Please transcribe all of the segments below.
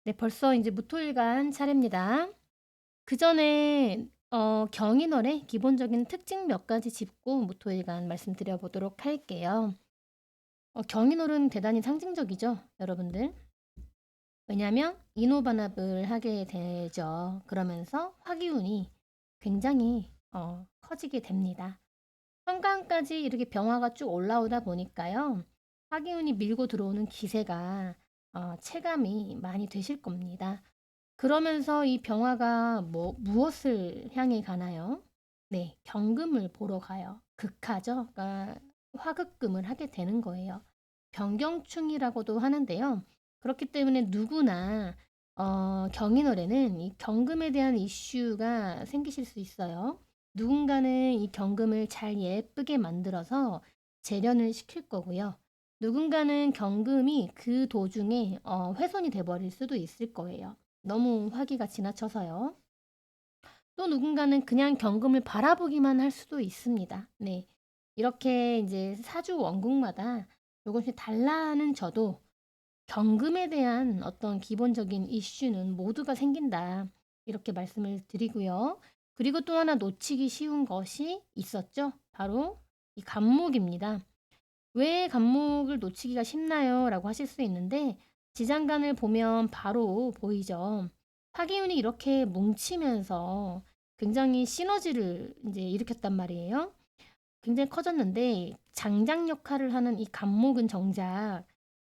네, 벌써 이제 무토일간 차례입니다. 그 전에 경인월의 기본적인 특징 몇 가지 짚고 무토일간 말씀드려 보도록 할게요. 경인월은 대단히 상징적이죠, 여러분들. 왜냐하면 인호반합을 하게 되죠. 그러면서 화기운이 굉장히 커지게 됩니다. 현관까지 이렇게 병화가 쭉 올라오다 보니까요. 화기운이 밀고 들어오는 기세가 체감이 많이 되실 겁니다. 그러면서 이 병화가 무엇을 향해 가나요? 네, 경금을 보러 가요. 극하죠. 그러니까 화극금을 하게 되는 거예요. 병경충이라고도 하는데요. 그렇기 때문에 누구나 경인월에는 이 경금에 대한 이슈가 생기실 수 있어요. 누군가는 이 경금을 잘 예쁘게 만들어서 재련을 시킬 거고요. 누군가는 경금이 그 도중에 훼손이 돼버릴 수도 있을 거예요. 너무 화기가 지나쳐서요. 또 누군가는 그냥 경금을 바라보기만 할 수도 있습니다. 네. 이렇게 이제 사주 원국마다 조금씩 달라는 저도 경금에 대한 어떤 기본적인 이슈는 모두가 생긴다. 이렇게 말씀을 드리고요. 그리고 또 하나 놓치기 쉬운 것이 있었죠. 바로 이 간목입니다. 왜 간목을 놓치기가 쉽나요? 라고 하실 수 있는데 지장간을 보면 바로 보이죠. 화기운이 이렇게 뭉치면서 굉장히 시너지를 이제 일으켰단 말이에요. 굉장히 커졌는데 장작 역할을 하는 이 간목은 정작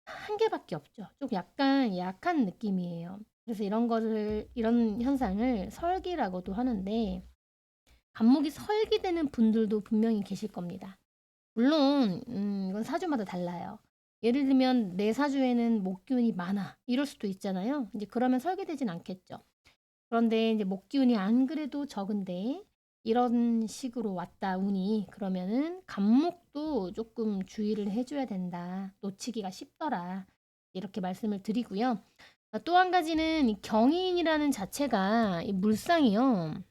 한 개밖에 없죠. 좀 약간 약한 느낌이에요. 그래서 이런 현상을 설기라고도 하는데 간목이 설기되는 분들도 분명히 계실 겁니다. 물론 이건 사주마다 달라요. 예를 들면 내 사주에는 목기운이 많아 이럴 수도 있잖아요. 이제 그러면 설계되진 않겠죠. 그런데 이제 목기운이 안 그래도 적은데 이런 식으로 왔다 운이 그러면은 간목도 조금 주의를 해줘야 된다. 놓치기가 쉽더라. 이렇게 말씀을 드리고요. 또 한 가지는 이 경인이라는 자체가 이 물상이요.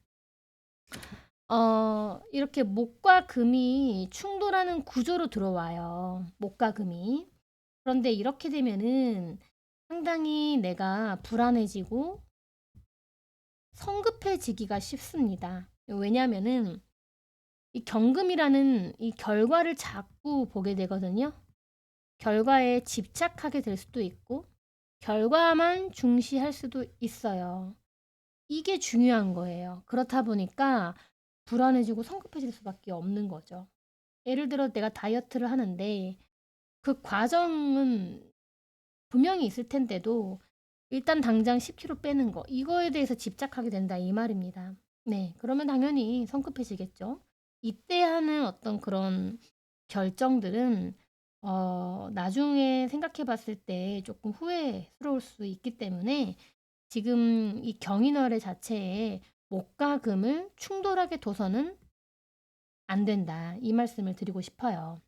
이렇게 목과 금이 충돌하는 구조로 들어와요. 목과 금이. 그런데 이렇게 되면은 상당히 내가 불안해지고 성급해지기가 쉽습니다. 왜냐하면은 이 경금이라는 이 결과를 자꾸 보게 되거든요. 결과에 집착하게 될 수도 있고 결과만 중시할 수도 있어요. 이게 중요한 거예요. 그렇다 보니까 불안해지고 성급해질 수밖에 없는 거죠. 예를 들어 내가 다이어트를 하는데 그 과정은 분명히 있을 텐데도 일단 당장 10kg 빼는 거 이거에 대해서 집착하게 된다 이 말입니다. 네, 그러면 당연히 성급해지겠죠. 이때 하는 어떤 그런 결정들은 나중에 생각해 봤을 때 조금 후회스러울 수 있기 때문에 지금 이 경인월의 자체에 목과 금을 충돌하게 둬서는 안 된다. 이 말씀을 드리고 싶어요.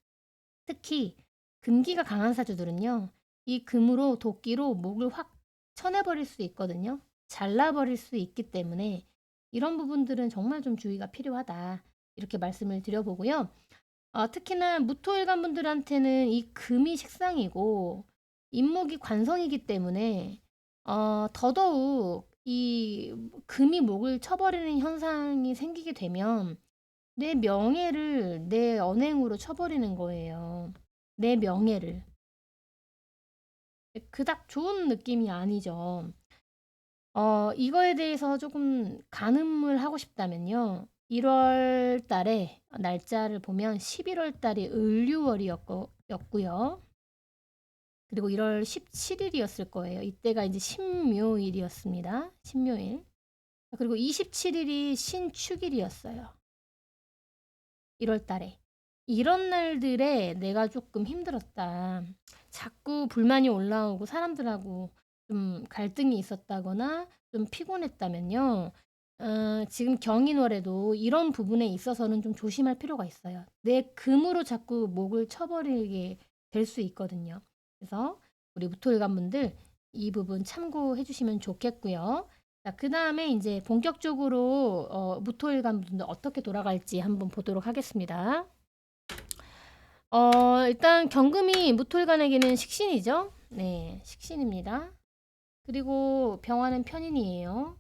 특히 금기가 강한 사주들은요. 이 금으로 도끼로 목을 확 쳐내버릴 수 있거든요. 잘라버릴 수 있기 때문에 이런 부분들은 정말 좀 주의가 필요하다. 이렇게 말씀을 드려보고요. 특히나 무토일관 분들한테는 이 금이 식상이고 인목이 관성이기 때문에 더더욱 이 금이 목을 쳐버리는 현상이 생기게 되면 내 명예를 내 언행으로 쳐버리는 거예요. 내 명예를. 그닥 좋은 느낌이 아니죠. 이거에 대해서 조금 가늠을 하고 싶다면요. 1월 달에 날짜를 보면 11월 달이 을류월이었고요. 그리고 1월 17일이었을 거예요. 이때가 이제 신묘일이었습니다. 신묘일. 그리고 27일이 신축일이었어요. 1월 달에. 이런 날들에 내가 조금 힘들었다. 자꾸 불만이 올라오고 사람들하고 좀 갈등이 있었다거나 좀 피곤했다면요. 지금 경인월에도 이런 부분에 있어서는 좀 조심할 필요가 있어요. 내 금으로 자꾸 목을 쳐버리게 될 수 있거든요. 그래서 우리 무토일관 분들 이 부분 참고해 주시면 좋겠고요. 자, 그 다음에 이제 본격적으로 무토일관 분들 어떻게 돌아갈지 한번 보도록 하겠습니다. 일단 경금이 무토일관에게는 식신이죠. 네, 식신입니다. 그리고 병화는 편인이에요.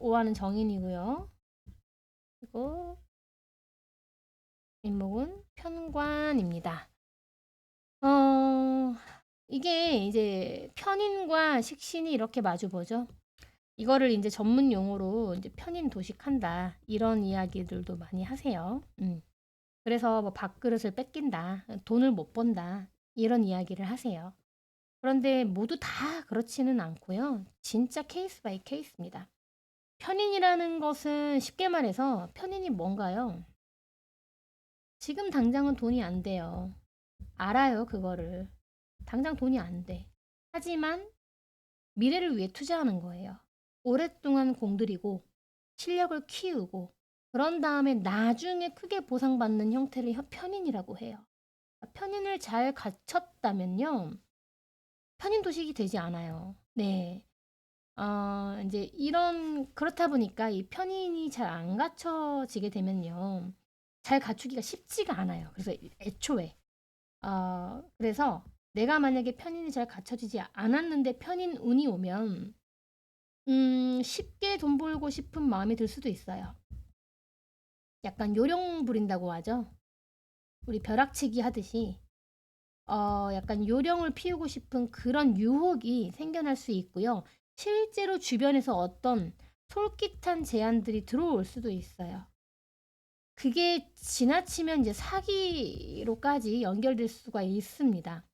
오화는 정인이고요. 그리고 인목은 편관입니다. 어, 이게 이제 편인과 식신이 이렇게 마주보죠. 이거를 이제 전문 용어로 이제 편인 도식한다. 이런 이야기들도 많이 하세요. 그래서 뭐 밥그릇을 뺏긴다. 돈을 못 번다. 이런 이야기를 하세요. 그런데 모두 다 그렇지는 않고요. 진짜 케이스 바이 케이스입니다. 편인이라는 것은 쉽게 말해서 편인이 뭔가요? 지금 당장은 돈이 안 돼요. 알아요, 그거를. 당장 돈이 안 돼. 하지만 미래를 위해 투자하는 거예요. 오랫동안 공들이고 실력을 키우고 그런 다음에 나중에 크게 보상받는 형태를 편인이라고 해요. 편인을 잘 갖췄다면요. 편인 도식이 되지 않아요. 네. 이제 그렇다 보니까 이 편인이 잘 안 갖춰지게 되면요. 잘 갖추기가 쉽지가 않아요. 그래서 애초에. 그래서 내가 만약에 편인이 잘 갖춰지지 않았는데 편인 운이 오면, 쉽게 돈 벌고 싶은 마음이 들 수도 있어요. 약간 요령 부린다고 하죠. 우리 벼락치기 하듯이, 약간 요령을 피우고 싶은 그런 유혹이 생겨날 수 있고요. 실제로 주변에서 어떤 솔깃한 제안들이 들어올 수도 있어요. 그게 지나치면 이제 사기로까지 연결될 수가 있습니다.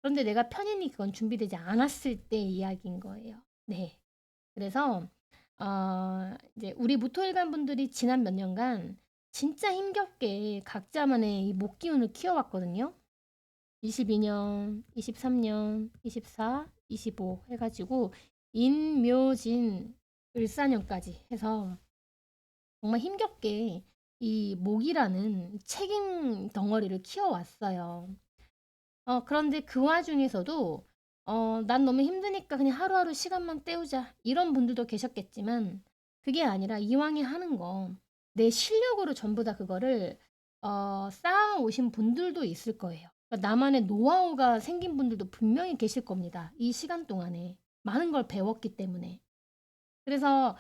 그런데 내가 편인이 그건 준비되지 않았을 때 이야기인 거예요. 네. 그래서 이제 우리 무토일관 분들이 지난 몇 년간 진짜 힘겹게 각자만의 이 목기운을 키워왔거든요. 22년, 23년, 24, 25 해가지고 인묘진 을사년까지 해서 정말 힘겹게 이 목이라는 책임 덩어리를 키워왔어요. 그런데 그 와중에서도 난 너무 힘드니까 그냥 하루하루 시간만 때우자. 이런 분들도 계셨겠지만 그게 아니라 이왕에 하는 거 내 실력으로 전부 다 그거를 쌓아오신 분들도 있을 거예요. 그러니까 나만의 노하우가 생긴 분들도 분명히 계실 겁니다. 이 시간 동안에 많은 걸 배웠기 때문에. 그래서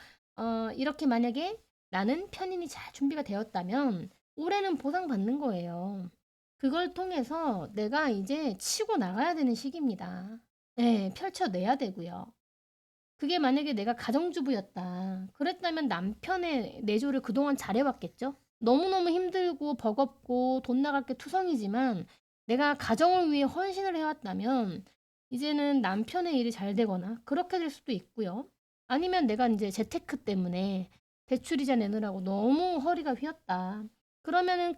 이렇게 만약에 나는 편인이 잘 준비가 되었다면 올해는 보상받는 거예요. 그걸 통해서 내가 이제 치고 나가야 되는 시기입니다. 네, 펼쳐내야 되고요. 그게 만약에 내가 가정주부였다. 그랬다면 남편의 내조를 그동안 잘해왔겠죠? 너무너무 힘들고 버겁고 돈 나갈 게 투성이지만 내가 가정을 위해 헌신을 해왔다면 이제는 남편의 일이 잘 되거나 그렇게 될 수도 있고요. 아니면 내가 이제 재테크 때문에 대출이자 내느라고 너무 허리가 휘었다. 그러면은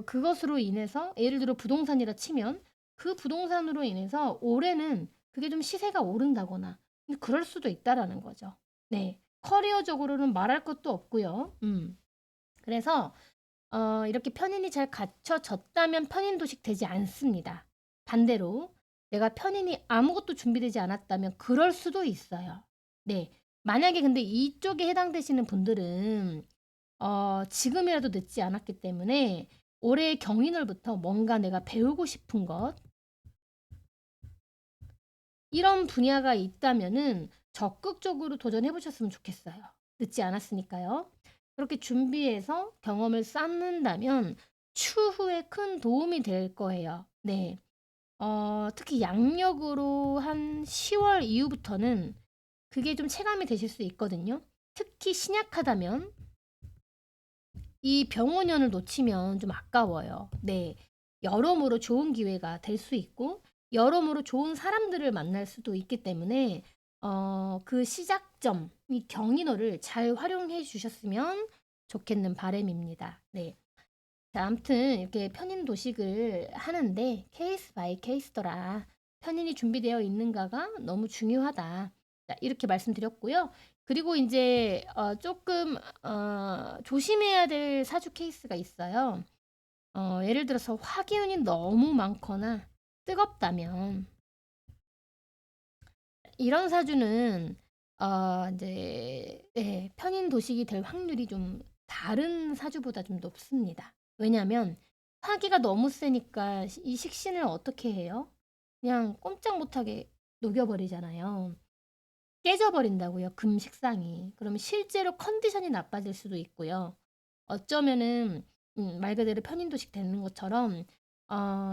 그것으로 인해서 예를 들어 부동산이라 치면 그 부동산으로 인해서 올해는 그게 좀 시세가 오른다거나 그럴 수도 있다라는 거죠. 네. 커리어적으로는 말할 것도 없고요. 그래서 이렇게 편인이 잘 갖춰졌다면 편인 도식 되지 않습니다. 반대로 내가 편인이 아무것도 준비되지 않았다면 그럴 수도 있어요. 네. 만약에 근데 이쪽에 해당되시는 분들은 지금이라도 늦지 않았기 때문에 올해 경인월부터 뭔가 내가 배우고 싶은 것 이런 분야가 있다면은 적극적으로 도전해 보셨으면 좋겠어요. 늦지 않았으니까요. 그렇게 준비해서 경험을 쌓는다면 추후에 큰 도움이 될 거예요. 네. 특히 양력으로 한 10월 이후부터는 그게 좀 체감이 되실 수 있거든요. 특히 신약하다면 이 병원연을 놓치면 좀 아까워요. 네. 여러모로 좋은 기회가 될 수 있고 여러모로 좋은 사람들을 만날 수도 있기 때문에 그 시작점, 이 경인어를 잘 활용해 주셨으면 좋겠는 바람입니다. 네. 자, 아무튼 이렇게 편인 도식을 하는데 케이스 바이 케이스더라. 편인이 준비되어 있는가가 너무 중요하다. 자, 이렇게 말씀드렸고요. 그리고 이제 조금 조심해야 될 사주 케이스가 있어요. 예를 들어서 화기운이 너무 많거나 뜨겁다면 이런 사주는 이제 네, 편인 도식이 될 확률이 좀 다른 사주보다 좀 높습니다. 왜냐하면 화기가 너무 세니까 이 식신을 어떻게 해요? 그냥 꼼짝 못하게 녹여버리잖아요. 깨져버린다고요, 금식상이. 그러면 실제로 컨디션이 나빠질 수도 있고요. 어쩌면은 말 그대로 편인도식 되는 것처럼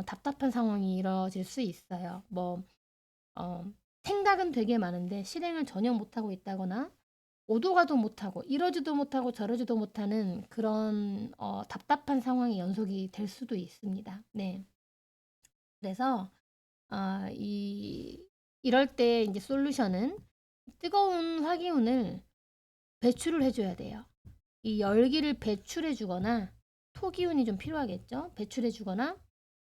답답한 상황이 이뤄질 수 있어요. 뭐 생각은 되게 많은데 실행을 전혀 못하고 있다거나 오도 가도 못하고 이러지도 못하고 저러지도 못하는 그런 답답한 상황이 연속이 될 수도 있습니다. 네. 그래서 이럴 때 이제 솔루션은 뜨거운 화기운을 배출을 해줘야 돼요. 이 열기를 배출해 주거나 토기운이 좀 필요하겠죠. 배출해 주거나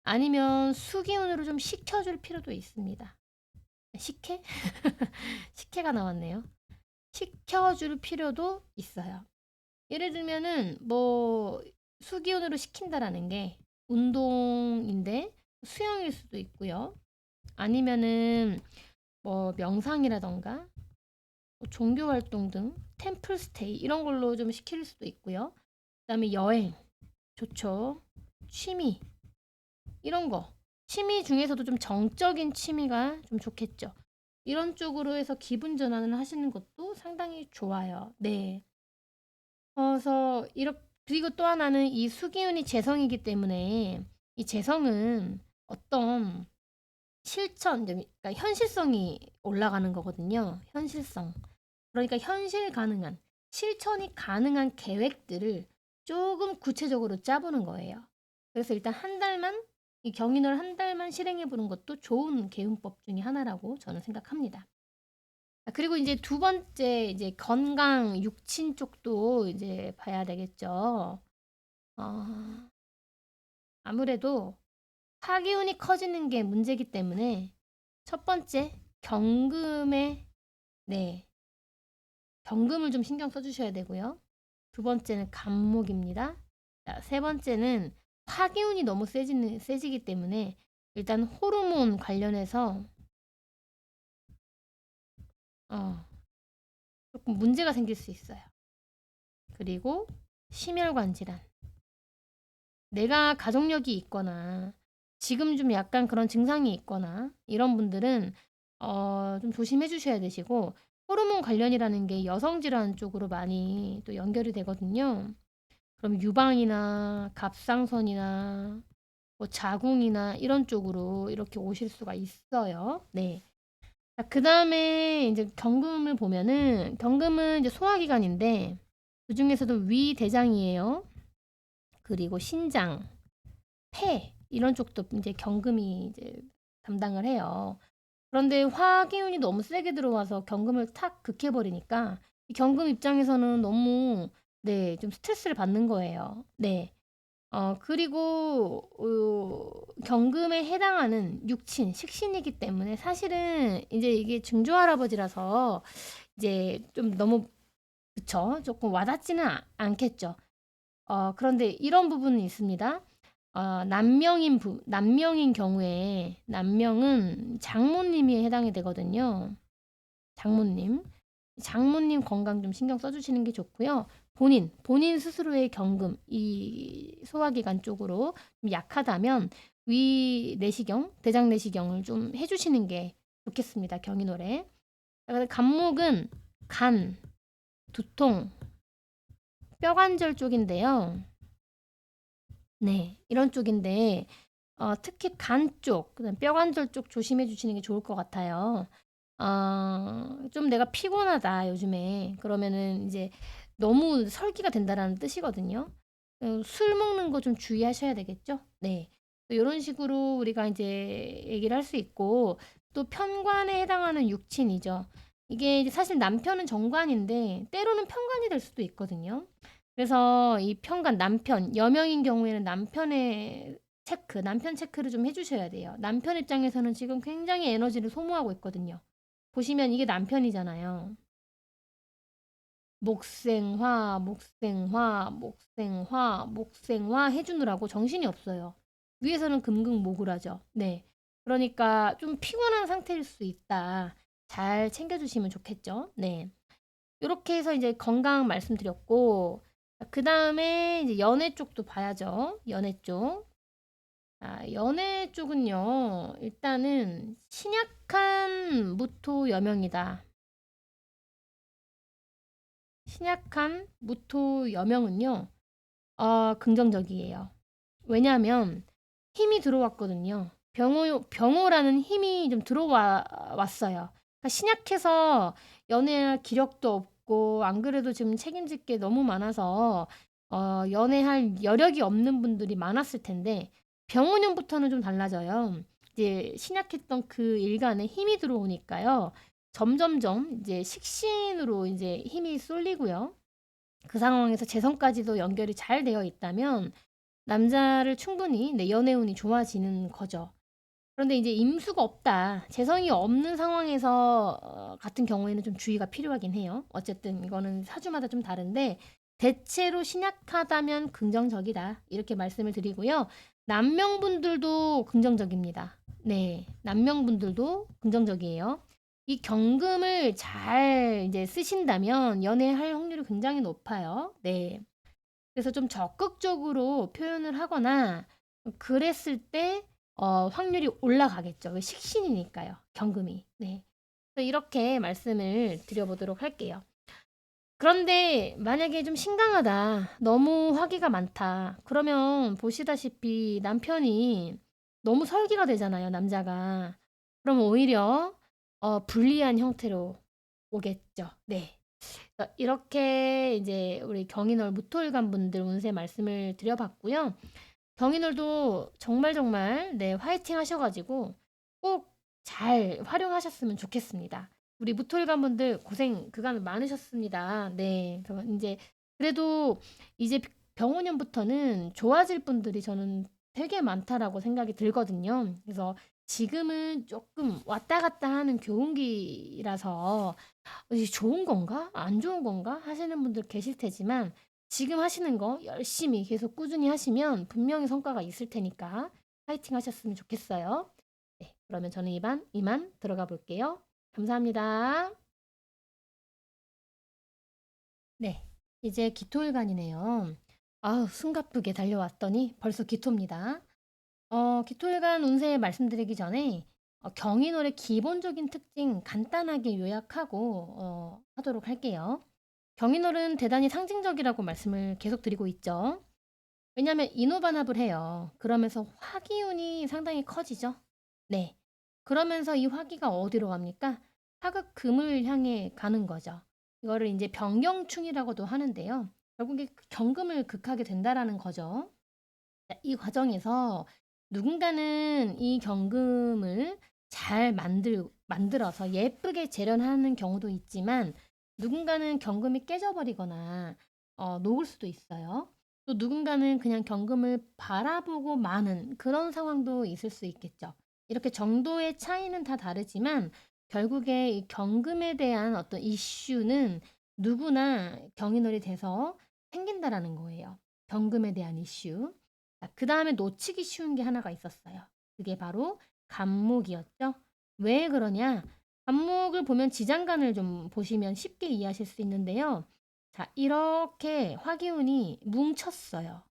아니면 수기운으로 좀 식혀줄 필요도 있습니다. 식혜? 식혜가 나왔네요. 식혀줄 필요도 있어요. 예를 들면은 뭐 수기운으로 식힌다라는 게 운동인데 수영일 수도 있고요. 아니면은 뭐 명상이라던가 뭐 종교 활동 등 템플 스테이 이런 걸로 좀 시킬 수도 있고요. 그다음에 여행 좋죠. 취미 이런 거. 취미 중에서도 좀 정적인 취미가 좀 좋겠죠. 이런 쪽으로 해서 기분 전환을 하시는 것도 상당히 좋아요. 네. 그래서 이렇게 그리고 또 하나는 이 수기운이 재성이기 때문에 이 재성은 어떤 실천, 그러니까 현실성이 올라가는 거거든요. 현실성. 그러니까 현실 가능한, 실천이 가능한 계획들을 조금 구체적으로 짜보는 거예요. 그래서 일단 한 달만, 이 경인을 한 달만 실행해 보는 것도 좋은 개운법 중에 하나라고 저는 생각합니다. 그리고 이제 두 번째, 이제 건강, 육친 쪽도 이제 봐야 되겠죠. 어, 아무래도 하기운이 커지는 게 문제이기 때문에 첫 번째, 네, 경금을 좀 신경 써주셔야 되고요. 두 번째는 간목입니다. 자, 세 번째는 화기운이 너무 세지기 때문에 일단 호르몬 관련해서 어, 조금 문제가 생길 수 있어요. 그리고 심혈관 질환. 내가 가족력이 있거나 지금 좀 약간 그런 증상이 있거나 이런 분들은 좀 조심해 주셔야 되시고 호르몬 관련이라는 게 여성 질환 쪽으로 많이 또 연결이 되거든요. 그럼 유방이나 갑상선이나 뭐 자궁이나 이런 쪽으로 이렇게 오실 수가 있어요. 네. 그 다음에 이제 경금을 보면은 경금은 이제 소화기관인데 그 중에서도 위 대장이에요. 그리고 신장, 폐 이런 쪽도 이제 경금이 이제 담당을 해요. 그런데 화기운이 너무 세게 들어와서 경금을 탁 극해버리니까 이 경금 입장에서는 너무 네, 좀 스트레스를 받는 거예요. 네. 그리고 경금에 해당하는 육친, 식신이기 때문에 사실은 이제 이게 증조할아버지라서 이제 좀 너무 그쵸? 조금 와닿지는 않겠죠. 그런데 이런 부분은 있습니다. 남명인 경우에 남명은 장모님이 해당이 되거든요. 장모님 건강 좀 신경 써주시는 게 좋고요. 본인 스스로의 경금, 이 소화기관 쪽으로 좀 약하다면 위 내시경, 대장 내시경을 좀 해주시는 게 좋겠습니다. 경인월에. 간목은 간, 두통, 뼈관절 쪽인데요. 네, 이런 쪽인데 특히 간 쪽, 그다음 뼈관절 쪽 조심해 주시는 게 좋을 것 같아요. 좀 내가 피곤하다 요즘에 그러면은 이제 너무 설기가 된다라는 뜻이거든요. 술 먹는 거 좀 주의하셔야 되겠죠? 네. 이런 식으로 우리가 이제 얘기를 할 수 있고 또 편관에 해당하는 육친이죠. 이게 이제 사실 남편은 정관인데 때로는 편관이 될 수도 있거든요. 그래서 이 편관 여명인 경우에는 남편 체크를 좀 해주셔야 돼요. 남편 입장에서는 지금 굉장히 에너지를 소모하고 있거든요. 보시면 이게 남편이잖아요. 목생화, 목생화, 목생화, 목생화 해주느라고 정신이 없어요. 위에서는 금극목을 하죠. 네. 그러니까 좀 피곤한 상태일 수 있다. 잘 챙겨주시면 좋겠죠. 네. 이렇게 해서 이제 건강 말씀드렸고, 그 다음에 이제 연애 쪽도 봐야죠. 연애 쪽. 연애 쪽은요, 일단은 신약 신약한 무토여명이다. 신약한 무토여명은요, 긍정적이에요. 왜냐하면 힘이 들어왔거든요. 병호라는 힘이 좀 왔어요. 그러니까 신약해서 연애할 기력도 없고, 안 그래도 지금 책임질 게 너무 많아서, 연애할 여력이 없는 분들이 많았을 텐데, 병원형부터는 좀 달라져요. 이제 신약했던 그 일간에 힘이 들어오니까요. 점점점 이제 식신으로 이제 힘이 쏠리고요. 그 상황에서 재성까지도 연결이 잘 되어 있다면 남자를 충분히 내 연애운이 좋아지는 거죠. 그런데 이제 임수가 없다. 재성이 없는 상황에서 같은 경우에는 좀 주의가 필요하긴 해요. 어쨌든 이거는 사주마다 좀 다른데 대체로 신약하다면 긍정적이다. 이렇게 말씀을 드리고요. 남명분들도 긍정적입니다. 네, 남명분들도 긍정적이에요. 이 경금을 잘 이제 쓰신다면 연애할 확률이 굉장히 높아요. 네. 그래서 좀 적극적으로 표현을 하거나 그랬을 때 확률이 올라가겠죠. 그 식신이니까요. 경금이. 네. 그래서 이렇게 말씀을 드려보도록 할게요. 그런데 만약에 좀 신강하다. 너무 화기가 많다. 그러면 보시다시피 남편이 너무 설기가 되잖아요. 남자가. 그럼 오히려 불리한 형태로 오겠죠. 네. 이렇게 이제 우리 경인월 무토일간 분들 운세 말씀을 드려봤고요. 경인월도 정말 정말 네, 화이팅 하셔가지고 꼭 잘 활용하셨으면 좋겠습니다. 우리 무토일간 분들 고생 그간 많으셨습니다. 네, 그래서 이제 그래도 이제 병오년부터는 좋아질 분들이 저는 되게 많다라고 생각이 들거든요. 그래서 지금은 조금 왔다 갔다 하는 교훈기라서 이게 좋은 건가? 안 좋은 건가? 하시는 분들 계실 테지만 지금 하시는 거 열심히 계속 꾸준히 하시면 분명히 성과가 있을 테니까 파이팅 하셨으면 좋겠어요. 네, 그러면 저는 이만 들어가 볼게요. 감사합니다. 네, 이제 기토일간이네요. 아우, 숨가쁘게 달려왔더니 벌써 기토입니다. 기토일간 운세 말씀드리기 전에 경인월의 기본적인 특징 간단하게 요약하고 하도록 할게요. 경인월은 대단히 상징적이라고 말씀을 계속 드리고 있죠. 왜냐하면 인호반합을 해요. 그러면서 화기운이 상당히 커지죠. 네. 그러면서 이 화기가 어디로 갑니까? 화극금을 향해 가는 거죠. 이거를 이제 병경충이라고도 하는데요. 결국에 경금을 극하게 된다라는 거죠. 이 과정에서 누군가는 이 경금을 잘 만들어서 예쁘게 재련하는 경우도 있지만 누군가는 경금이 깨져버리거나 녹을 수도 있어요. 또 누군가는 그냥 경금을 바라보고 마는 그런 상황도 있을 수 있겠죠. 이렇게 정도의 차이는 다 다르지만 결국에 이 경금에 대한 어떤 이슈는 누구나 경인월이 돼서 생긴다라는 거예요. 경금에 대한 이슈. 그 다음에 놓치기 쉬운 게 하나가 있었어요. 그게 바로 간목이었죠. 왜 그러냐? 간목을 보면 지장간을 좀 보시면 쉽게 이해하실 수 있는데요. 자, 이렇게 화기운이 뭉쳤어요.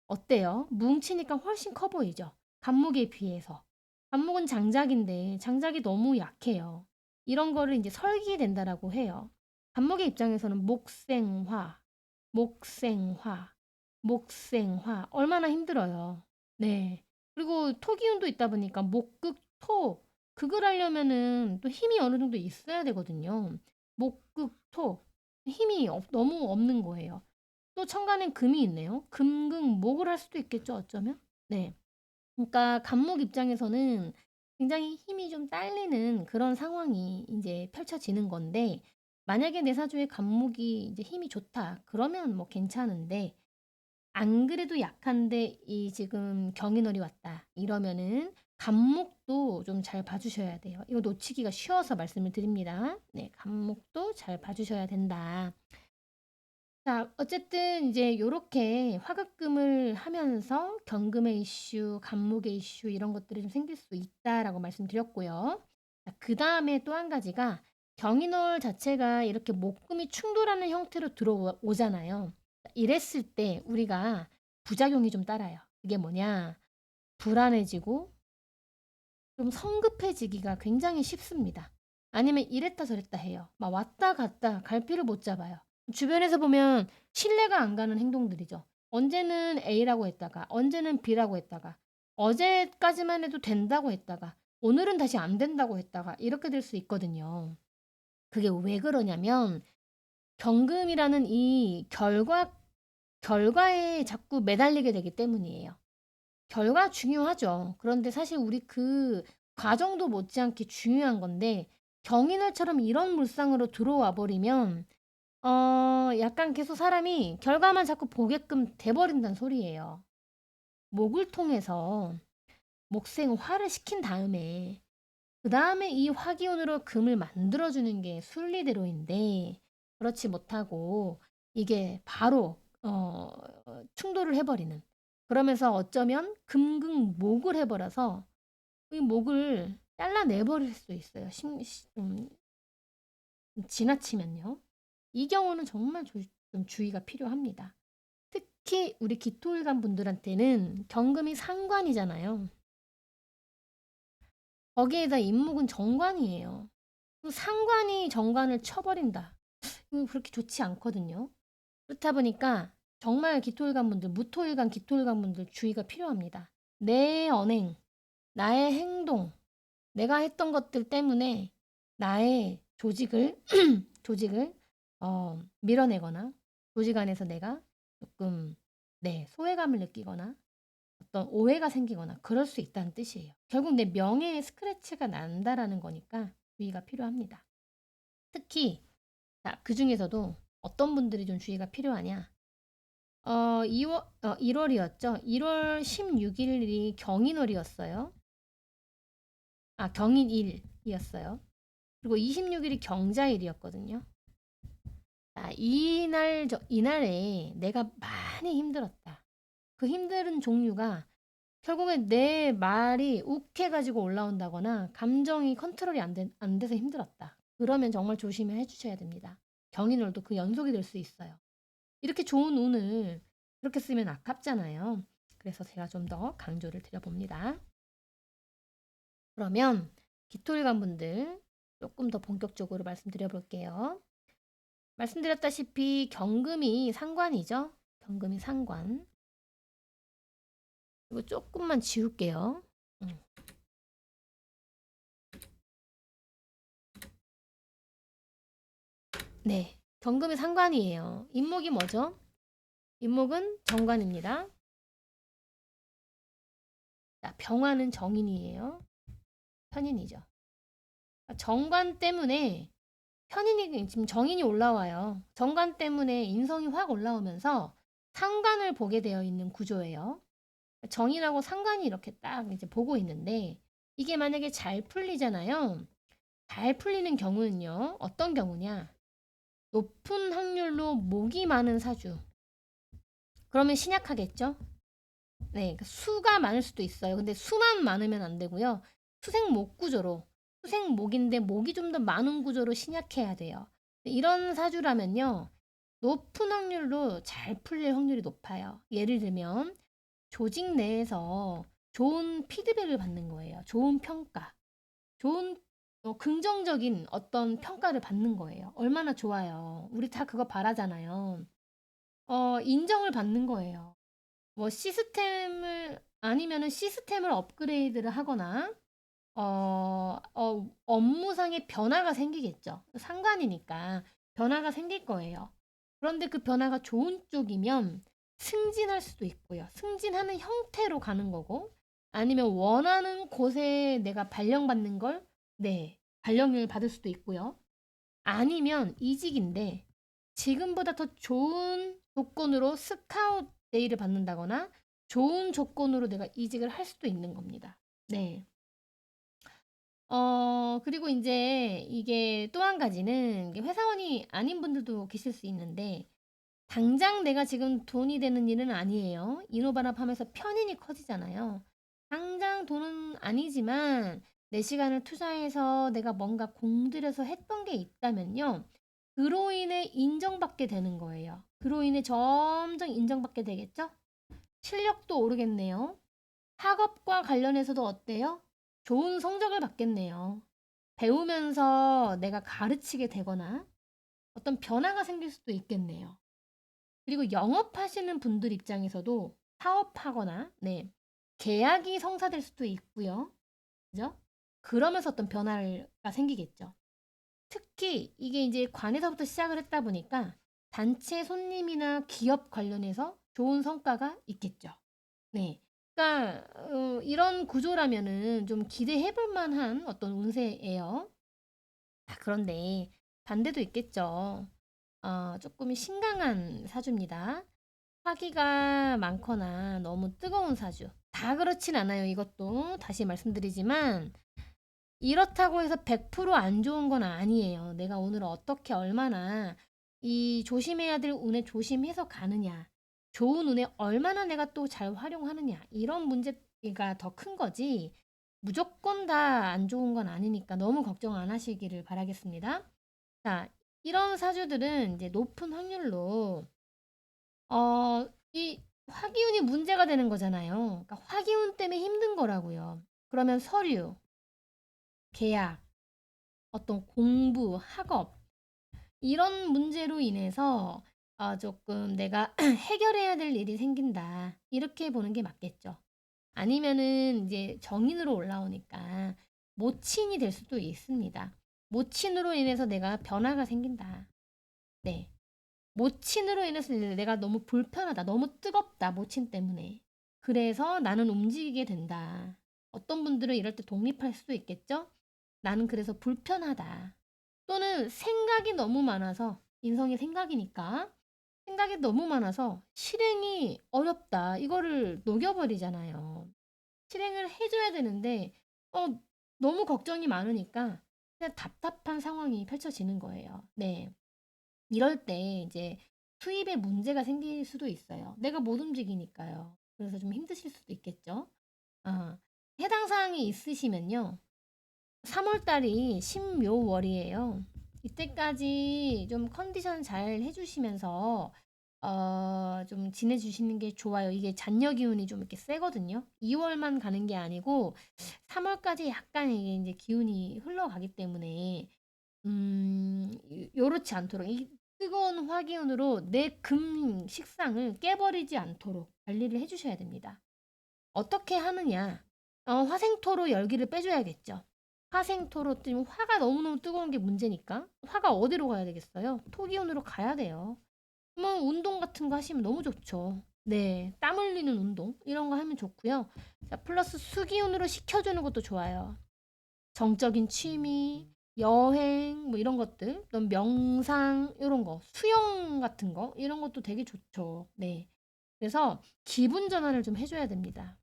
어때요? 뭉치니까 훨씬 커 보이죠? 간목에 비해서. 간목은 장작인데 장작이 너무 약해요. 이런 거를 이제 설기된다라고 해요. 간목의 입장에서는 목생화, 목생화, 목생화 얼마나 힘들어요. 네. 그리고 토기운도 있다 보니까 목극토 극을 하려면은 또 힘이 어느 정도 있어야 되거든요. 목극토 힘이 너무 없는 거예요. 또 천간엔 금이 있네요. 금극목을 할 수도 있겠죠, 어쩌면. 네. 그러니까 간목 입장에서는 굉장히 힘이 좀 딸리는 그런 상황이 이제 펼쳐지는 건데 만약에 내 사주에 간목이 이제 힘이 좋다. 그러면 뭐 괜찮은데 안 그래도 약한데 이 지금 경인월이 왔다. 이러면은 간목도 좀 잘 봐주셔야 돼요. 이거 놓치기가 쉬워서 말씀을 드립니다. 네, 간목도 잘 봐주셔야 된다. 자, 어쨌든 이제 요렇게 화급금을 하면서 경금의 이슈, 간목의 이슈 이런 것들이 좀 생길 수 있다라고 말씀드렸고요. 자, 그다음에 또 한 가지가 경인월 자체가 이렇게 목금이 충돌하는 형태로 들어오잖아요. 이랬을 때 우리가 부작용이 좀 따라요. 그게 뭐냐? 불안해지고 좀 성급해지기가 굉장히 쉽습니다. 아니면 이랬다 저랬다 해요. 막 왔다 갔다 갈피를 못 잡아요. 주변에서 보면 신뢰가 안 가는 행동들이죠. 언제는 A라고 했다가 언제는 B라고 했다가 어제까지만 해도 된다고 했다가 오늘은 다시 안 된다고 했다가 이렇게 될 수 있거든요. 그게 왜 그러냐면 경금이라는 이 결과에 자꾸 매달리게 되기 때문이에요. 결과 중요하죠. 그런데 사실 우리 그 과정도 못지않게 중요한 건데 경인월처럼 이런 물상으로 들어와 버리면 약간 계속 사람이 결과만 자꾸 보게끔 돼 버린다는 소리예요. 목을 통해서 목생화를 시킨 다음에 그다음에 이 화기운으로 금을 만들어 주는 게 순리대로인데 그렇지 못하고 이게 바로 충돌을 해 버리는. 그러면서 어쩌면 금극목을 해 버려서 이 목을 잘라내 버릴 수 있어요. 좀 지나치면요. 이 경우는 정말 좀 주의가 필요합니다. 특히 우리 기토일관 분들한테는 경금이 상관이잖아요. 거기에다 임목은 정관이에요. 상관이 정관을 쳐버린다. 이거 그렇게 좋지 않거든요. 그렇다 보니까 정말 기토일관 분들, 무토일관, 기토일관 분들 주의가 필요합니다. 내 언행, 나의 행동, 내가 했던 것들 때문에 나의 조직을 밀어내거나 조직 안에서 내가 조금 소외감을 느끼거나 어떤 오해가 생기거나 그럴 수 있다는 뜻이에요. 결국 내 명예에 스크래치가 난다라는 거니까 주의가 필요합니다. 특히 그 중에서도 어떤 분들이 좀 주의가 필요하냐? 1월이었죠. 1월 16일이 경인월이었어요. 경인일이었어요. 그리고 26일이 경자일이었거든요. 이날에 내가 많이 힘들었다. 그 힘든 종류가 결국에 내 말이 욱해가지고 올라온다거나 감정이 컨트롤이 안 돼서 힘들었다. 그러면 정말 조심해 주셔야 됩니다. 경인월도 그 연속이 될 수 있어요. 이렇게 좋은 운을 그렇게 쓰면 아깝잖아요. 그래서 제가 좀 더 강조를 드려봅니다. 그러면 기토일관 분들 조금 더 본격적으로 말씀드려 볼게요. 말씀드렸다시피 경금이 상관이죠. 경금이 상관. 이거 조금만 지울게요. 네, 경금이 상관이에요. 임목이 뭐죠? 임목은 정관입니다. 자, 병화는 정인이에요. 편인이죠. 정관 때문에 편인이 지금 정인이 올라와요. 정관 때문에 인성이 확 올라오면서 상관을 보게 되어 있는 구조예요. 정인하고 상관이 이렇게 딱 이제 보고 있는데 이게 만약에 잘 풀리잖아요. 잘 풀리는 경우는요. 어떤 경우냐? 높은 확률로 목이 많은 사주. 그러면 신약하겠죠? 네, 수가 많을 수도 있어요. 근데 수만 많으면 안 되고요. 수생목 구조로 수생목인데 목이 좀 더 많은 구조로 신약해야 돼요. 이런 사주라면요. 높은 확률로 잘 풀릴 확률이 높아요. 예를 들면 조직 내에서 좋은 피드백을 받는 거예요. 좋은 평가. 좋은 긍정적인 어떤 평가를 받는 거예요. 얼마나 좋아요. 우리 다 그거 바라잖아요. 인정을 받는 거예요. 뭐 시스템을 아니면은 시스템을 업그레이드를 하거나 업무상의 변화가 생기겠죠. 상관이니까 변화가 생길 거예요. 그런데 그 변화가 좋은 쪽이면 승진할 수도 있고요. 승진하는 형태로 가는 거고 아니면 원하는 곳에 내가 발령받는 걸 발령을 받을 수도 있고요. 아니면 이직인데 지금보다 더 좋은 조건으로 스카웃 데이를 받는다거나 좋은 조건으로 내가 이직을 할 수도 있는 겁니다. 네. 그리고 인제 이게 또 한 가지는 회사원이 아닌 분들도 계실 수 있는데 당장 내가 지금 돈이 되는 일은 아니에요. 인호반합하면서 편인이 커지잖아요. 당장 돈은 아니지만 내 시간을 투자해서 내가 뭔가 공들여서 했던 게 있다면요. 그로 인해 인정받게 되는 거예요. 그로 인해 점점 인정받게 되겠죠? 실력도 오르겠네요. 학업과 관련해서도 어때요? 좋은 성적을 받겠네요. 배우면서 내가 가르치게 되거나 어떤 변화가 생길 수도 있겠네요. 그리고 영업하시는 분들 입장에서도 사업하거나 네, 계약이 성사될 수도 있고요. 그죠? 그러면서 어떤 변화가 생기겠죠. 특히 이게 이제 관에서부터 시작을 했다 보니까 단체 손님이나 기업 관련해서 좋은 성과가 있겠죠. 네. 그러니까 이런 구조라면은 좀 기대해 볼 만한 어떤 운세예요. 그런데 반대도 있겠죠. 조금 신강한 사주입니다. 화기가 많거나 너무 뜨거운 사주. 다 그렇진 않아요. 이것도 다시 말씀드리지만 이렇다고 해서 100%안 좋은 건 아니에요. 내가 오늘 어떻게 얼마나 이 조심해야 될 운에 조심해서 가느냐. 좋은 운에 얼마나 내가 또 잘 활용하느냐. 이런 문제가 더 큰 거지. 무조건 다 안 좋은 건 아니니까 너무 걱정 안 하시기를 바라겠습니다. 자, 이런 사주들은 이제 높은 확률로 이 화기운이 문제가 되는 거잖아요. 그러니까 화기운 때문에 힘든 거라고요. 그러면 서류, 계약, 어떤 공부, 학업 이런 문제로 인해서 조금 내가 해결해야 될 일이 생긴다. 이렇게 보는 게 맞겠죠. 아니면은 이제 정인으로 올라오니까 모친이 될 수도 있습니다. 모친으로 인해서 내가 변화가 생긴다. 네. 모친으로 인해서 내가 너무 불편하다. 너무 뜨겁다. 모친 때문에. 그래서 나는 움직이게 된다. 어떤 분들은 이럴 때 독립할 수도 있겠죠? 나는 그래서 불편하다. 또는 생각이 너무 많아서, 인성이 생각이니까, 생각이 너무 많아서 실행이 어렵다. 이거를 녹여버리잖아요. 실행을 해줘야 되는데, 어, 너무 걱정이 많으니까 그냥 답답한 상황이 펼쳐지는 거예요. 네. 이럴 때 이제 수입에 문제가 생길 수도 있어요. 내가 못 움직이니까요. 그래서 좀 힘드실 수도 있겠죠. 아, 해당 사항이 있으시면요. 3월 달이 신묘월이에요. 이때까지 좀 컨디션 잘 해주시면서 좀 지내주시는 게 좋아요. 이게 잔여 기운이 좀 이렇게 세거든요. 2월만 가는 게 아니고 3월까지 약간 이게 이제 기운이 흘러가기 때문에 요렇지 않도록 이 뜨거운 화기운으로 내 금 식상을 깨버리지 않도록 관리를 해주셔야 됩니다. 어떻게 하느냐? 화생토로 열기를 빼줘야겠죠. 화생토로 뜨면 화가 너무너무 뜨거운 게 문제니까 화가 어디로 가야 되겠어요? 토기운으로 가야 돼요. 뭐 운동 같은 거 하시면 너무 좋죠. 네, 땀 흘리는 운동 이런 거 하면 좋고요. 자, 플러스 수기운으로 식혀주는 것도 좋아요. 정적인 취미, 여행 뭐 이런 것들, 또 명상 이런 거, 수영 같은 거 이런 것도 되게 좋죠. 네. 그래서 기분 전환을 좀 해줘야 됩니다.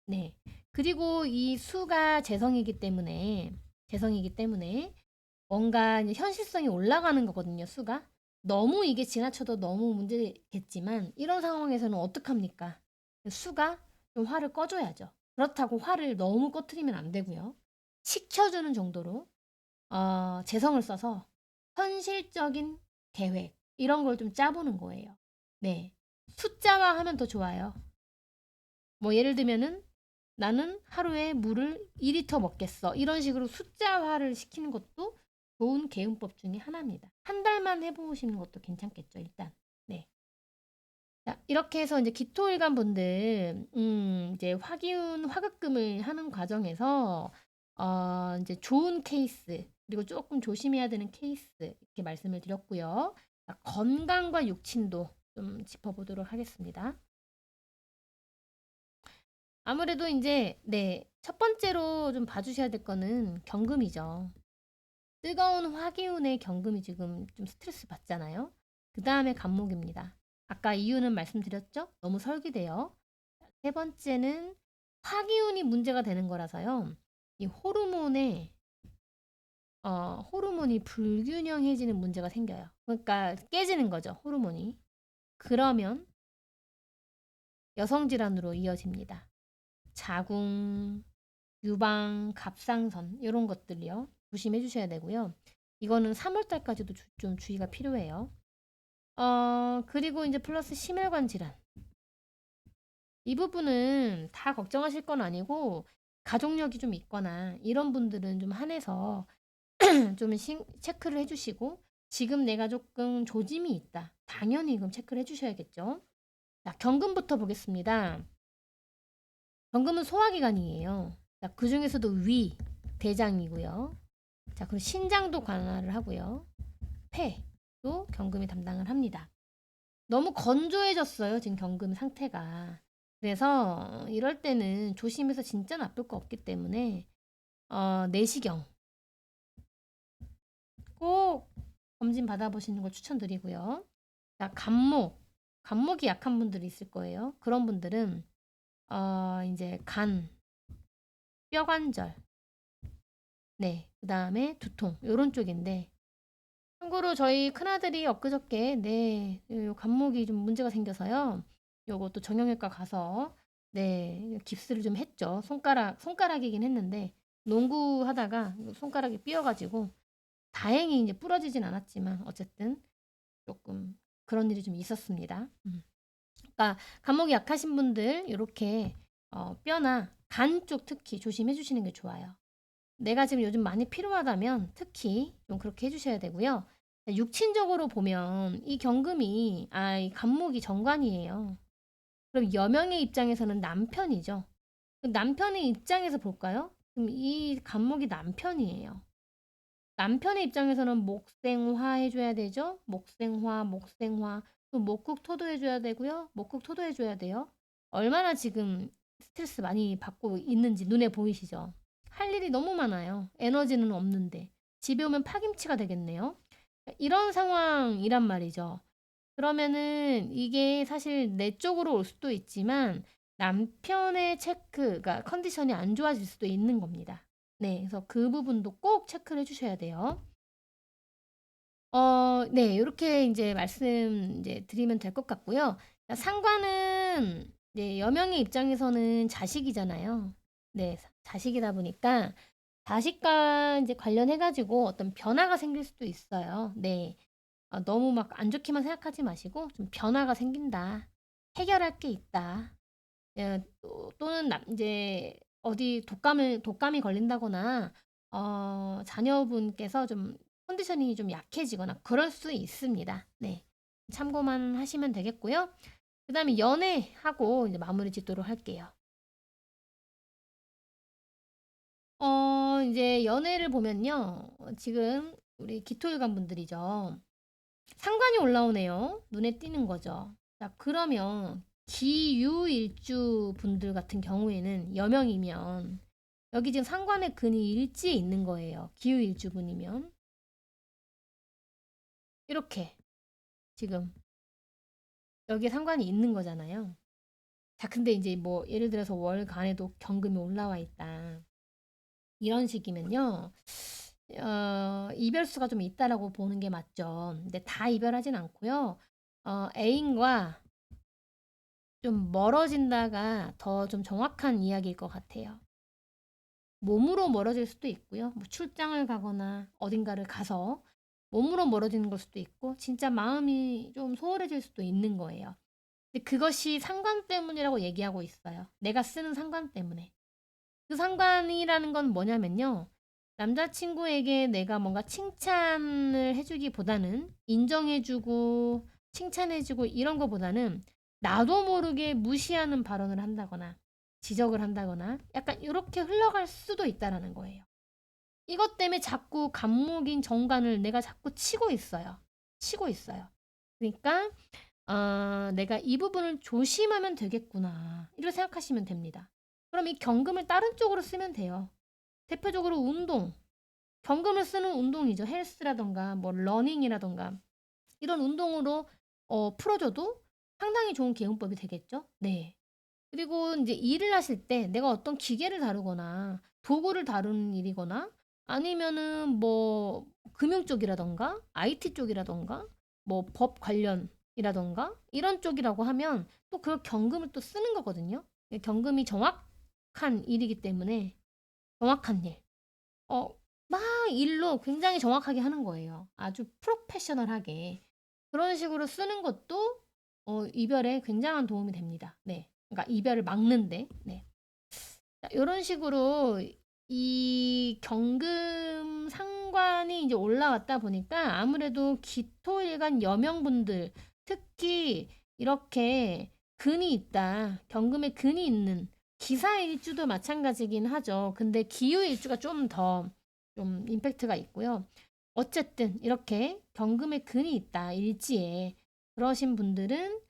네. 그리고 이 수가 재성이기 때문에 뭔가 이제 현실성이 올라가는 거거든요, 수가. 너무 이게 지나쳐도 너무 문제겠지만 이런 상황에서는 어떡합니까? 수가 좀 화를 꺼줘야죠. 그렇다고 화를 너무 꺼트리면 안 되고요. 식혀주는 정도로 재성을 써서 현실적인 계획 이런 걸 좀 짜보는 거예요. 네. 숫자화 하면 더 좋아요. 뭐 예를 들면은 나는 하루에 물을 2리터 먹겠어. 이런 식으로 숫자화를 시키는 것도 좋은 개운법 중에 하나입니다. 한 달만 해보시는 것도 괜찮겠죠, 일단. 네. 자, 이렇게 해서 이제 기토일간 분들, 이제 화기운, 화급금을 하는 과정에서, 이제 좋은 케이스, 그리고 조금 조심해야 되는 케이스, 이렇게 말씀을 드렸고요. 자, 건강과 육친도 좀 짚어보도록 하겠습니다. 아무래도 이제, 네, 첫 번째로 좀 봐주셔야 될 거는 경금이죠. 뜨거운 화기운의 경금이 지금 좀 스트레스 받잖아요. 그 다음에 간목입니다. 아까 이유는 말씀드렸죠? 너무 설기돼요. 세 번째는 화기운이 문제가 되는 거라서요. 이 호르몬이 불균형해지는 문제가 생겨요. 그러니까 깨지는 거죠, 호르몬이. 그러면 여성 질환으로 이어집니다. 자궁, 유방, 갑상선 이런 것들이요. 조심해 주셔야 되고요. 이거는 3월 달까지도 좀 주의가 필요해요. 그리고 이제 플러스 심혈관 질환. 이 부분은 다 걱정하실 건 아니고 가족력이 좀 있거나 이런 분들은 좀 한해서 좀 체크를 해주시고, 지금 내가 조금 조짐이 있다. 당연히 그럼 체크를 해주셔야겠죠. 자, 경금부터 보겠습니다. 경금은 소화기관이에요. 자, 그 중에서도 위, 대장이고요. 자, 그리고 신장도 관할을 하고요. 폐도 경금이 담당을 합니다. 너무 건조해졌어요, 지금 경금 상태가. 그래서 이럴 때는 조심해서 진짜 나쁠 거 없기 때문에 내시경 꼭 검진 받아보시는 걸 추천드리고요. 자, 간목이 약한 분들이 있을 거예요. 그런 분들은 이제 간, 뼈관절, 네, 그 다음에 두통 요런 쪽인데, 참고로 저희 큰아들이 엊그저께 요 간목이 좀 문제가 생겨서요. 요것도 정형외과 가서 네, 깁스를 좀 했죠. 손가락이긴 했는데 농구하다가 손가락이 삐어가지고 다행히 이제 부러지진 않았지만 어쨌든 조금 그런 일이 좀 있었습니다. 그러니까 간목이 약하신 분들 이렇게 뼈나 간 쪽 특히 조심해 주시는 게 좋아요. 내가 지금 요즘 많이 필요하다면 특히 좀 그렇게 해주셔야 되고요. 육친적으로 보면 이 경금이 이 간목이 정관이에요. 그럼 여명의 입장에서는 남편이죠. 남편의 입장에서 볼까요? 그럼 이 간목이 남편이에요. 남편의 입장에서는 목생화 해줘야 되죠. 목생화. 또 목국토도 해줘야 되고요. 목국토도 해줘야 돼요. 얼마나 지금 스트레스 많이 받고 있는지 눈에 보이시죠? 할 일이 너무 많아요. 에너지는 없는데. 집에 오면 파김치가 되겠네요. 이런 상황이란 말이죠. 그러면은 이게 사실 내 쪽으로 올 수도 있지만 남편의 체크가 컨디션이 안 좋아질 수도 있는 겁니다. 네, 그래서 그 부분도 꼭 체크를 해주셔야 돼요. 네, 이렇게 이제 말씀 이제 드리면 될 것 같고요. 상관은 이제 여명의 입장에서는 자식이잖아요. 네, 자식이다 보니까 자식과 이제 관련해가지고 어떤 변화가 생길 수도 있어요. 네, 너무 막 안 좋게만 생각하지 마시고 좀 변화가 생긴다. 해결할 게 있다. 또는 이제 어디 독감이 걸린다거나 자녀분께서 좀 컨디션이 좀 약해지거나 그럴 수 있습니다. 네. 참고만 하시면 되겠고요. 그 다음에 연애하고 이제 마무리 짓도록 할게요. 이제 연애를 보면요. 지금 우리 기토일관 분들이죠. 상관이 올라오네요. 눈에 띄는 거죠. 자, 그러면 기유일주 분들 같은 경우에는 여명이면 여기 지금 상관의 근이 일지에 있는 거예요. 기유일주 분이면 이렇게 지금 여기에 상관이 있는 거잖아요. 자, 근데 이제 뭐 예를 들어서 월간에도 경금이 올라와 있다. 이런 식이면요. 이별수가 좀 있다라고 보는 게 맞죠. 근데 다 이별하진 않고요. 애인과 좀 멀어진다가 더 좀 정확한 이야기일 것 같아요. 몸으로 멀어질 수도 있고요. 뭐 출장을 가거나 어딘가를 가서 몸으로 멀어지는 걸 수도 있고, 진짜 마음이 좀 소홀해질 수도 있는 거예요. 근데 그것이 상관 때문이라고 얘기하고 있어요. 내가 쓰는 상관 때문에. 그 상관이라는 건 뭐냐면요. 남자친구에게 내가 뭔가 칭찬을 해주기보다는 인정해주고 칭찬해주고 이런 거보다는 나도 모르게 무시하는 발언을 한다거나 지적을 한다거나 약간 이렇게 흘러갈 수도 있다라는 거예요. 이것 때문에 자꾸 간목인 정관을 내가 자꾸 치고 있어요. 치고 있어요. 그러니까 내가 이 부분을 조심하면 되겠구나. 이렇게 생각하시면 됩니다. 그럼 이 경금을 다른 쪽으로 쓰면 돼요. 대표적으로 운동. 경금을 쓰는 운동이죠. 헬스라던가 뭐 러닝이라던가 이런 운동으로 풀어줘도 상당히 좋은 개운법이 되겠죠. 네. 그리고 이제 일을 하실 때 내가 어떤 기계를 다루거나 도구를 다루는 일이거나 아니면은 뭐 금융 쪽이라던가 IT 쪽이라던가 뭐 법 관련이라던가 이런 쪽이라고 하면 또 그 경금을 또 쓰는 거거든요. 경금이 정확한 일이기 때문에 정확한 일. 어, 막 일로 굉장히 정확하게 하는 거예요. 아주 프로페셔널하게. 그런 식으로 쓰는 것도 이별에 굉장한 도움이 됩니다. 네. 그러니까 이별을 막는데. 네. 요런 식으로 이 경금 상관이 이제 올라왔다 보니까 아무래도 기토일간 여명분들, 특히 이렇게 근이 있다, 경금에 근이 있는 기사일주도 마찬가지긴 하죠. 근데 기유일주가 좀 더 좀 임팩트가 있고요. 어쨌든 이렇게 경금에 근이 있다, 일지에, 그러신 분들은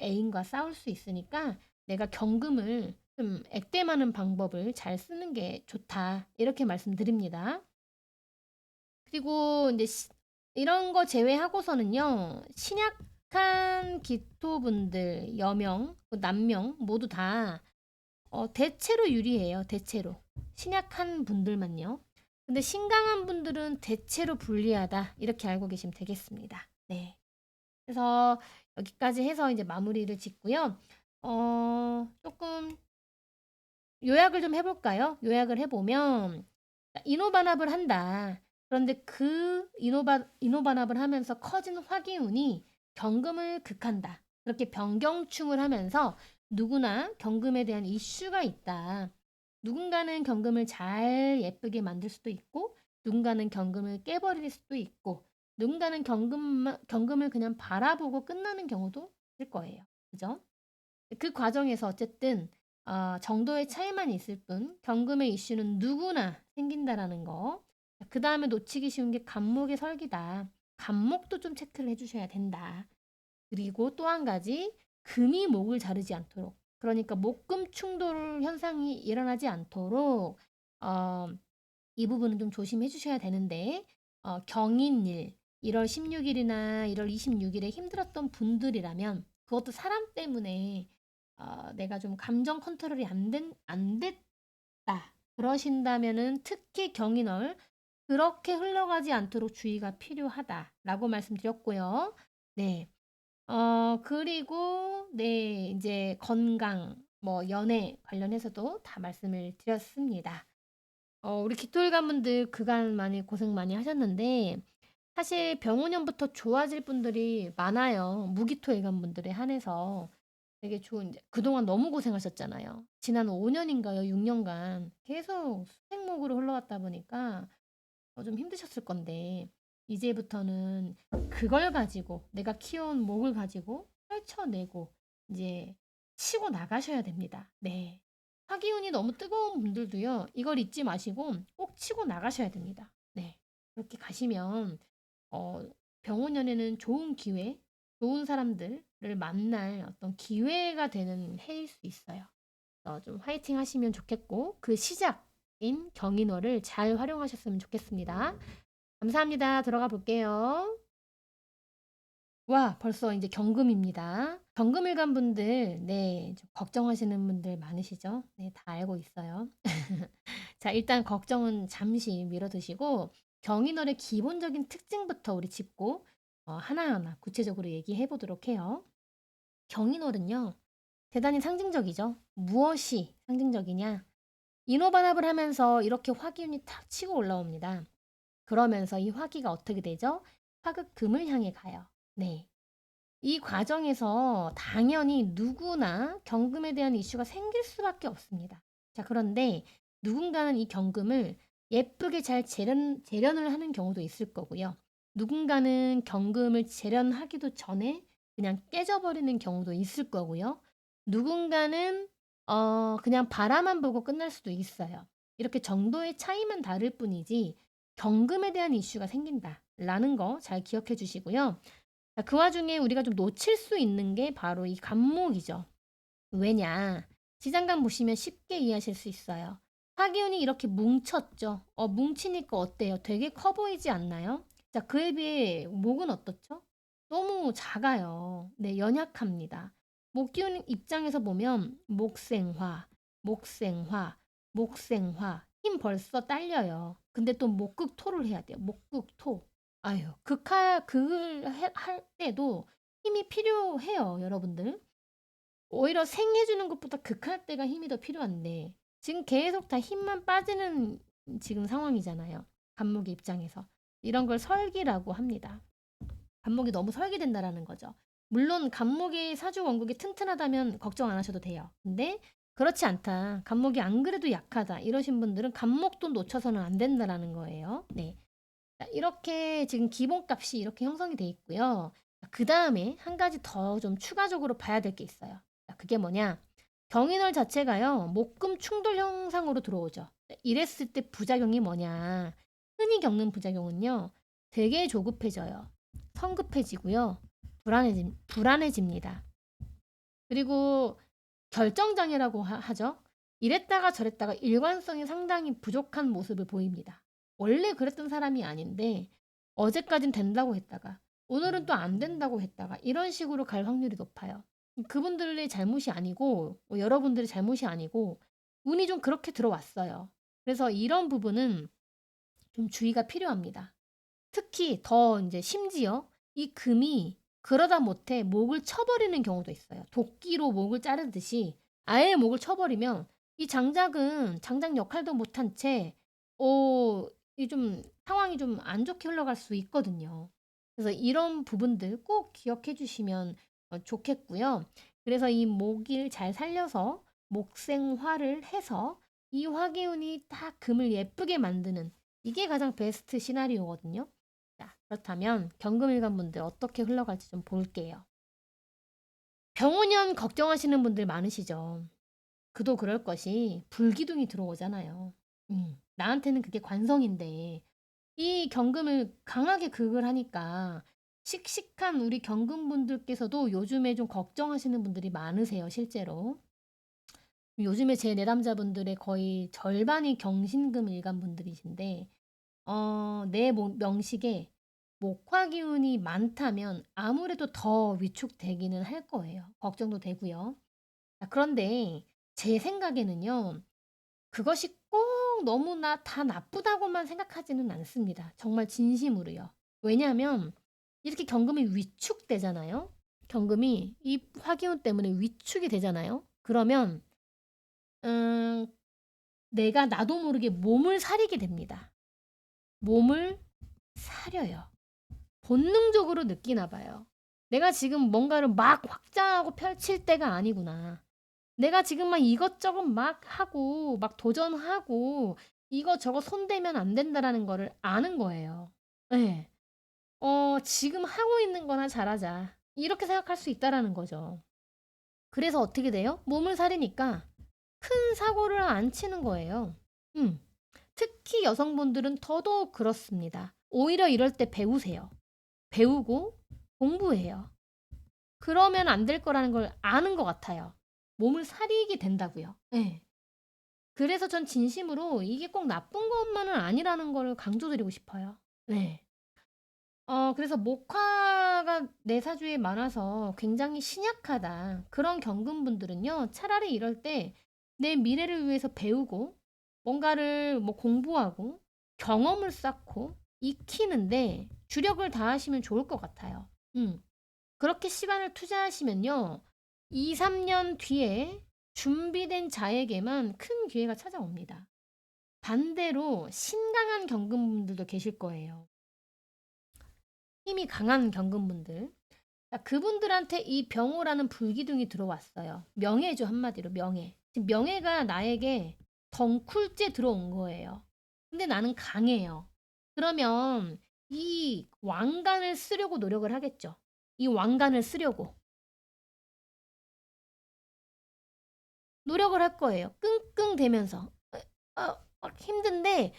애인과 싸울 수 있으니까 내가 경금을 좀 액땜하는 방법을 잘 쓰는 게 좋다, 이렇게 말씀드립니다. 그리고 이제 이런 거 제외하고서는요, 신약한 기토분들, 여명, 남명 모두 다 대체로 유리해요. 대체로. 신약한 분들만요. 근데 신강한 분들은 대체로 불리하다, 이렇게 알고 계시면 되겠습니다. 네. 그래서 여기까지 해서 이제 마무리를 짓고요. 조금 요약을 좀 해볼까요? 요약을 해보면, 인호반합을 한다. 그런데 그 인호반합을 하면서 커진 화기운이 경금을 극한다. 그렇게 변경충을 하면서 누구나 경금에 대한 이슈가 있다. 누군가는 경금을 잘 예쁘게 만들 수도 있고, 누군가는 경금을 깨버릴 수도 있고, 누군가는 경금을 그냥 바라보고 끝나는 경우도 있을 거예요. 그죠? 그 과정에서 어쨌든 정도의 차이만 있을 뿐 경금의 이슈는 누구나 생긴다라는 거. 그 다음에 놓치기 쉬운 게 간목의 설기다. 간목도 좀 체크를 해주셔야 된다. 그리고 또 한 가지, 금이 목을 자르지 않도록, 그러니까 목금 충돌 현상이 일어나지 않도록 어, 이 부분은 좀 조심해 주셔야 되는데, 경인일 1월 16일이나 1월 26일에 힘들었던 분들이라면, 그것도 사람 때문에 내가 좀 감정 컨트롤이 안 됐다, 그러신다면은 특히 경인월 그렇게 흘러가지 않도록 주의가 필요하다라고 말씀드렸고요. 네. 그리고 네, 이제 건강, 뭐 연애 관련해서도 다 말씀을 드렸습니다. 우리 기토일관분들 그간 많이 고생 많이 하셨는데, 사실 병원년부터 좋아질 분들이 많아요. 무기토일관분들에 한해서. 되게 좋은, 이제 그동안 너무 고생하셨잖아요. 지난 5년인가요? 6년간 계속 수생목으로 흘러왔다 보니까 좀 힘드셨을 건데, 이제부터는 그걸 가지고, 내가 키워온 목을 가지고 펼쳐내고 이제 치고 나가셔야 됩니다. 네. 화기운이 너무 뜨거운 분들도요, 이걸 잊지 마시고 꼭 치고 나가셔야 됩니다. 네. 그렇게 가시면 어, 병원연애는 좋은 기회, 좋은 사람들을 만날 어떤 기회가 되는 해일 수 있어요. 좀 화이팅 하시면 좋겠고, 그 시작인 경인월을 잘 활용하셨으면 좋겠습니다. 감사합니다. 들어가 볼게요. 와, 벌써 이제 경금입니다. 경금일간 분들, 네, 좀 걱정하시는 분들 많으시죠? 네, 다 알고 있어요. 자, 일단 걱정은 잠시 미뤄두시고, 경인월의 기본적인 특징부터 우리 짚고, 하나하나 구체적으로 얘기해 보도록 해요. 경인월은요, 대단히 상징적이죠. 무엇이 상징적이냐? 인호반합을 하면서 이렇게 화기운이 탁 치고 올라옵니다. 그러면서 이 화기가 어떻게 되죠? 화극금을 향해 가요. 네. 이 과정에서 당연히 누구나 경금에 대한 이슈가 생길 수밖에 없습니다. 자, 그런데 누군가는 이 경금을 예쁘게 잘 재련을 하는 경우도 있을 거고요. 누군가는 경금을 재련하기도 전에 그냥 깨져버리는 경우도 있을 거고요. 누군가는 그냥 바라만 보고 끝날 수도 있어요. 이렇게 정도의 차이만 다를 뿐이지 경금에 대한 이슈가 생긴다라는 거 잘 기억해 주시고요. 자, 그 와중에 우리가 좀 놓칠 수 있는 게 바로 이 간목이죠. 왜냐? 지장간 보시면 쉽게 이해하실 수 있어요. 화기운이 이렇게 뭉쳤죠. 뭉치니까 어때요? 되게 커 보이지 않나요? 자, 그에 비해 목은 어떻죠? 너무 작아요. 네, 연약합니다. 목기운 입장에서 보면 목생화, 목생화, 목생화, 힘 벌써 딸려요. 근데 또 목극토를 해야 돼요. 목극토. 아유, 극을 할 때도 힘이 필요해요, 여러분들. 오히려 생해주는 것보다 극할 때가 힘이 더 필요한데, 지금 계속 다 힘만 빠지는 지금 상황이잖아요. 간목의 입장에서. 이런 걸 설기라고 합니다. 간목이 너무 설계된다라는 거죠. 물론 간목이 사주 원국이 튼튼하다면 걱정 안 하셔도 돼요. 근데 그렇지 않다. 간목이 안 그래도 약하다. 이러신 분들은 간목도 놓쳐서는 안 된다라는 거예요. 네. 자, 이렇게 지금 기본값이 이렇게 형성이 돼 있고요. 그 다음에 한 가지 더 좀 추가적으로 봐야 될 게 있어요. 자, 그게 뭐냐? 경인월 자체가요. 목금 충돌 형상으로 들어오죠. 이랬을 때 부작용이 뭐냐? 흔히 겪는 부작용은요. 되게 조급해져요. 성급해지고요. 불안해집니다. 그리고 결정장애라고 하죠. 이랬다가 저랬다가 일관성이 상당히 부족한 모습을 보입니다. 원래 그랬던 사람이 아닌데 어제까진 된다고 했다가 오늘은 또 안 된다고 했다가 이런 식으로 갈 확률이 높아요. 그분들의 잘못이 아니고 여러분들의 잘못이 아니고 운이 좀 그렇게 들어왔어요. 그래서 이런 부분은 좀 주의가 필요합니다. 특히 더 이제 심지어 이 금이 그러다 못해 목을 쳐버리는 경우도 있어요. 도끼로 목을 자르듯이 아예 목을 쳐버리면 이 장작은 장작 역할도 못한 채, 이 좀 상황이 좀 안 좋게 흘러갈 수 있거든요. 그래서 이런 부분들 꼭 기억해 주시면 좋겠고요. 그래서 이 목을 잘 살려서 목생화를 해서 이 화기운이 딱 금을 예쁘게 만드는 이게 가장 베스트 시나리오거든요. 자, 그렇다면 경금일간 분들 어떻게 흘러갈지 좀 볼게요. 병원년 걱정하시는 분들 많으시죠. 그도 그럴 것이 불기둥이 들어오잖아요. 나한테는 그게 관성인데 이 경금을 강하게 극을 하니까 씩씩한 우리 경금분들께서도 요즘에 좀 걱정하시는 분들이 많으세요, 실제로. 요즘에 제 내담자분들의 거의 절반이 경신금 일간 분들이신데 내 명식에 목화 기운이 많다면 아무래도 더 위축되기는 할 거예요. 걱정도 되고요. 자, 그런데 제 생각에는요. 그것이 꼭 너무나 다 나쁘다고만 생각하지는 않습니다. 정말 진심으로요. 왜냐하면 이렇게 경금이 위축되잖아요. 경금이 이 화기운 때문에 위축이 되잖아요. 그러면 음, 내가 나도 모르게 몸을 사리게 됩니다. 몸을 사려요. 본능적으로 느끼나 봐요. 내가 지금 뭔가를 막 확장하고 펼칠 때가 아니구나. 내가 지금 막 이것저것 막 하고 막 도전하고 이거저거 손대면 안 된다라는 거를 아는 거예요. 네. 지금 하고 있는 거나 잘하자. 이렇게 생각할 수 있다라는 거죠. 그래서 어떻게 돼요? 몸을 사리니까 큰 사고를 안 치는 거예요. 음. 특히 여성분들은 더더욱 그렇습니다. 오히려 이럴 때 배우세요. 배우고 공부해요. 그러면 안 될 거라는 걸 아는 것 같아요. 몸을 사리게 된다고요. 네. 그래서 전 진심으로 이게 꼭 나쁜 것만은 아니라는 걸 강조드리고 싶어요. 네. 그래서 목화가 내 사주에 많아서 굉장히 신약하다. 그런 경금분들은요, 차라리 이럴 때 내 미래를 위해서 배우고, 뭔가를 뭐 공부하고, 경험을 쌓고, 익히는데 주력을 다하시면 좋을 것 같아요. 그렇게 시간을 투자하시면요. 2, 3년 뒤에 준비된 자에게만 큰 기회가 찾아옵니다. 반대로 신강한 경금분들도 계실 거예요. 힘이 강한 경금분들. 그분들한테 이 병호라는 불기둥이 들어왔어요. 명예죠, 한마디로 명예. 지금 명예가 나에게 덩쿨째 들어온 거예요. 근데 나는 강해요. 그러면 이 왕관을 쓰려고 노력을 하겠죠. 이 왕관을 쓰려고. 노력을 할 거예요. 끙끙대면서. 막 힘든데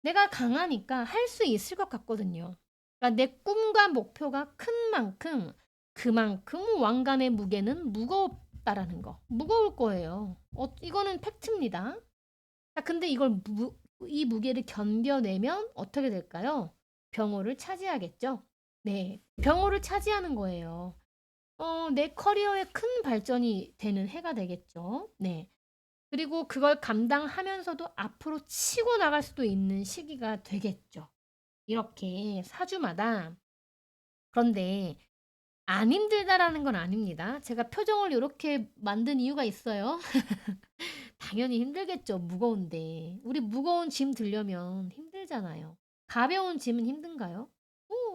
내가 강하니까 할 수 있을 것 같거든요. 그러니까 내 꿈과 목표가 큰 만큼 그만큼 왕관의 무게는 무겁다라는 거. 무거울 거예요. 이거는 팩트입니다. 자, 근데 이 무게를 견뎌내면 어떻게 될까요? 병호를 차지하겠죠? 네. 병호를 차지하는 거예요. 내 커리어에 큰 발전이 되는 해가 되겠죠. 네. 그리고 그걸 감당하면서도 앞으로 치고 나갈 수도 있는 시기가 되겠죠. 이렇게 사주마다. 그런데 안 힘들다라는 건 아닙니다. 제가 표정을 이렇게 만든 이유가 있어요. 당연히 힘들겠죠. 무거운데. 우리 무거운 짐 들려면 힘들잖아요. 가벼운 짐은 힘든가요?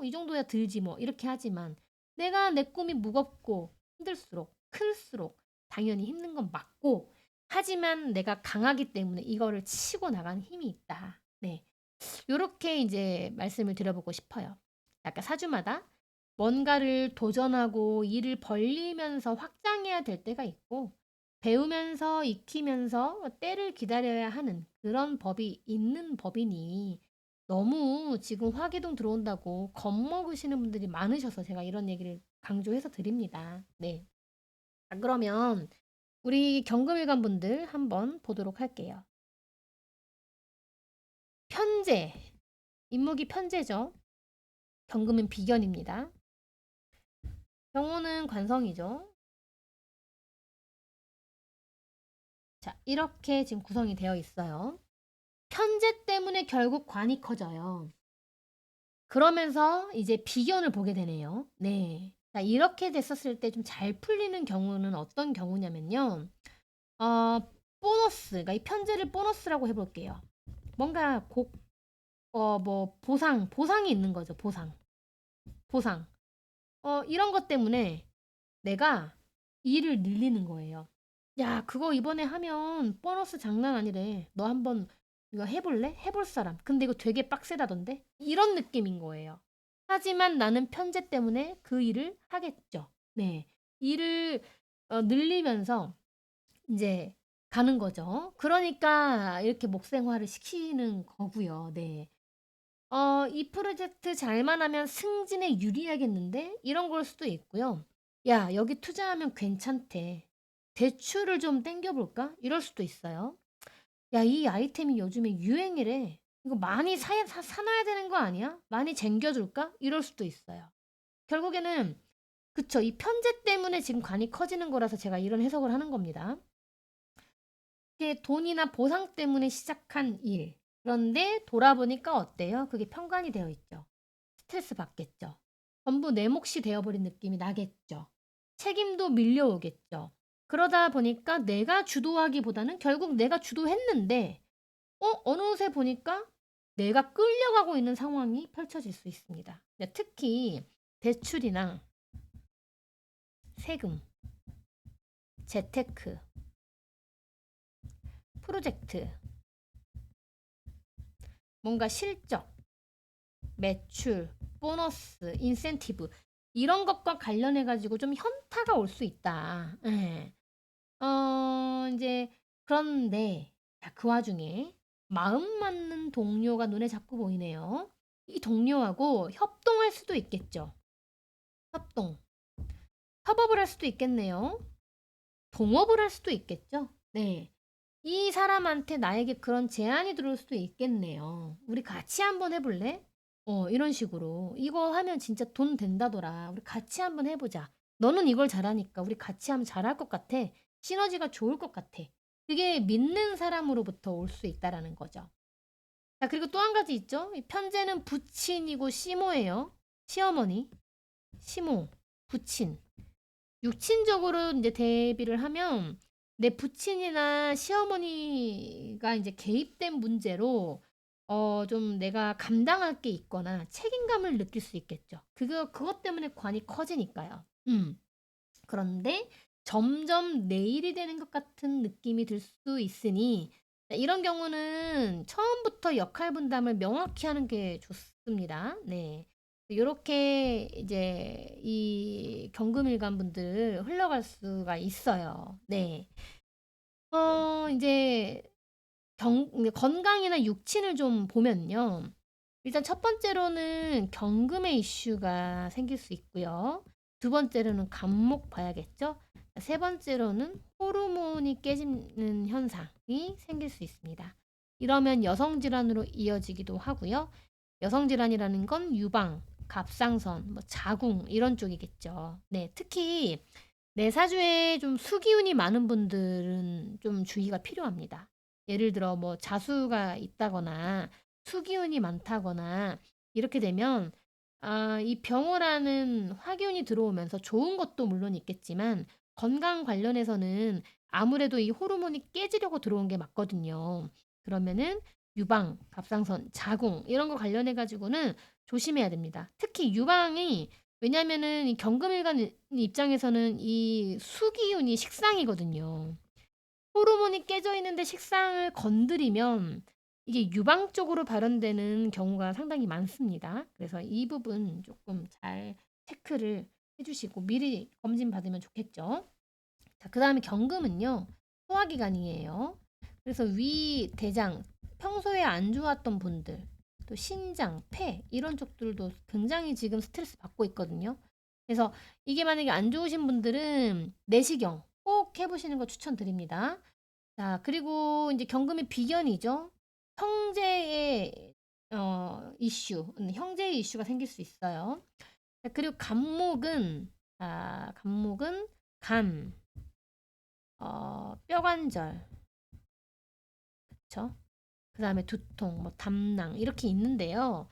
이 정도야 들지 뭐. 이렇게 하지만 내가 내 꿈이 무겁고 힘들수록 클수록 당연히 힘든 건 맞고, 하지만 내가 강하기 때문에 이거를 치고 나가는 힘이 있다. 네. 요렇게 이제 말씀을 드려보고 싶어요. 약간 사주마다 뭔가를 도전하고 일을 벌리면서 확장해야 될 때가 있고, 배우면서 익히면서 때를 기다려야 하는 그런 법이 있는 법이니, 너무 지금 화기동 들어온다고 겁먹으시는 분들이 많으셔서 제가 이런 얘기를 강조해서 드립니다. 네. 자, 그러면 우리 경금일간 분들 한번 보도록 할게요. 편재, 인목이 편재죠. 경금은 비견입니다. 경호는 관성이죠. 자, 이렇게 지금 구성이 되어 있어요. 편재 때문에 결국 관이 커져요. 그러면서 이제 비견을 보게 되네요. 네. 자, 이렇게 됐었을 때 좀 잘 풀리는 경우는 어떤 경우냐면요. 어, 보너스, 그러니까 이 편재를 보너스라고 해볼게요. 뭔가 뭐, 보상이 있는 거죠, 보상. 이런 것 때문에 내가 일을 늘리는 거예요. 야, 그거 이번에 하면 보너스 장난 아니래. 너 한번 이거 해볼래? 해볼 사람. 근데 이거 되게 빡세다던데? 이런 느낌인 거예요. 하지만 나는 편제 때문에 그 일을 하겠죠. 네. 일을 늘리면서 이제 가는 거죠. 그러니까 이렇게 목생화를 시키는 거고요. 네. 이 프로젝트 잘만 하면 승진에 유리하겠는데? 이런 걸 수도 있고요. 야, 여기 투자하면 괜찮대. 대출을 좀 땡겨볼까? 이럴 수도 있어요. 야, 이 아이템이 요즘에 유행이래. 이거 많이 사놔야 되는 거 아니야? 많이 쟁겨줄까? 이럴 수도 있어요. 결국에는, 그쵸. 이 편제 때문에 지금 관이 커지는 거라서 제가 이런 해석을 하는 겁니다. 이게 돈이나 보상 때문에 시작한 일. 그런데 돌아보니까 어때요? 그게 편관이 되어 있죠. 스트레스 받겠죠. 전부 내 몫이 되어버린 느낌이 나겠죠. 책임도 밀려오겠죠. 그러다 보니까 내가 주도하기보다는 결국 내가 주도했는데, 어느새 보니까 내가 끌려가고 있는 상황이 펼쳐질 수 있습니다. 특히 대출이나 세금, 재테크, 프로젝트, 뭔가 실적, 매출, 보너스, 인센티브 이런 것과 관련해 가지고 좀 현타가 올 수 있다. 예. 이제 그런데 그 와중에 마음 맞는 동료가 눈에 자꾸 보이네요. 이 동료하고 협동할 수도 있겠죠. 협동. 협업을 할 수도 있겠네요. 동업을 할 수도 있겠죠. 네. 이 사람한테 나에게 그런 제안이 들어올 수도 있겠네요. 우리 같이 한번 해볼래? 이런 식으로. 이거 하면 진짜 돈 된다더라. 우리 같이 한번 해보자. 너는 이걸 잘하니까 우리 같이 하면 잘할 것 같아. 시너지가 좋을 것 같아. 그게 믿는 사람으로부터 올 수 있다라는 거죠. 자, 그리고 또 한 가지 있죠. 이 편제는 부친이고 시모예요. 시어머니, 시모, 부친. 육친적으로 이제 대비를 하면 내 부친이나 시어머니가 이제 개입된 문제로 좀 내가 감당할 게 있거나 책임감을 느낄 수 있겠죠. 그것 때문에 관이 커지니까요. 그런데 점점 내 일이 되는 것 같은 느낌이 들 수 있으니 이런 경우는 처음부터 역할 분담을 명확히 하는 게 좋습니다. 네. 요렇게 이제 이 경금일간 분들 흘러갈 수가 있어요. 네. 이제 건강이나 육친을 좀 보면요. 일단 첫 번째로는 경금의 이슈가 생길 수 있고요. 두 번째로는 간목 봐야겠죠. 세 번째로는 호르몬이 깨지는 현상이 생길 수 있습니다. 이러면 여성 질환으로 이어지기도 하고요. 여성 질환이라는 건 유방, 갑상선, 뭐 자궁 이런 쪽이겠죠. 네, 특히 내 사주에 좀 수기운이 많은 분들은 좀 주의가 필요합니다. 예를 들어 뭐 자수가 있다거나 수기운이 많다거나 이렇게 되면 이 병호라는 화기운이 들어오면서 좋은 것도 물론 있겠지만 건강 관련해서는 아무래도 이 호르몬이 깨지려고 들어온 게 맞거든요. 그러면은 유방, 갑상선, 자궁 이런 거 관련해 가지고는 조심해야 됩니다. 특히 유방이 왜냐면은 이 경금일간 입장에서는 이 수기운이 식상이거든요. 호르몬이 깨져 있는데 식상을 건드리면 이게 유방적으로 발현되는 경우가 상당히 많습니다. 그래서 이 부분 조금 잘 체크를 해주시고 미리 검진 받으면 좋겠죠. 자, 그 다음에 경금은요, 소화기관이에요. 그래서 위, 대장, 평소에 안 좋았던 분들, 또 신장, 폐, 이런 쪽들도 굉장히 지금 스트레스 받고 있거든요. 그래서 이게 만약에 안 좋으신 분들은 내시경 꼭 해보시는 거 추천드립니다. 자, 그리고 이제 경금의 비견이죠. 형제의 이슈, 형제의 이슈가 생길 수 있어요. 자, 그리고 간목은 간, 뼈관절, 그쵸? 그 다음에 두통, 뭐 담낭 이렇게 있는데요.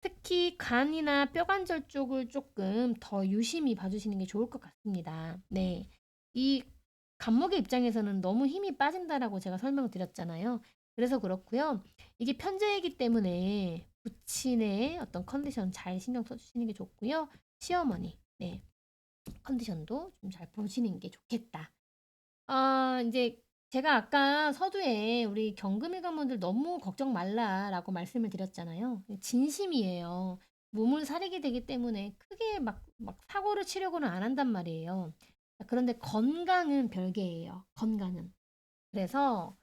특히 간이나 뼈관절 쪽을 조금 더 유심히 봐주시는 게 좋을 것 같습니다. 네, 이 간목의 입장에서는 너무 힘이 빠진다라고 제가 설명을 드렸잖아요. 그래서 그렇고요. 이게 편제이기 때문에 부친의 어떤 컨디션 잘 신경 써주시는 게 좋고요. 시어머니, 네, 컨디션도 좀 잘 보시는 게 좋겠다. 이제 제가 아까 서두에 우리 경금일 가문들 너무 걱정 말라라고 말씀을 드렸잖아요. 진심이에요. 몸을 사리게 되기 때문에 크게 막 사고를 치려고는 안 한단 말이에요. 그런데 건강은 별개예요. 건강은. 그래서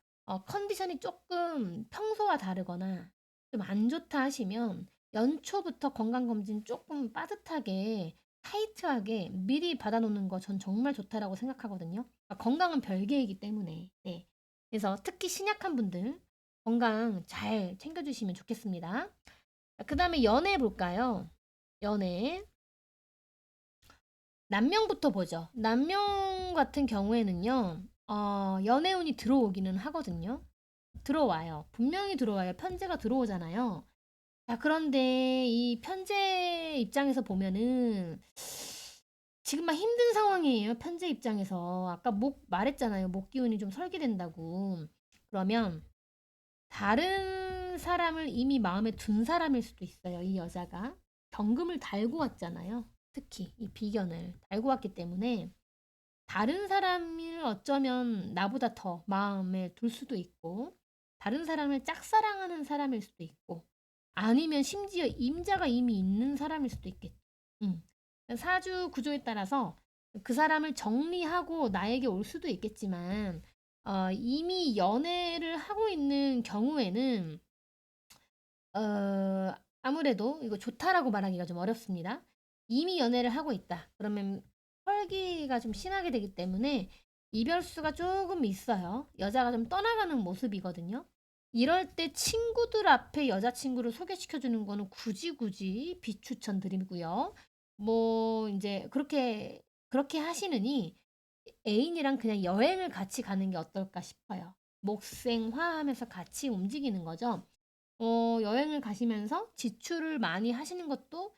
컨디션이 조금 평소와 다르거나 좀 안 좋다 하시면 연초부터 건강검진 조금 빠듯하게 타이트하게 미리 받아놓는 거 전 정말 좋다라고 생각하거든요. 건강은 별개이기 때문에. 네. 그래서 특히 신약한 분들 건강 잘 챙겨주시면 좋겠습니다. 그 다음에 연애 볼까요? 연애. 남명부터 보죠. 남명 같은 경우에는요, 연애운이 들어오기는 하거든요. 들어와요. 분명히 들어와요. 편제가 들어오잖아요. 자, 그런데 이 편제 입장에서 보면은 지금 막 힘든 상황이에요. 편제 입장에서. 아까 목 말했잖아요. 목 기운이 좀 설계된다고. 그러면 다른 사람을 이미 마음에 둔 사람일 수도 있어요. 이 여자가. 경금을 달고 왔잖아요. 특히 이 비견을 달고 왔기 때문에 다른 사람을 어쩌면 나보다 더 마음에 둘 수도 있고, 다른 사람을 짝사랑하는 사람일 수도 있고, 아니면 심지어 임자가 이미 있는 사람일 수도 있겠죠. 음. 사주 구조에 따라서 그 사람을 정리하고 나에게 올 수도 있겠지만, 이미 연애를 하고 있는 경우에는, 아무래도 이거 좋다라고 말하기가 좀 어렵습니다. 이미 연애를 하고 있다. 그러면 펄기가 좀 심하게 되기 때문에 이별수가 조금 있어요. 여자가 좀 떠나가는 모습이거든요. 이럴 때 친구들 앞에 여자친구를 소개시켜 주는 거는 굳이 비추천 드리고요. 뭐 이제 그렇게 하시느니 애인이랑 그냥 여행을 같이 가는 게 어떨까 싶어요. 목생화하면서 같이 움직이는 거죠. 여행을 가시면서 지출을 많이 하시는 것도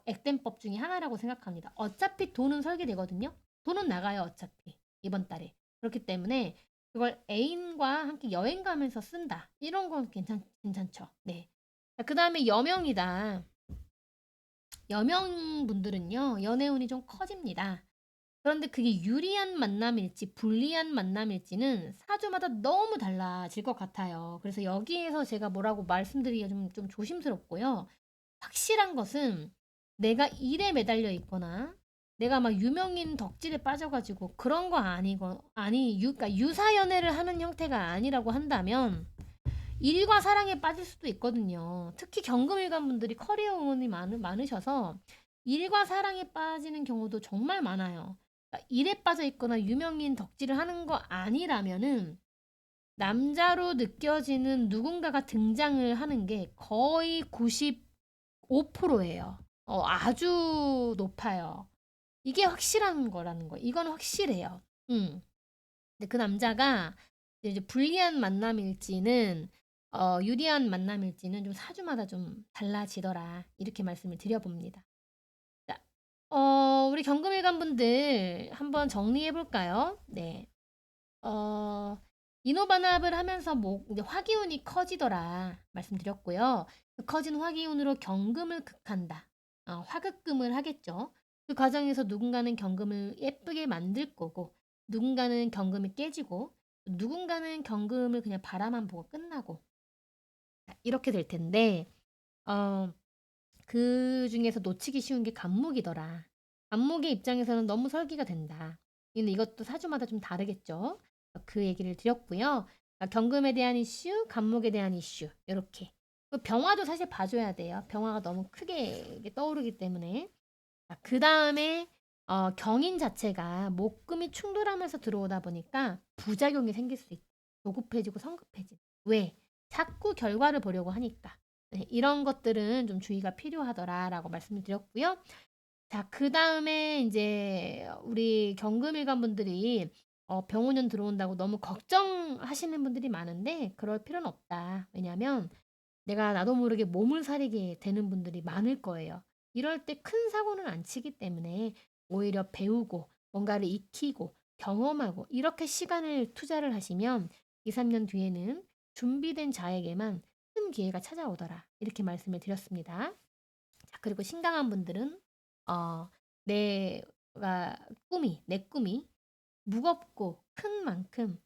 액땜법 중에 하나라고 생각합니다. 어차피 돈은 설계되거든요. 돈은 나가요, 어차피. 이번 달에. 그렇기 때문에 그걸 애인과 함께 여행 가면서 쓴다. 이런 건 괜찮죠. 네. 그 다음에 여명이다. 여명분들은요, 연애운이 좀 커집니다. 그런데 그게 유리한 만남일지 불리한 만남일지는 사주마다 너무 달라질 것 같아요. 그래서 여기에서 제가 뭐라고 말씀드리기가 좀 조심스럽고요. 확실한 것은 내가 일에 매달려 있거나 내가 막 유명인 덕질에 빠져가지고 그런 거 그러니까 유사연애를 하는 형태가 아니라고 한다면 일과 사랑에 빠질 수도 있거든요. 특히 경금일간 분들이 커리어 응원이 많으셔서 일과 사랑에 빠지는 경우도 정말 많아요. 그러니까 일에 빠져 있거나 유명인 덕질을 하는 거 아니라면은 남자로 느껴지는 누군가가 등장을 하는 게 거의 95%예요. 아주 높아요. 이게 확실한 거라는 거. 이건 확실해요. 근데 그 남자가 이제 불리한 만남일지는 유리한 만남일지는 좀 사주마다 좀 달라지더라. 이렇게 말씀을 드려봅니다. 자, 우리 경금일간 분들 한번 정리해 볼까요? 네. 어, 인호반합을 하면서 뭐 이제 화기운이 커지더라 말씀드렸고요. 그 커진 화기운으로 경금을 극한다. 화급금을 하겠죠. 그 과정에서 누군가는 경금을 예쁘게 만들 거고, 누군가는 경금이 깨지고, 누군가는 경금을 그냥 바라만 보고 끝나고, 이렇게 될 텐데, 어, 그 중에서 놓치기 쉬운 게 간목이더라. 간목의 입장에서는 너무 설기가 된다. 근데 이것도 사주마다 좀 다르겠죠. 그 얘기를 드렸고요. 경금에 대한 이슈, 간목에 대한 이슈, 이렇게. 병화도 사실 봐줘야 돼요. 병화가 너무 크게 떠오르기 때문에. 그 다음에 경인 자체가 목금이 충돌하면서 들어오다 보니까 부작용이 생길 수 있다. 조급해지고 성급해지. 왜? 자꾸 결과를 보려고 하니까. 네, 이런 것들은 좀 주의가 필요하더라라고 말씀을 드렸고요. 자, 그 다음에 이제 우리 경금일간 분들이 병원년 들어온다고 너무 걱정하시는 분들이 많은데 그럴 필요는 없다. 왜냐면 내가 나도 모르게 몸을 사리게 되는 분들이 많을 거예요. 이럴 때 큰 사고는 안 치기 때문에 오히려 배우고 뭔가를 익히고 경험하고 이렇게 시간을 투자를 하시면 2, 3년 뒤에는 준비된 자에게만 큰 기회가 찾아오더라. 이렇게 말씀을 드렸습니다. 자, 그리고 신강한 분들은 내가 내 꿈이 무겁고 큰 만큼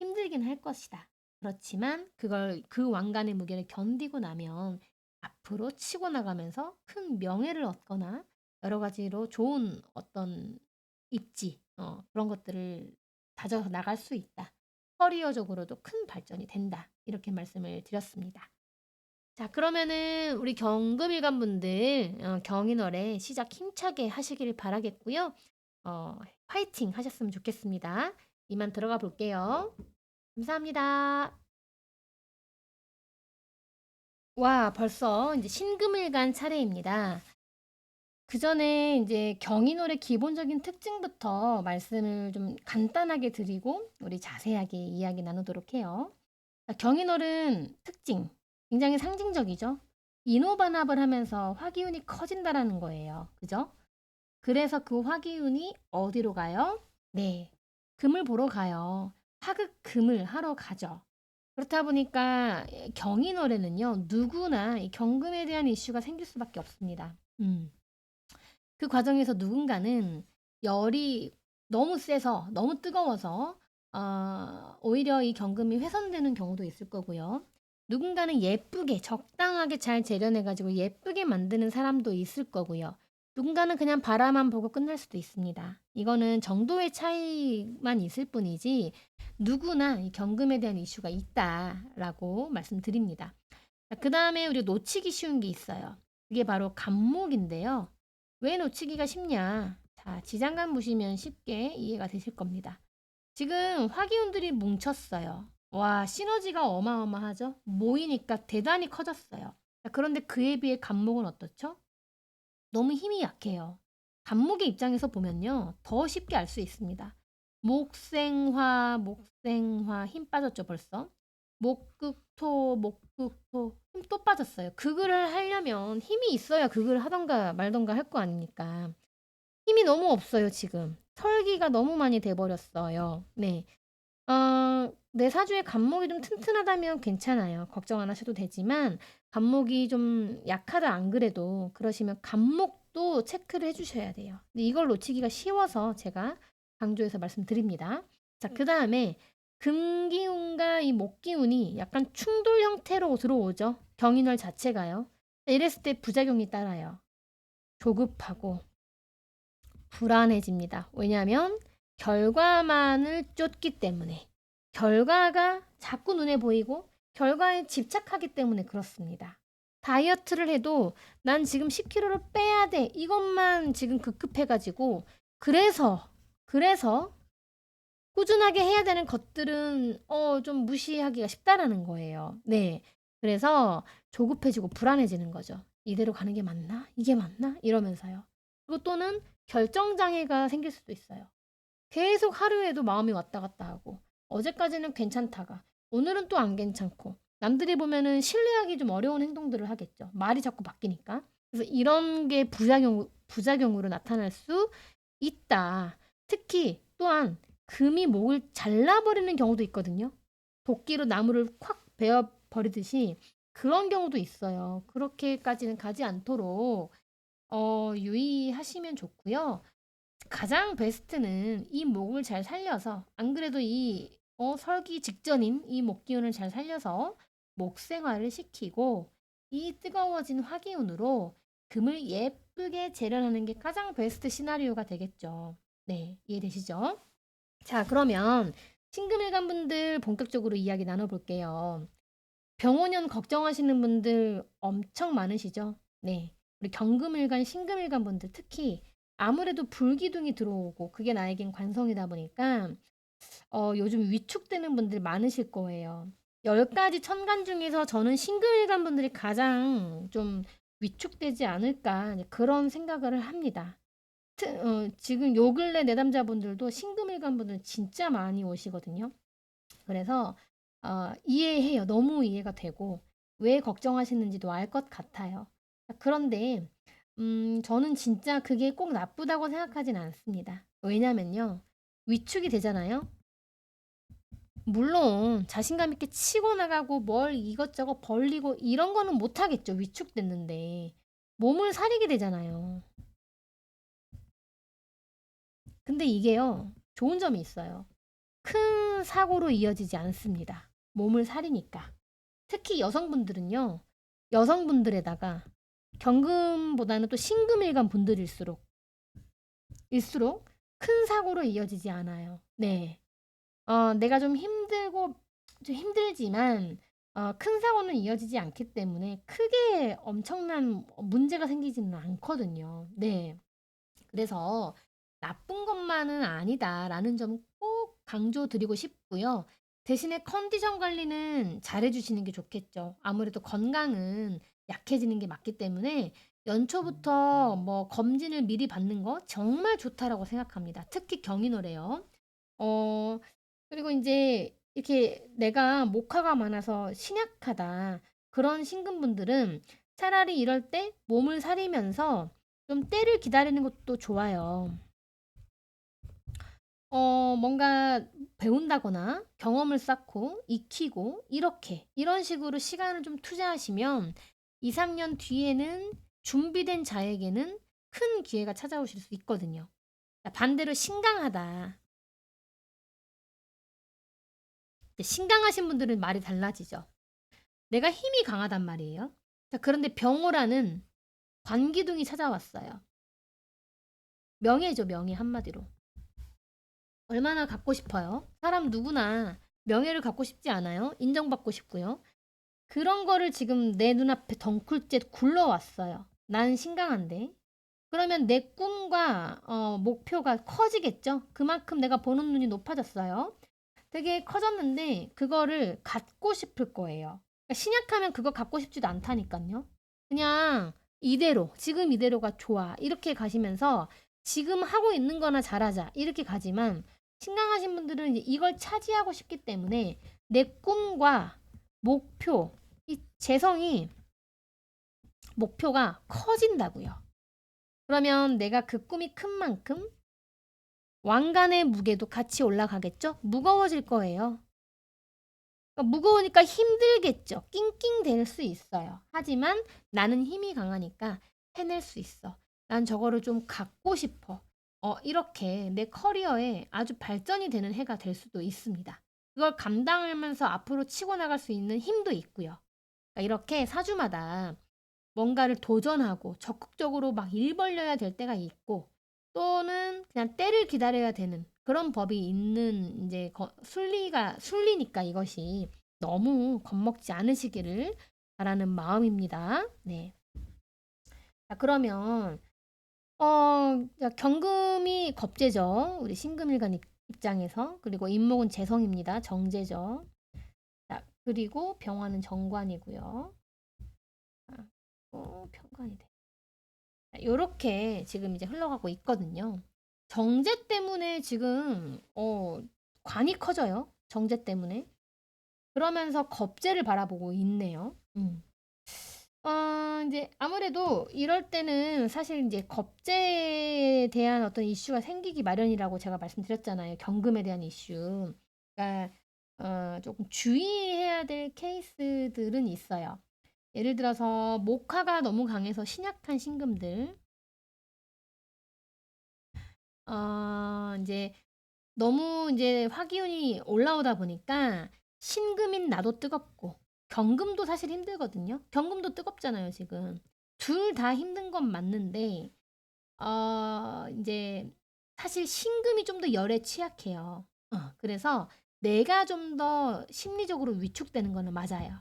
힘들긴 할 것이다. 그렇지만 그걸 그 왕관의 무게를 견디고 나면 앞으로 치고 나가면서 큰 명예를 얻거나 여러 가지로 좋은 어떤 입지 그런 것들을 다져 나갈 수 있다. 커리어적으로도 큰 발전이 된다. 이렇게 말씀을 드렸습니다. 자, 그러면은 우리 경금일간 분들 경인월에 시작 힘차게 하시길 바라겠고요. 화이팅 하셨으면 좋겠습니다. 이만 들어가 볼게요. 감사합니다. 와, 벌써 이제 신금일간 차례입니다. 그 전에 이제 경인월의 기본적인 특징부터 말씀을 좀 간단하게 드리고 우리 자세하게 이야기 나누도록 해요. 자, 경인월은 특징, 굉장히 상징적이죠. 인호반합을 하면서 화기운이 커진다라는 거예요. 그죠? 그래서 그 화기운이 어디로 가요? 네, 금을 보러 가요. 화극금을 하러 가죠. 그렇다 보니까 경인월에는요, 누구나 이 경금에 대한 이슈가 생길 수밖에 없습니다. 그 과정에서 누군가는 열이 너무 세서, 너무 뜨거워서, 오히려 이 경금이 훼손되는 경우도 있을 거고요. 누군가는 예쁘게, 적당하게 잘 재련해가지고 예쁘게 만드는 사람도 있을 거고요. 누군가는 그냥 바라만 보고 끝날 수도 있습니다. 이거는 정도의 차이만 있을 뿐이지, 누구나 이 경금에 대한 이슈가 있다라고 말씀드립니다. 그 다음에 우리 놓치기 쉬운 게 있어요. 이게 바로 간목인데요. 왜 놓치기가 쉽냐? 자, 지장간 보시면 쉽게 이해가 되실 겁니다. 지금 화기운들이 뭉쳤어요. 와, 시너지가 어마어마하죠? 모이니까 대단히 커졌어요. 자, 그런데 그에 비해 간목은 어떻죠? 너무 힘이 약해요. 간목의 입장에서 보면요. 더 쉽게 알 수 있습니다. 목생화, 힘 빠졌죠, 벌써? 목극토, 힘 또 빠졌어요. 극을 하려면 힘이 있어야 극을 하던가 말던가 할 거 아닙니까? 힘이 너무 없어요, 지금. 설기가 너무 많이 돼버렸어요. 네. 내 사주에 간목이 좀 튼튼하다면 괜찮아요. 걱정 안 하셔도 되지만, 간목이 좀 약하다 안 그래도 그러시면 간목도 체크를 해주셔야 돼요. 근데 이걸 놓치기가 쉬워서 제가 강조해서 말씀드립니다. 자, 그 다음에 금기운과 이 목기운이 약간 충돌 형태로 들어오죠. 경인월 자체가요. 이랬을 때 부작용이 따라요. 조급하고 불안해집니다. 왜냐하면 결과만을 쫓기 때문에 결과가 자꾸 눈에 보이고 결과에 집착하기 때문에 그렇습니다. 다이어트를 해도 난 지금 10kg를 빼야 돼. 이것만 지금 급급해가지고 그래서 꾸준하게 해야 되는 것들은 좀 무시하기가 쉽다라는 거예요. 네. 그래서 조급해지고 불안해지는 거죠. 이대로 가는 게 맞나? 이게 맞나? 이러면서요. 그리고 또는 결정장애가 생길 수도 있어요. 계속 하루에도 마음이 왔다 갔다 하고 어제까지는 괜찮다가 오늘은 또 안 괜찮고 남들이 보면은 신뢰하기 좀 어려운 행동들을 하겠죠. 말이 자꾸 바뀌니까. 그래서 이런 게 부작용으로 나타날 수 있다. 특히 또한 금이 목을 잘라버리는 경우도 있거든요. 도끼로 나무를 콱 베어 버리듯이 그런 경우도 있어요. 그렇게까지는 가지 않도록 유의하시면 좋고요. 가장 베스트는 이 목을 잘 살려서 안 그래도 이 설기 직전인 이 목 기운을 잘 살려서 목 생활을 시키고 이 뜨거워진 화기운으로 금을 예쁘게 재련하는 게 가장 베스트 시나리오가 되겠죠. 네, 이해되시죠? 자, 그러면 신금일간 분들 본격적으로 이야기 나눠볼게요. 병원연 걱정하시는 분들 엄청 많으시죠? 네. 우리 경금일간, 신금일간 분들 특히 아무래도 불기둥이 들어오고 그게 나에겐 관성이다 보니까 요즘 위축되는 분들 많으실 거예요. 10가지 천간 중에서 저는 신금일간 분들이 가장 좀 위축되지 않을까 이제 그런 생각을 합니다. 지금 요 근래 내담자분들도 신금일간 분들 진짜 많이 오시거든요. 그래서 이해해요. 너무 이해가 되고 왜 걱정하시는지도 알 것 같아요. 그런데 저는 진짜 그게 꼭 나쁘다고 생각하진 않습니다. 왜냐면요. 위축이 되잖아요. 물론 자신감 있게 치고 나가고 뭘 이것저것 벌리고 이런 거는 못 하겠죠. 위축됐는데. 몸을 사리게 되잖아요. 근데 이게요. 좋은 점이 있어요. 큰 사고로 이어지지 않습니다. 몸을 사리니까. 특히 여성분들은요. 여성분들에다가 경금보다는 또 신금일간 분들일수록 큰 사고로 이어지지 않아요. 네. 내가 좀 힘들고 좀 힘들지만 큰 사고는 이어지지 않기 때문에 크게 엄청난 문제가 생기지는 않거든요. 네. 그래서 나쁜 것만은 아니다라는 점 꼭 강조드리고 싶고요. 대신에 컨디션 관리는 잘해주시는 게 좋겠죠. 아무래도 건강은 약해지는 게 맞기 때문에 연초부터 뭐 검진을 미리 받는 거 정말 좋다라고 생각합니다. 특히 경인호래요. 어, 그리고 이제 이렇게 내가 목화가 많아서 신약하다. 그런 신금분들은 차라리 이럴 때 몸을 사리면서 좀 때를 기다리는 것도 좋아요. 뭔가 배운다거나 경험을 쌓고 익히고 이렇게 이런 식으로 시간을 좀 투자하시면 2, 3년 뒤에는 준비된 자에게는 큰 기회가 찾아오실 수 있거든요. 반대로 신강하다. 신강하신 분들은 말이 달라지죠. 내가 힘이 강하단 말이에요. 자, 그런데 병호라는 관기둥이 찾아왔어요. 명예죠, 명예 한마디로. 얼마나 갖고 싶어요? 사람 누구나 명예를 갖고 싶지 않아요? 인정받고 싶고요. 그런 거를 지금 내 눈앞에 덩굴째 굴러왔어요. 난 신강한데. 그러면 내 꿈과 목표가 커지겠죠? 그만큼 내가 보는 눈이 높아졌어요. 되게 커졌는데 그거를 갖고 싶을 거예요. 그러니까 신약하면 그거 갖고 싶지도 않다니까요. 그냥 이대로, 지금 이대로가 좋아. 이렇게 가시면서 지금 하고 있는 거나 잘하자. 이렇게 가지만 신강하신 분들은 이제 이걸 차지하고 싶기 때문에 내 꿈과 목표, 이 재성이 목표가 커진다고요. 그러면 내가 그 꿈이 큰 만큼 왕관의 무게도 같이 올라가겠죠? 무거워질 거예요. 그러니까 무거우니까 힘들겠죠. 낑낑댈 수 있어요. 하지만 나는 힘이 강하니까 해낼 수 있어. 난 저거를 좀 갖고 싶어. 이렇게 내 커리어에 아주 발전이 되는 해가 될 수도 있습니다. 그걸 감당하면서 앞으로 치고 나갈 수 있는 힘도 있고요. 그러니까 이렇게 사주마다 뭔가를 도전하고 적극적으로 막 일 벌려야 될 때가 있고 또는 그냥 때를 기다려야 되는 그런 법이 있는 이제 순리니까 이것이 너무 겁먹지 않으시기를 바라는 마음입니다. 네. 자, 그러면 경금이 겁재죠. 우리 신금일간 입장에서. 그리고 임목은 재성입니다. 정제죠. 자, 그리고 병화는 정관이고요. 편관이 돼. 요렇게 지금 이제 흘러가고 있거든요. 정제 때문에 지금 관이 커져요. 정제 때문에. 그러면서 겁재를 바라보고 있네요. 이제 아무래도 이럴 때는 사실 이제 겁재에 대한 어떤 이슈가 생기기 마련이라고 제가 말씀드렸잖아요. 경금에 대한 이슈. 그러니까 조금 주의해야 될 케이스들은 있어요. 예를 들어서 목화가 너무 강해서 신약한 신금들 이제 너무 이제 화기운이 올라오다 보니까 신금인 나도 뜨겁고 경금도 사실 힘들거든요. 경금도 뜨겁잖아요, 지금. 둘 다 힘든 건 맞는데 이제 사실 신금이 좀 더 열에 취약해요. 그래서 내가 좀 더 심리적으로 위축되는 거는 맞아요.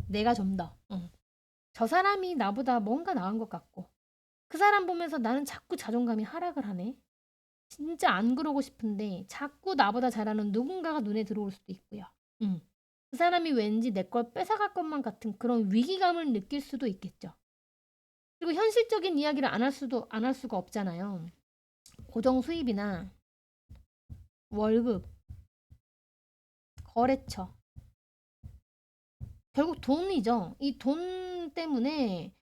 내가 좀 더. 저 사람이 나보다 뭔가 나은 것 같고 그 사람 보면서 나는 자꾸 자존감이 하락을 하네. 진짜 안 그러고 싶은데 자꾸 나보다 잘하는 누군가가 눈에 들어올 수도 있고요. 음. 그 사람이 왠지 내 걸 뺏어갈 것만 같은 그런 위기감을 느낄 수도 있겠죠. 그리고 현실적인 이야기를 안 할 수가 없잖아요. 고정 수입이나 월급, 거래처. 결국 돈이죠. 이 돈 때문에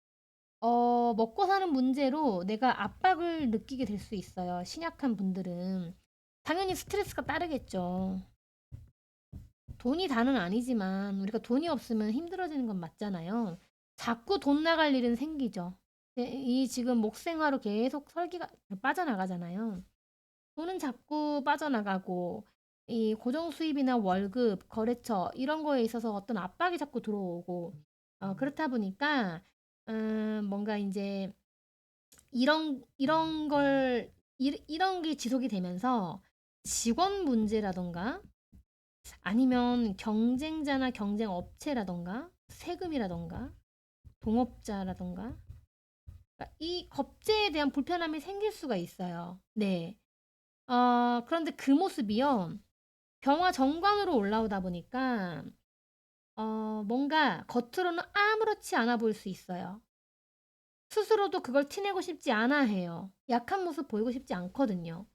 먹고 사는 문제로 내가 압박을 느끼게 될 수 있어요. 신약한 분들은. 당연히 스트레스가 따르겠죠. 돈이 다는 아니지만 우리가 돈이 없으면 힘들어지는 건 맞잖아요. 자꾸 돈 나갈 일은 생기죠. 이 지금 목생화로 계속 설기가 빠져나가잖아요. 돈은 자꾸 빠져나가고 이 고정 수입이나 월급, 거래처 이런 거에 있어서 어떤 압박이 자꾸 들어오고 그렇다 보니까 뭔가 이제 이런 게 지속이 되면서 직원 문제라던가 아니면 경쟁자나 경쟁 업체라던가 세금이라던가 동업자라던가 그러니까 이 겁제에 대한 불편함이 생길 수가 있어요. 네. 그런데 그 모습이요. 병화 정관으로 올라오다 보니까 뭔가 겉으로는 아무렇지 않아 보일 수 있어요. 스스로도 그걸 티내고 싶지 않아 해요. 약한 모습 보이고 싶지 않거든요.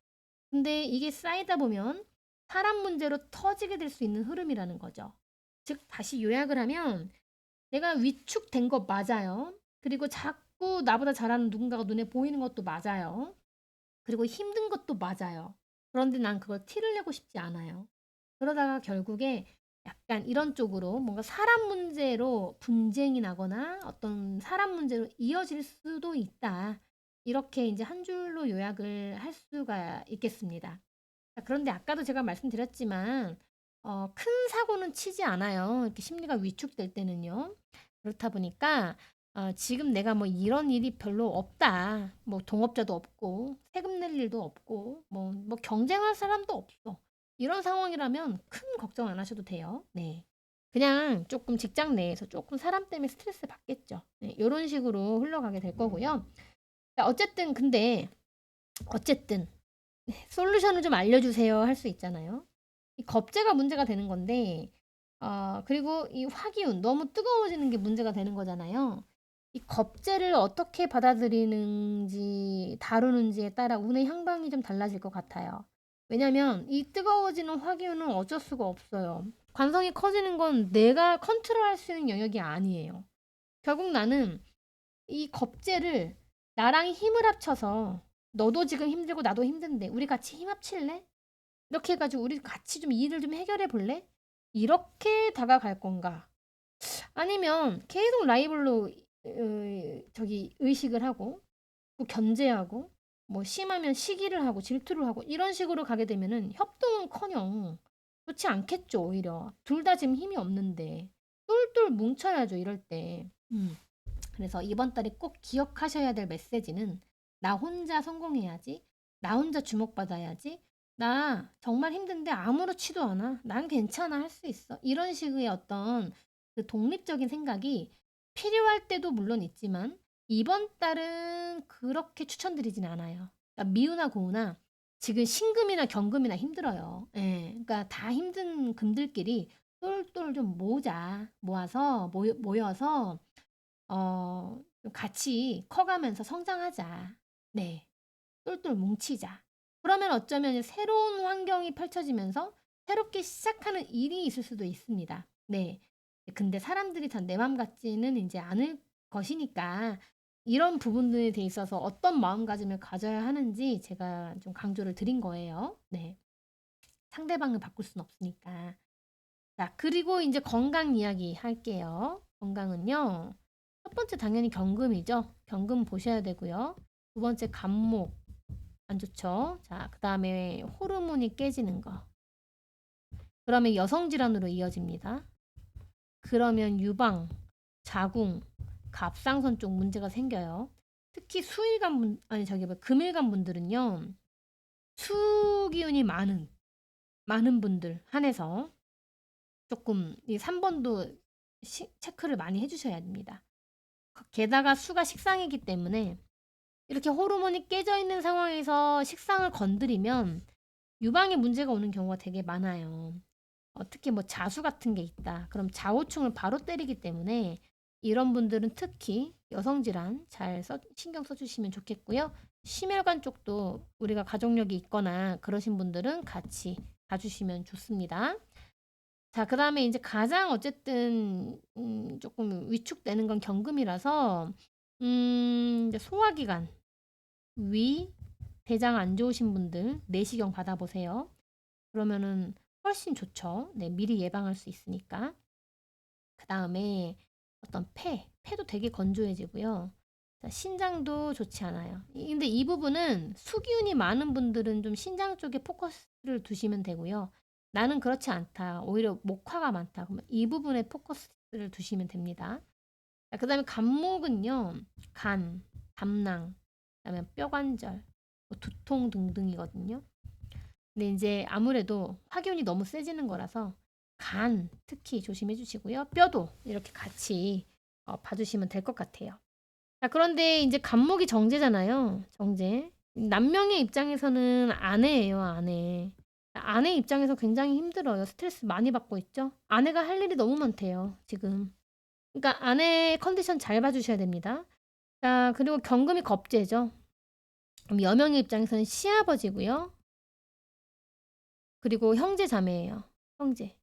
근데 이게 쌓이다 보면 사람 문제로 터지게 될 수 있는 흐름이라는 거죠. 즉, 다시 요약을 하면 내가 위축된 거 맞아요. 그리고 자꾸 나보다 잘하는 누군가가 눈에 보이는 것도 맞아요. 그리고 힘든 것도 맞아요. 그런데 난 그걸 티를 내고 싶지 않아요. 그러다가 결국에 약간 이런 쪽으로 뭔가 사람 문제로 분쟁이 나거나 어떤 사람 문제로 이어질 수도 있다. 이렇게 이제 한 줄로 요약을 할 수가 있겠습니다. 자, 그런데 아까도 제가 말씀드렸지만 큰 사고는 치지 않아요. 이렇게 심리가 위축될 때는요. 그렇다 보니까 지금 내가 뭐 이런 일이 별로 없다. 뭐 동업자도 없고 세금 낼 일도 없고 뭐 경쟁할 사람도 없어. 이런 상황이라면 큰 걱정 안 하셔도 돼요. 네. 그냥 조금 직장 내에서 조금 사람 때문에 스트레스 받겠죠. 네, 이런 식으로 흘러가게 될 거고요. 자, 어쨌든 솔루션을 좀 알려주세요 할 수 있잖아요. 이 겁재가 문제가 되는 건데 그리고 이 화기운 너무 뜨거워지는 게 문제가 되는 거잖아요. 이 겁재를 어떻게 받아들이는지 다루는지에 따라 운의 향방이 좀 달라질 것 같아요. 왜냐면 이 뜨거워지는 화기운은 어쩔 수가 없어요. 관성이 커지는 건 내가 컨트롤할 수 있는 영역이 아니에요. 결국 나는 이 겁재를 나랑 힘을 합쳐서 너도 지금 힘들고 나도 힘든데 우리 같이 힘 합칠래? 이렇게 해가지고 우리 같이 좀 이 일을 좀 해결해 볼래? 이렇게 다가갈 건가? 아니면 계속 라이벌로 저기 의식을 하고 또 견제하고 뭐 심하면 시기를 하고 질투를 하고 이런 식으로 가게 되면은 협동은커녕 좋지 않겠죠, 오히려. 둘 다 지금 힘이 없는데 똘똘 뭉쳐야죠, 이럴 때. 그래서 이번 달에 꼭 기억하셔야 될 메시지는 나 혼자 성공해야지. 나 혼자 주목받아야지. 나 정말 힘든데 아무렇지도 않아. 난 괜찮아. 할 수 있어. 이런 식의 어떤 그 독립적인 생각이 필요할 때도 물론 있지만 이번 달은 그렇게 추천드리진 않아요. 그러니까 미우나 고우나 지금 신금이나 경금이나 힘들어요. 예. 그러니까 다 힘든 금들끼리 똘똘 좀 모아서 모여서 같이 커가면서 성장하자. 네. 똘똘 뭉치자. 그러면 어쩌면 새로운 환경이 펼쳐지면서 새롭게 시작하는 일이 있을 수도 있습니다. 네. 근데 사람들이 다 내 맘 같지는 이제 않을 것이니까 이런 부분들에 대해 있어서 어떤 마음가짐을 가져야 하는지 제가 좀 강조를 드린 거예요. 네. 상대방을 바꿀 수는 없으니까. 자, 그리고 이제 건강 이야기 할게요. 건강은요. 첫 번째 당연히 경금이죠. 경금 보셔야 되고요. 두 번째 간목, 안 좋죠. 자, 그다음에 호르몬이 깨지는 거. 그러면 여성 질환으로 이어집니다. 그러면 유방, 자궁, 갑상선 쪽 문제가 생겨요. 특히 수일간 아니 저기 뭐 금일간 분들은요. 수기운이 많은 분들 한해서 조금 이 3번도 체크를 많이 해주셔야 됩니다. 게다가 수가 식상이기 때문에 이렇게 호르몬이 깨져 있는 상황에서 식상을 건드리면 유방에 문제가 오는 경우가 되게 많아요. 특히 뭐 자수 같은 게 있다. 그럼 자오충을 바로 때리기 때문에 이런 분들은 특히 여성 질환 잘 신경 써주시면 좋겠고요. 심혈관 쪽도 우리가 가족력이 있거나 그러신 분들은 같이 봐주시면 좋습니다. 자, 그 다음에 이제 가장 어쨌든 조금 위축되는 건 경금이라서 이제 소화기관, 위, 대장 안 좋으신 분들 내시경 받아보세요. 그러면은 훨씬 좋죠. 네, 미리 예방할 수 있으니까. 그 다음에 어떤 폐도 되게 건조해지고요. 자, 신장도 좋지 않아요. 근데 이 부분은 수기운이 많은 분들은 좀 신장 쪽에 포커스를 두시면 되고요. 나는 그렇지 않다. 오히려 목화가 많다. 그러면 이 부분에 포커스를 두시면 됩니다. 그 다음에 간목은요. 간, 담낭, 그다음에 뼈관절, 뭐 두통 등등이거든요. 근데 이제 아무래도 화기운이 너무 세지는 거라서 간 특히 조심해 주시고요. 뼈도 이렇게 같이 봐주시면 될 것 같아요. 자, 그런데 이제 간목이 정제잖아요. 정제. 남명의 입장에서는 아내예요, 아내. 아내 입장에서 굉장히 힘들어요. 스트레스 많이 받고 있죠. 아내가 할 일이 너무 많대요, 지금. 그러니까 아내 컨디션 잘 봐주셔야 됩니다. 자, 그리고 경금이 겁재죠. 그럼 여명의 입장에서는 시아버지고요. 그리고 형제 자매예요. 형제.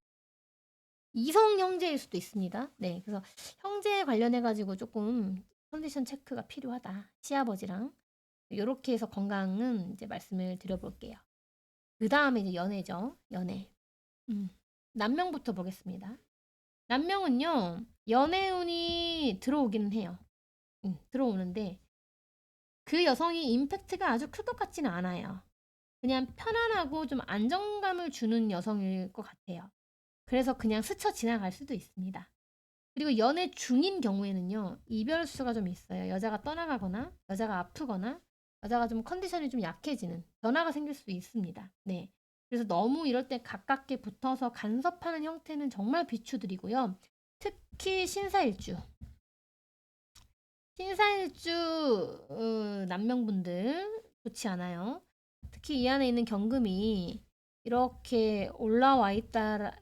이성 형제일 수도 있습니다. 네, 그래서 형제 관련해 가지고 조금 컨디션 체크가 필요하다. 시아버지랑 요렇게 해서 건강은 이제 말씀을 드려볼게요. 그 다음에 이제 연애죠. 연애. 남명부터 보겠습니다. 남명은요, 연애운이 들어오기는 해요. 들어오는데 그 여성이 임팩트가 아주 클 것 같지는 않아요. 그냥 편안하고 좀 안정감을 주는 여성일 것 같아요. 그래서 그냥 스쳐 지나갈 수도 있습니다. 그리고 연애 중인 경우에는요, 이별수가 좀 있어요. 여자가 떠나가거나, 여자가 아프거나, 여자가 좀 컨디션이 좀 약해지는 변화가 생길 수 있습니다. 네. 그래서 너무 이럴 때 가깝게 붙어서 간섭하는 형태는 정말 비추드리고요. 특히 신사일주. 신사일주 남명분들 좋지 않아요. 특히 이 안에 있는 경금이 이렇게 올라와 있다.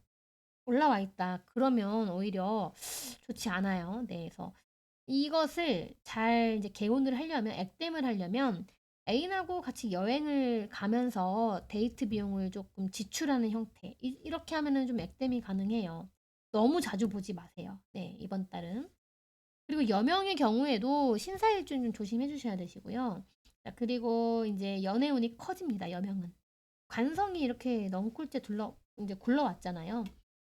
그러면 오히려 좋지 않아요. 네, 그래서 이것을 잘 이제 개운을 하려면, 액땜을 하려면 애인하고 같이 여행을 가면서 데이트 비용을 조금 지출하는 형태. 이렇게 하면은 좀 액땜이 가능해요. 너무 자주 보지 마세요. 네, 이번 달은. 그리고 여명의 경우에도 신사일주는 좀 조심해 주셔야 되시고요. 자, 그리고 이제 연애운이 커집니다. 여명은. 관성이 이렇게 너무 꿀째 이제 굴러왔잖아요.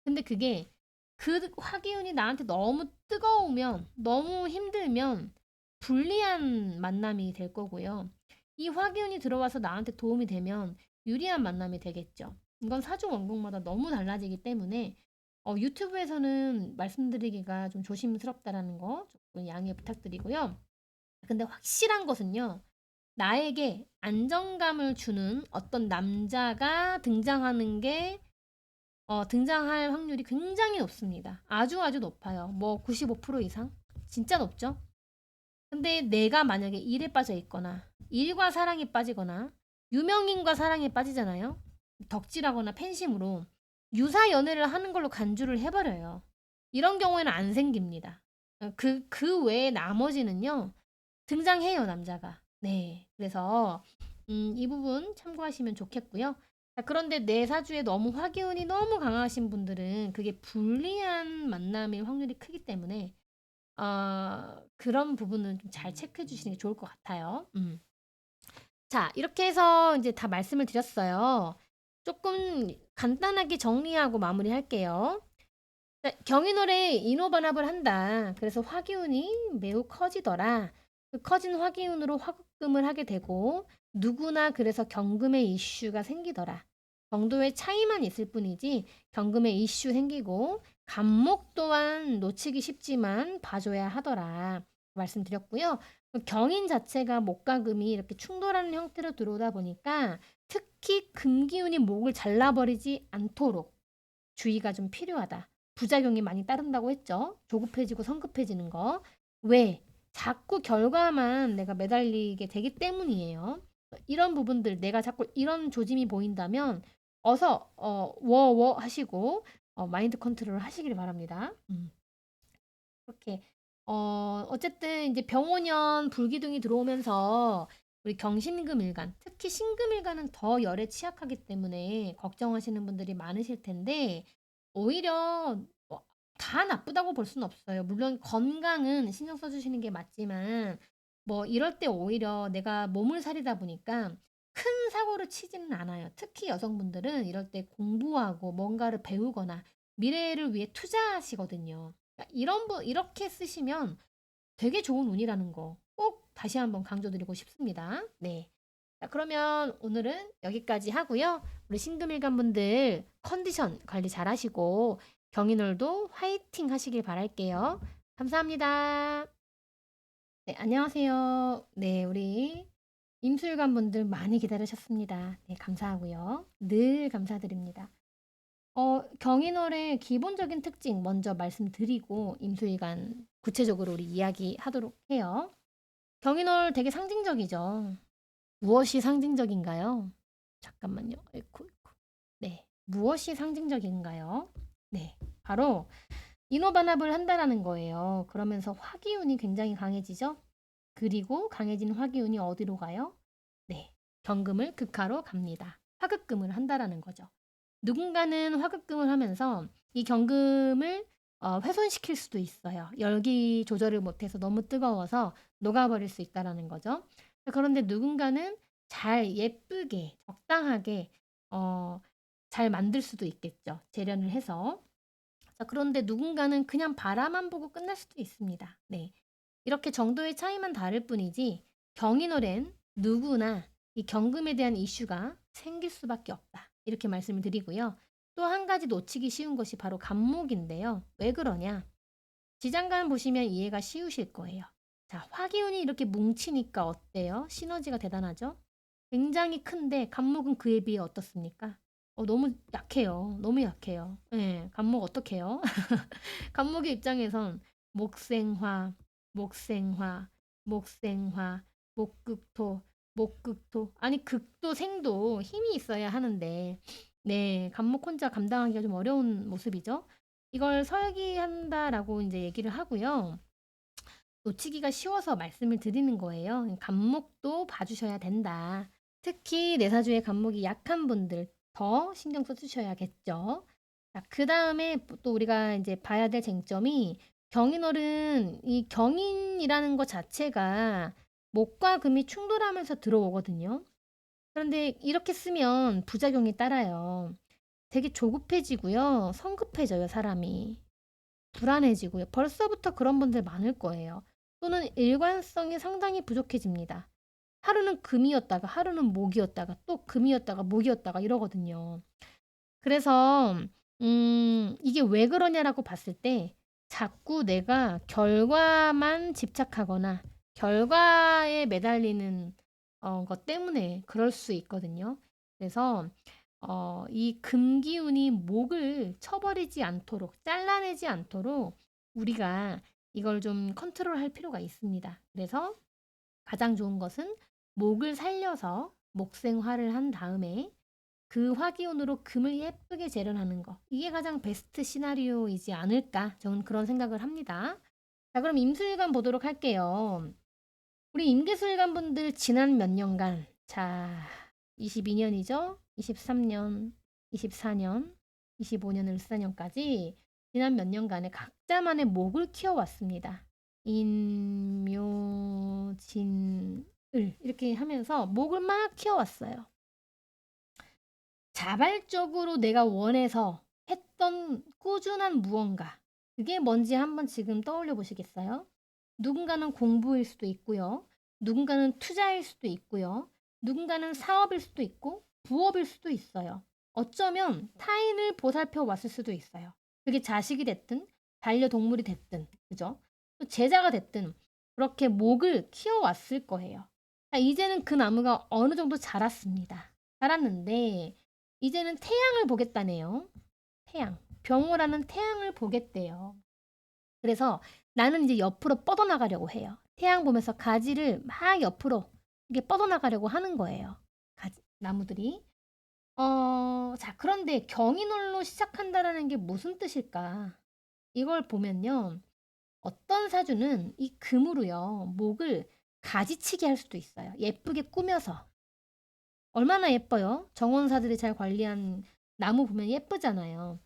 근데 그게 그 화기운이 나한테 너무 뜨거우면, 너무 힘들면 불리한 만남이 될 거고요. 이 화기운이 들어와서 나한테 도움이 되면 유리한 만남이 되겠죠. 이건 사주 원국마다 너무 달라지기 때문에 유튜브에서는 말씀드리기가 좀 조심스럽다라는 거 조금 양해 부탁드리고요. 근데 확실한 것은요. 나에게 안정감을 주는 어떤 남자가 등장할 확률이 굉장히 높습니다. 아주 아주 높아요. 뭐 95% 이상? 진짜 높죠? 근데 내가 만약에 일에 빠져 있거나, 일과 사랑에 빠지거나, 유명인과 사랑에 빠지잖아요? 덕질하거나 팬심으로 유사 연애를 하는 걸로 간주를 해버려요. 이런 경우에는 안 생깁니다. 그 외에 나머지는요, 등장해요, 남자가. 네. 그래서, 이 부분 참고하시면 좋겠고요. 자, 그런데 내 사주에 너무 화기운이 너무 강하신 분들은 그게 불리한 만남일 확률이 크기 때문에, 그런 부분은 좀 잘 체크해 주시는 게 좋을 것 같아요. 자, 이렇게 해서 이제 다 말씀을 드렸어요. 조금 간단하게 정리하고 마무리할게요. 자, 경인월에 인호반합을 한다. 그래서 화기운이 매우 커지더라. 그 커진 화기운으로 화급금을 하게 되고 누구나 그래서 경금의 이슈가 생기더라. 정도의 차이만 있을 뿐이지 경금의 이슈 생기고 간목 또한 놓치기 쉽지만 봐줘야 하더라. 말씀드렸고요. 경인 자체가 목과 금이 이렇게 충돌하는 형태로 들어오다 보니까 특히 금기운이 목을 잘라버리지 않도록 주의가 좀 필요하다. 부작용이 많이 따른다고 했죠. 조급해지고 성급해지는 거. 왜? 자꾸 결과만 내가 매달리게 되기 때문이에요. 이런 부분들 내가 자꾸 이런 조짐이 보인다면 어서 워워 하시고 마인드 컨트롤 하시길 바랍니다. 그렇게 어쨌든 이제 병오년 불기둥이 들어오면서 우리 경신금일간, 특히 신금일간은 더 열에 취약하기 때문에 걱정하시는 분들이 많으실 텐데 오히려 다 나쁘다고 볼 수는 없어요. 물론 건강은 신경 써주시는 게 맞지만 뭐 이럴 때 오히려 내가 몸을 사리다 보니까 큰 사고를 치지는 않아요. 특히 여성분들은 이럴 때 공부하고 뭔가를 배우거나 미래를 위해 투자하시거든요. 이렇게 쓰시면 되게 좋은 운이라는 거 꼭 다시 한번 강조드리고 싶습니다. 네. 자, 그러면 오늘은 여기까지 하고요. 우리 신금일간 분들 컨디션 관리 잘 하시고 경인월도 화이팅 하시길 바랄게요. 감사합니다. 네, 안녕하세요. 네, 우리 임술관 분들 많이 기다리셨습니다. 네, 감사하고요. 늘 감사드립니다. 경인월의 기본적인 특징 먼저 말씀드리고 임수일간 구체적으로 우리 이야기하도록 해요. 경인월 되게 상징적이죠. 무엇이 상징적인가요? 잠깐만요. 아이쿠, 아이쿠. 네, 무엇이 상징적인가요? 네, 바로 인호반합을 한다라는 거예요. 그러면서 화기운이 굉장히 강해지죠. 그리고 강해진 화기운이 어디로 가요? 네, 경금을 극하로 갑니다. 화극금을 한다라는 거죠. 누군가는 화급금을 하면서 이 경금을 훼손시킬 수도 있어요. 열기 조절을 못해서 너무 뜨거워서 녹아버릴 수 있다라는 거죠. 그런데 누군가는 잘 예쁘게 적당하게 잘 만들 수도 있겠죠. 재련을 해서. 자, 그런데 누군가는 그냥 바라만 보고 끝날 수도 있습니다. 네. 이렇게 정도의 차이만 다를 뿐이지 경인월엔 누구나 이 경금에 대한 이슈가 생길 수밖에 없다. 이렇게 말씀을 드리고요. 또 한 가지 놓치기 쉬운 것이 바로 간목인데요. 왜 그러냐? 지장간 보시면 이해가 쉬우실 거예요. 자, 화기운이 이렇게 뭉치니까 어때요? 시너지가 대단하죠? 굉장히 큰데 간목은 그에 비해 어떻습니까? 너무 약해요. 너무 약해요. 네, 간목 어떡해요? 간목의 입장에선 목생화, 목생화, 목생화, 목극토, 목극토. 아니 극도 생도 힘이 있어야 하는데 네, 간목 혼자 감당하기가 좀 어려운 모습이죠. 이걸 설계한다라고 이제 얘기를 하고요. 놓치기가 쉬워서 말씀을 드리는 거예요. 간목도 봐주셔야 된다. 특히 내사주의 간목이 약한 분들 더 신경 써주셔야겠죠. 자, 그 다음에 또 우리가 이제 봐야 될 쟁점이 경인월은 이 경인이라는 것 자체가 목과 금이 충돌하면서 들어오거든요. 그런데 이렇게 쓰면 부작용이 따라요. 되게 조급해지고요. 성급해져요, 사람이. 불안해지고요. 벌써부터 그런 분들 많을 거예요. 또는 일관성이 상당히 부족해집니다. 하루는 금이었다가 하루는 목이었다가 또 금이었다가 목이었다가 이러거든요. 그래서 이게 왜 그러냐라고 봤을 때 자꾸 내가 결과만 집착하거나 결과에 매달리는 것 때문에 그럴 수 있거든요. 그래서 이 금기운이 목을 쳐버리지 않도록 잘라내지 않도록 우리가 이걸 좀 컨트롤할 필요가 있습니다. 그래서 가장 좋은 것은 목을 살려서 목생화를 한 다음에 그 화기운으로 금을 예쁘게 재련하는 거. 이게 가장 베스트 시나리오이지 않을까? 저는 그런 생각을 합니다. 자, 그럼 임술관 보도록 할게요. 우리 임계술관 분들 지난 몇 년간, 자, 22년이죠? 23년, 24년, 25년, 14년까지 지난 몇 년간에 각자만의 목을 키워왔습니다. 인, 묘, 진, 을 이렇게 하면서 목을 막 키워왔어요. 자발적으로 내가 원해서 했던 꾸준한 무언가. 그게 뭔지 한번 지금 떠올려 보시겠어요? 누군가는 공부일 수도 있고요. 누군가는 투자일 수도 있고요. 누군가는 사업일 수도 있고 부업일 수도 있어요. 어쩌면 타인을 보살펴 왔을 수도 있어요. 그게 자식이 됐든 반려동물이 됐든 그죠? 또 제자가 됐든 그렇게 목을 키워왔을 거예요. 자, 이제는 그 나무가 어느 정도 자랐습니다. 자랐는데 이제는 태양을 보겠다네요. 태양. 병호라는 태양을 보겠대요. 그래서 나는 이제 옆으로 뻗어나가려고 해요. 태양 보면서 가지를 막 옆으로 이게 뻗어나가려고 하는 거예요. 나무들이. 자, 그런데 경인월로 시작한다라는 게 무슨 뜻일까? 이걸 보면요. 어떤 사주는 이 금으로요, 목을 가지치기 할 수도 있어요. 예쁘게 꾸며서. 얼마나 예뻐요? 정원사들이 잘 관리한 나무 보면 예쁘잖아요.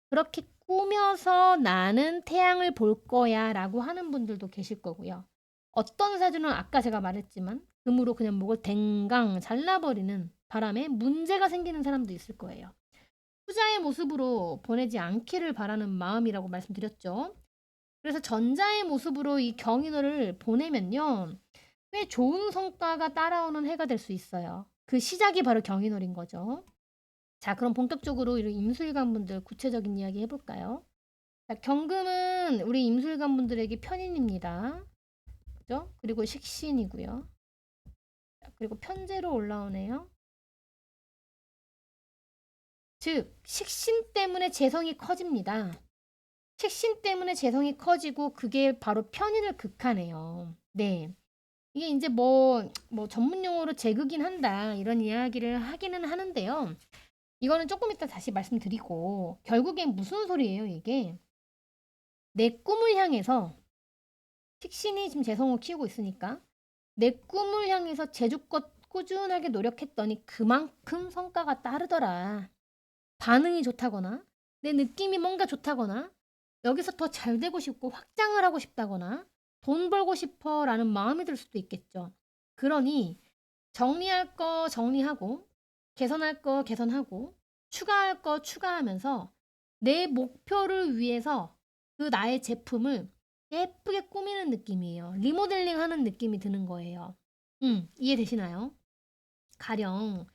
그렇게 꾸며서 나는 태양을 볼 거야 라고 하는 분들도 계실 거고요. 어떤 사주는 아까 제가 말했지만 금으로 그냥 목을 댕강 잘라버리는 바람에 문제가 생기는 사람도 있을 거예요. 후자의 모습으로 보내지 않기를 바라는 마음이라고 말씀드렸죠. 그래서 전자의 모습으로 이 경인호를 보내면요. 꽤 좋은 성과가 따라오는 해가 될 수 있어요. 그 시작이 바로 경인월인 거죠. 자, 그럼 본격적으로 이런 임술관 분들 구체적인 이야기 해볼까요? 자, 경금은 우리 임술관 분들에게 편인입니다. 그죠? 그리고 식신이고요. 자, 그리고 편제로 올라오네요. 즉, 식신 때문에 재성이 커집니다. 식신 때문에 재성이 커지고 그게 바로 편인을 극하네요. 네. 이게 이제 뭐 전문 용어로 재극인 한다 이런 이야기를 하기는 하는데요. 이거는 조금 이따 다시 말씀드리고 결국엔 무슨 소리예요, 이게? 내 꿈을 향해서 식신이 지금 재성을 키우고 있으니까 내 꿈을 향해서 제주껏 꾸준하게 노력했더니 그만큼 성과가 따르더라. 반응이 좋다거나 내 느낌이 뭔가 좋다거나 여기서 더 잘 되고 싶고 확장을 하고 싶다거나 돈 벌고 싶어라는 마음이 들 수도 있겠죠. 그러니 정리할 거 정리하고 개선할 거 개선하고 추가할 거 추가하면서 내 목표를 위해서 그 나의 제품을 예쁘게 꾸미는 느낌이에요. 리모델링 하는 느낌이 드는 거예요. 이해되시나요? 가령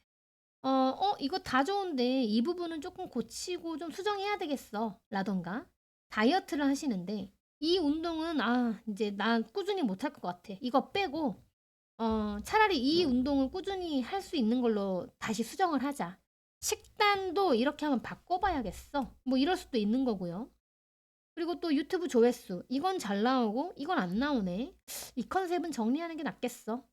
이거 다 좋은데 이 부분은 조금 고치고 좀 수정해야 되겠어. 라던가 다이어트를 하시는데 이 운동은 이제 난 꾸준히 못할 것 같아. 이거 빼고 차라리 이 운동을 꾸준히 할 수 있는 걸로 다시 수정을 하자. 식단도 이렇게 한번 바꿔봐야겠어. 뭐 이럴 수도 있는 거고요. 그리고 또 유튜브 조회수. 이건 잘 나오고 이건 안 나오네. 이 컨셉은 정리하는 게 낫겠어.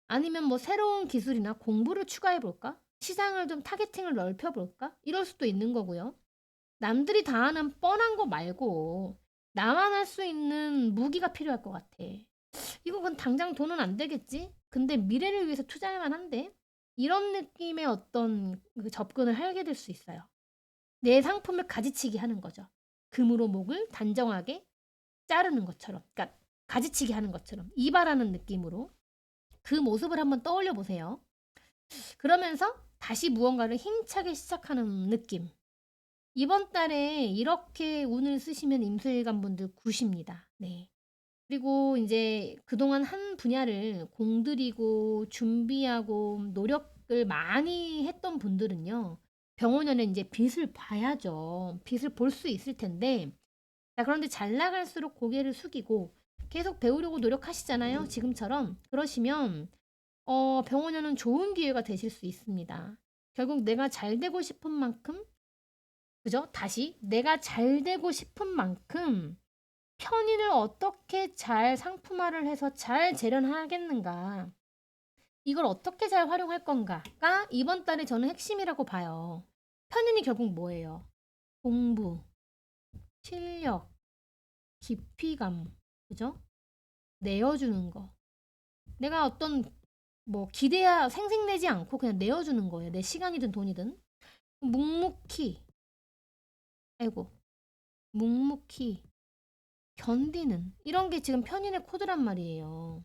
아니면 뭐 새로운 기술이나 공부를 추가해볼까? 시장을 좀 타겟팅을 넓혀볼까? 이럴 수도 있는 거고요. 남들이 다 하는 뻔한 거 말고 나만 할 수 있는 무기가 필요할 것 같아. 이거 그건 당장 돈은 안 되겠지? 근데 미래를 위해서 투자할 만한데? 이런 느낌의 어떤 그 접근을 하게 될 수 있어요. 내 상품을 가지치기 하는 거죠. 금으로 목을 단정하게 자르는 것처럼, 그러니까 가지치기 하는 것처럼 이발하는 느낌으로 그 모습을 한번 떠올려 보세요. 그러면서 다시 무언가를 힘차게 시작하는 느낌. 이번 달에 이렇게 운을 쓰시면 임술관 분들 굿입니다. 네. 그리고 이제 그동안 한 분야를 공들이고 준비하고 노력을 많이 했던 분들은요. 병원연에 이제 빛을 봐야죠. 빛을 볼 수 있을 텐데 자, 그런데 잘 나갈수록 고개를 숙이고 계속 배우려고 노력하시잖아요. 지금처럼. 그러시면 병원연은 좋은 기회가 되실 수 있습니다. 결국 내가 잘 되고 싶은 만큼 그죠? 다시 내가 잘 되고 싶은 만큼 편의를 어떻게 잘 상품화를 해서 잘 재련하겠는가? 이걸 어떻게 잘 활용할 건가가 이번 달에 저는 핵심이라고 봐요. 편인이 결국 뭐예요? 공부, 실력, 깊이감, 그죠? 내어주는 거. 내가 어떤 뭐 기대야 생색내지 않고 그냥 내어주는 거예요. 내 시간이든 돈이든. 묵묵히, 아이고, 묵묵히 견디는 이런 게 지금 편인의 코드란 말이에요.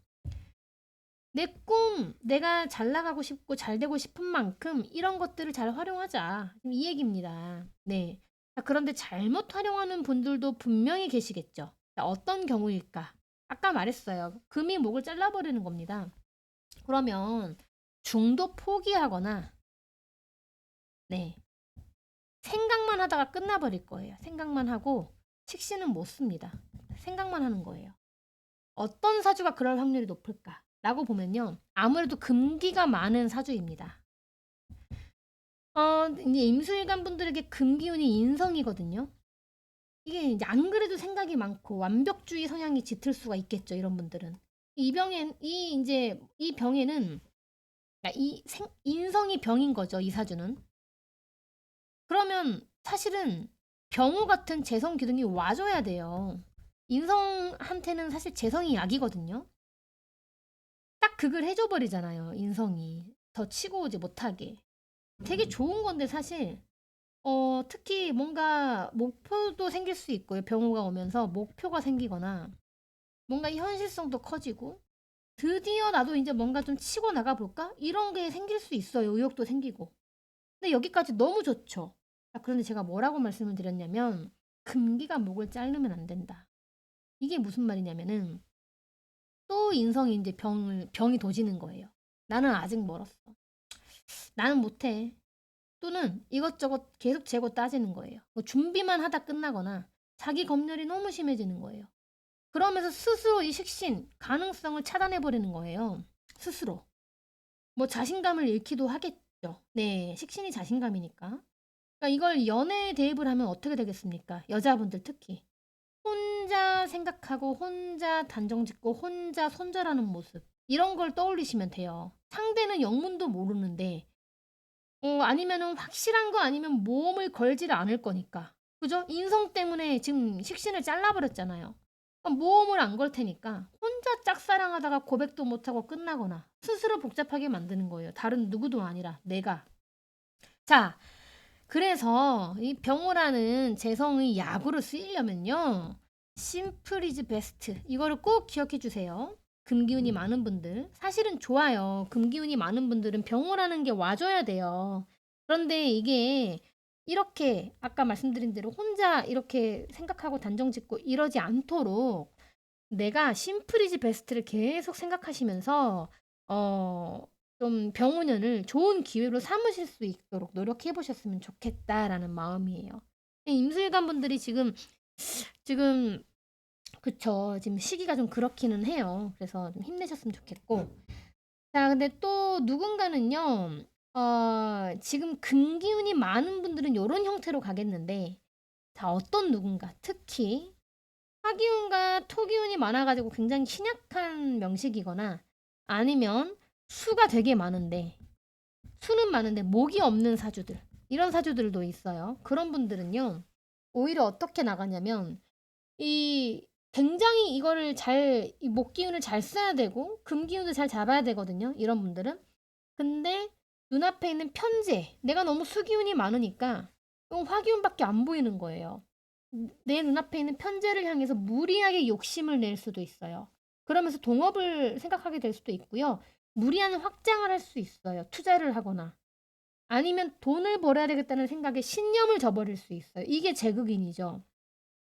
내 꿈, 내가 잘 나가고 싶고 잘 되고 싶은 만큼 이런 것들을 잘 활용하자. 이 얘기입니다. 네. 자, 그런데 잘못 활용하는 분들도 분명히 계시겠죠. 자, 어떤 경우일까? 아까 말했어요. 금이 목을 잘라버리는 겁니다. 그러면 중도 포기하거나 네, 생각만 하다가 끝나버릴 거예요. 생각만 하고 식신은 못 씁니다. 생각만 하는 거예요. 어떤 사주가 그럴 확률이 높을까? 라고 보면요. 아무래도 금기가 많은 사주입니다. 이제 임수일간 분들에게 금기운이 인성이거든요. 이게 이제 안 그래도 생각이 많고 완벽주의 성향이 짙을 수가 있겠죠. 이런 분들은. 이 병에는 인성이 병인 거죠. 이 사주는. 그러면 사실은 병우 같은 재성 기둥이 와줘야 돼요. 인성한테는 사실 재성이 약이거든요. 딱 그걸 해줘 버리잖아요. 인성이. 더 치고 오지 못하게. 되게 좋은 건데 사실 특히 뭔가 목표도 생길 수 있고요. 병우가 오면서 목표가 생기거나 뭔가 현실성도 커지고 드디어 나도 이제 뭔가 좀 치고 나가 볼까? 이런 게 생길 수 있어요. 의욕도 생기고. 근데 여기까지 너무 좋죠. 그런데 제가 뭐라고 말씀을 드렸냐면 금기가 목을 자르면 안 된다. 이게 무슨 말이냐면은 또 인성이 이제 병이 도지는 거예요. 나는 아직 멀었어. 나는 못해. 또는 이것저것 계속 재고 따지는 거예요. 뭐 준비만 하다 끝나거나 자기 검열이 너무 심해지는 거예요. 그러면서 스스로 이 식신 가능성을 차단해 버리는 거예요. 스스로. 뭐 자신감을 잃기도 하겠죠. 네, 식신이 자신감이니까. 그러니까 이걸 연애에 대입을 하면 어떻게 되겠습니까? 여자분들 특히. 혼자 생각하고 혼자 단정 짓고 혼자 손절하는 모습. 이런 걸 떠올리시면 돼요. 상대는 영문도 모르는데 아니면은 확실한 거 아니면 모험을 걸지를 않을 거니까. 그죠? 인성 때문에 지금 식신을 잘라버렸잖아요. 그럼 모험을 안 걸 테니까 혼자 짝사랑하다가 고백도 못하고 끝나거나 스스로 복잡하게 만드는 거예요. 다른 누구도 아니라 내가. 자, 그래서 이 병호라는 재성의 약으로 쓰이려면요. 심플 이즈 베스트. 이거를 꼭 기억해 주세요. 금기운이 많은 분들. 사실은 좋아요. 금기운이 많은 분들은 병호라는 게 와줘야 돼요. 그런데 이게 이렇게 아까 말씀드린 대로 혼자 이렇게 생각하고 단정 짓고 이러지 않도록 내가 심플 이즈 베스트를 계속 생각하시면서 어 좀 병원을 좋은 기회로 삼으실 수 있도록 노력해 보셨으면 좋겠다라는 마음이에요. 임술관 분들이 지금 그쵸. 지금 시기가 좀 그렇기는 해요. 그래서 좀 힘내셨으면 좋겠고. 자, 근데 또 누군가는요. 지금 금기운이 많은 분들은 요런 형태로 가겠는데 자, 어떤 누군가 특히 화기운과 토기운이 많아 가지고 굉장히 신약한 명식이거나 아니면 수가 되게 많은데 수는 많은데 목이 없는 사주들 이런 사주들도 있어요. 그런 분들은요. 오히려 어떻게 나가냐면 이 굉장히 이거를 이 목기운을 잘 써야 되고 금기운도 잘 잡아야 되거든요. 이런 분들은. 근데 눈앞에 있는 편재 내가 너무 수기운이 많으니까 화기운밖에 안 보이는 거예요. 내 눈앞에 있는 편재를 향해서 무리하게 욕심을 낼 수도 있어요. 그러면서 동업을 생각하게 될 수도 있고요. 무리한 확장을 할 수 있어요. 투자를 하거나. 아니면 돈을 벌어야 되겠다는 생각에 신념을 저버릴 수 있어요. 이게 제극인이죠.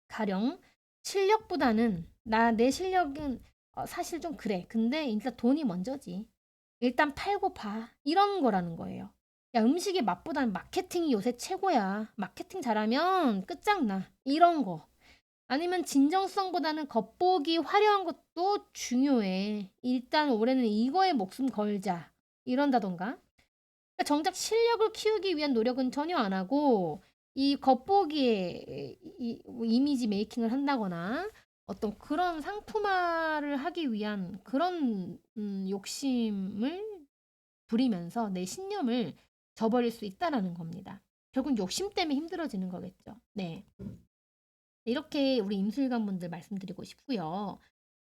가령 실력보다는 내 실력은 사실 좀 그래. 근데 일단 돈이 먼저지. 일단 팔고 봐. 이런 거라는 거예요. 야, 음식의 맛보다는 마케팅이 요새 최고야. 마케팅 잘하면 끝장나. 이런 거. 아니면 진정성보다는 겉보기 화려한 것도 중요해. 일단 올해는 이거에 목숨 걸자. 이런다던가. 그러니까 정작 실력을 키우기 위한 노력은 전혀 안 하고 이 겉보기에 이미지 메이킹을 한다거나 어떤 그런 상품화를 하기 위한 그런 욕심을 부리면서 내 신념을 저버릴 수 있다라는 겁니다. 결국 욕심 때문에 힘들어지는 거겠죠. 네. 이렇게 우리 임술관 분들 말씀드리고 싶고요.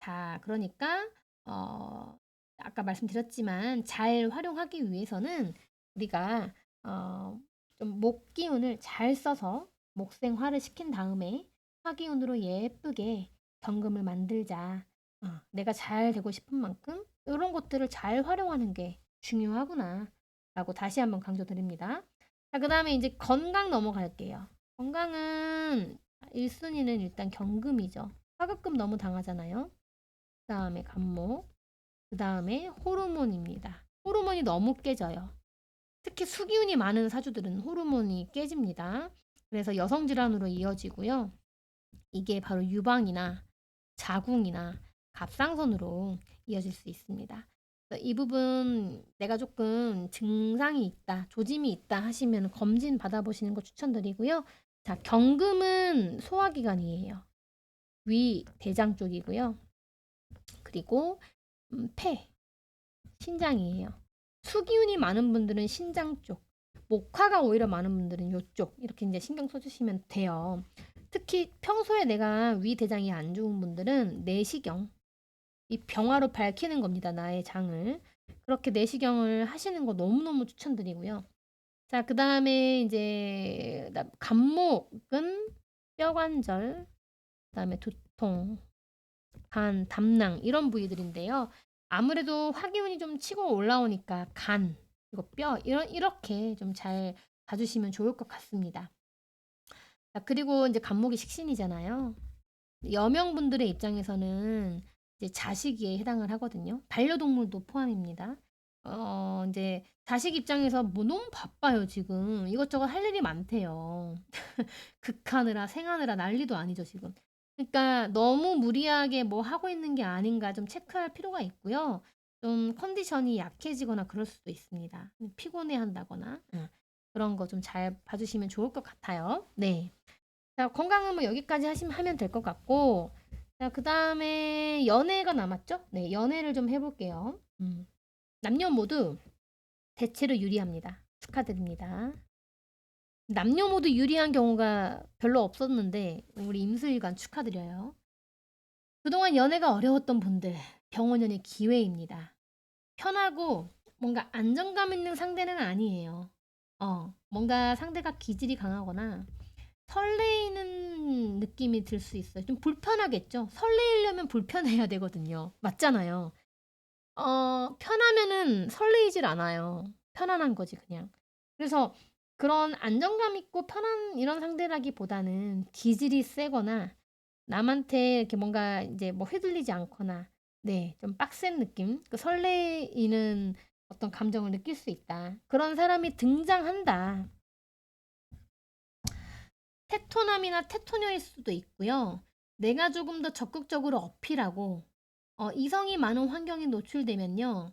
자, 그러니까 아까 말씀드렸지만 잘 활용하기 위해서는 우리가 좀 목기운을 잘 써서 목생화를 시킨 다음에 화기운으로 예쁘게 경금을 만들자. 내가 잘 되고 싶은 만큼 이런 것들을 잘 활용하는 게 중요하구나. 라고 다시 한번 강조드립니다. 자, 그 다음에 이제 건강 넘어갈게요. 건강은 1순위는 일단 경금이죠. 하급금 너무 당하잖아요. 그다음에 간목, 그다음에 호르몬입니다. 호르몬이 너무 깨져요. 특히 수기운이 많은 사주들은 호르몬이 깨집니다. 그래서 여성 질환으로 이어지고요. 이게 바로 유방이나 자궁이나 갑상선으로 이어질 수 있습니다. 이 부분 내가 조금 증상이 있다, 조짐이 있다 하시면 검진 받아보시는 거 추천드리고요. 자, 경금은 소화기관이에요. 위, 대장 쪽이고요. 그리고 폐, 신장이에요. 수기운이 많은 분들은 신장 쪽, 목화가 오히려 많은 분들은 이쪽 이렇게 이제 신경 써주시면 돼요. 특히 평소에 내가 위 대장이 안 좋은 분들은 내시경, 이 병화로 밝히는 겁니다. 나의 장을. 그렇게 내시경을 하시는 거 너무너무 추천드리고요. 자, 그 다음에 이제 간목은 뼈관절, 그 다음에 두통, 간, 담낭 이런 부위들인데요. 아무래도 화기운이 좀 치고 올라오니까 간, 그리고 뼈 이렇게 좀 잘 봐주시면 좋을 것 같습니다. 자, 그리고 이제 간목이 식신이잖아요. 여명분들의 입장에서는 이제 자식에 해당을 하거든요. 반려동물도 포함입니다. 이제 자식 입장에서 뭐 너무 바빠요, 지금. 이것저것 할 일이 많대요. 극하느라, 생하느라 난리도 아니죠, 지금. 그러니까 너무 무리하게 뭐 하고 있는 게 아닌가 좀 체크할 필요가 있고요. 좀 컨디션이 약해지거나 그럴 수도 있습니다. 피곤해 한다거나. 그런 거 좀 잘 봐주시면 좋을 것 같아요. 네. 자, 건강은 뭐 여기까지 하면 될 것 같고, 자, 그 다음에 연애가 남았죠? 네, 연애를 좀 해볼게요. 남녀 모두 대체로 유리합니다. 축하드립니다. 남녀 모두 유리한 경우가 별로 없었는데, 우리 임수일관 축하드려요. 그동안 연애가 어려웠던 분들, 병원연의 기회입니다. 편하고 뭔가 안정감 있는 상대는 아니에요. 뭔가 상대가 기질이 강하거나 설레이는 느낌이 들 수 있어요. 좀 불편하겠죠? 설레이려면 불편해야 되거든요. 맞잖아요. 편하면은 설레이질 않아요. 편안한 거지, 그냥. 그래서 그런 안정감 있고 편한 이런 상대라기보다는 기질이 세거나 남한테 이렇게 뭔가 이제 뭐 휘둘리지 않거나 네, 좀 빡센 느낌, 그 설레이는 어떤 감정을 느낄 수 있다. 그런 사람이 등장한다. 테토남이나 테토녀일 수도 있고요. 내가 조금 더 적극적으로 어필하고 이성이 많은 환경에 노출되면요.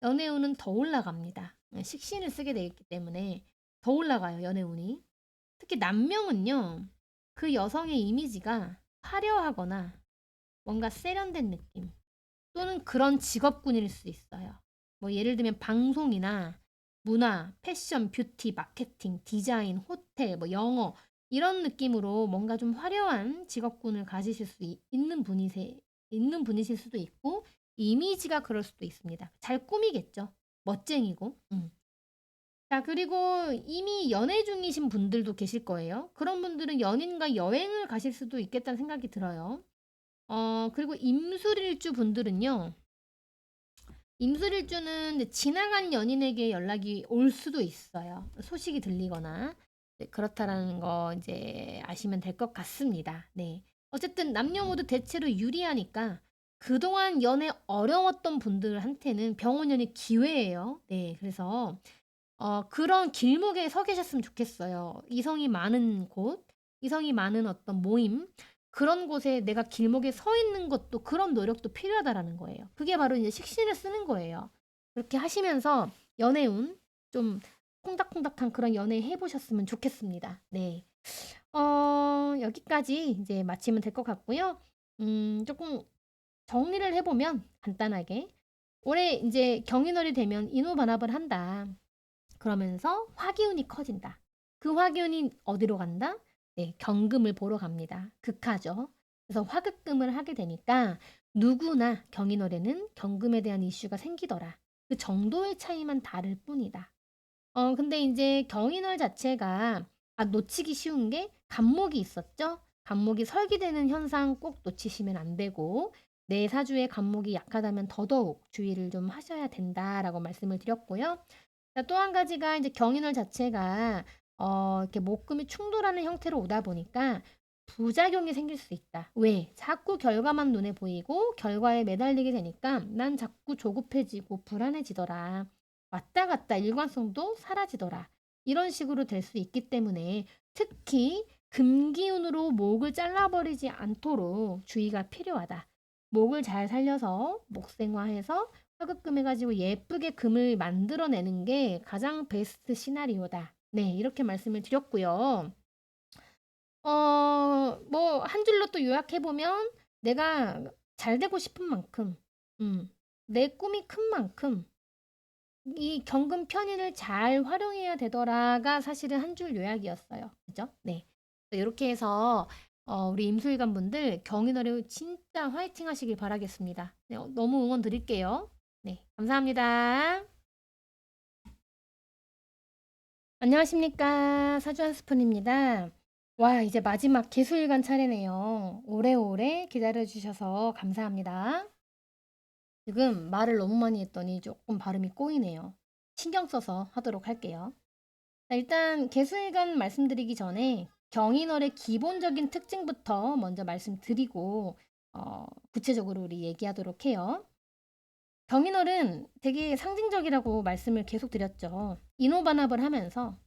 연애운은 더 올라갑니다. 식신을 쓰게 되기 때문에 더 올라가요, 연애운이. 특히 남명은요. 그 여성의 이미지가 화려하거나 뭔가 세련된 느낌 또는 그런 직업군일 수 있어요. 뭐 예를 들면 방송이나 문화, 패션, 뷰티, 마케팅, 디자인, 호텔, 뭐 영어 이런 느낌으로 뭔가 좀 화려한 직업군을 가지실 수 있는 분이실 수도 있고 이미지가 그럴 수도 있습니다. 잘 꾸미겠죠. 멋쟁이고. 자, 그리고 이미 연애 중이신 분들도 계실 거예요. 그런 분들은 연인과 여행을 가실 수도 있겠다는 생각이 들어요. 그리고 임술일주 분들은요. 임술일주는 지나간 연인에게 연락이 올 수도 있어요. 소식이 들리거나. 네, 그렇다라는 거 이제 아시면 될 것 같습니다. 네. 어쨌든 남녀 모두 대체로 유리하니까 그동안 연애 어려웠던 분들한테는 병원연이 기회예요. 네. 그래서 그런 길목에 서 계셨으면 좋겠어요. 이성이 많은 곳, 이성이 많은 어떤 모임, 그런 곳에 내가 길목에 서 있는 것도 그런 노력도 필요하다라는 거예요. 그게 바로 이제 식신을 쓰는 거예요. 그렇게 하시면서 연애운 좀 콩닥콩닥한 그런 연애 해보셨으면 좋겠습니다. 네. 여기까지 이제 마치면 될 것 같고요. 조금 정리를 해보면 간단하게 올해 이제 경인월이 되면 인호반합을 한다. 그러면서 화기운이 커진다. 그 화기운이 어디로 간다? 네, 경금을 보러 갑니다. 극하죠. 그래서 화극금을 하게 되니까 누구나 경인월에는 경금에 대한 이슈가 생기더라. 그 정도의 차이만 다를 뿐이다. 근데 이제 경인월 자체가 놓치기 쉬운 게 간목이 있었죠. 간목이 설기되는 현상 꼭 놓치시면 안 되고 내 사주의 간목이 약하다면 더더욱 주의를 좀 하셔야 된다라고 말씀을 드렸고요. 또 한 가지가 이제 경인월 자체가 이렇게 목금이 충돌하는 형태로 오다 보니까 부작용이 생길 수 있다. 왜? 자꾸 결과만 눈에 보이고 결과에 매달리게 되니까 난 자꾸 조급해지고 불안해지더라. 왔다 갔다 일관성도 사라지더라. 이런 식으로 될 수 있기 때문에 특히 금기운으로 목을 잘라버리지 않도록 주의가 필요하다. 목을 잘 살려서 목생화해서 화급금해가지고 예쁘게 금을 만들어내는 게 가장 베스트 시나리오다. 네, 이렇게 말씀을 드렸고요. 뭐 한 줄로 또 요약해 보면 내가 잘 되고 싶은 만큼, 내 꿈이 큰 만큼 이 경금 편인을 잘 활용해야 되더라가 사실은 한 줄 요약이었어요. 그죠? 네. 이렇게 해서 우리 임술관 분들 경인어뢰 진짜 화이팅 하시길 바라겠습니다. 네, 너무 응원 드릴게요. 네, 감사합니다. 안녕하십니까. 사주 한 스푼입니다. 와, 이제 마지막 개수일간 차례네요. 오래오래 기다려주셔서 감사합니다. 지금 말을 너무 많이 했더니 조금 발음이 꼬이네요. 신경 써서 하도록 할게요. 자, 일단 개수일간 말씀드리기 전에 경인월의 기본적인 특징부터 먼저 말씀드리고 구체적으로 우리 얘기하도록 해요. 경인월은 되게 상징적이라고 말씀을 계속 드렸죠. 인호반합을 하면서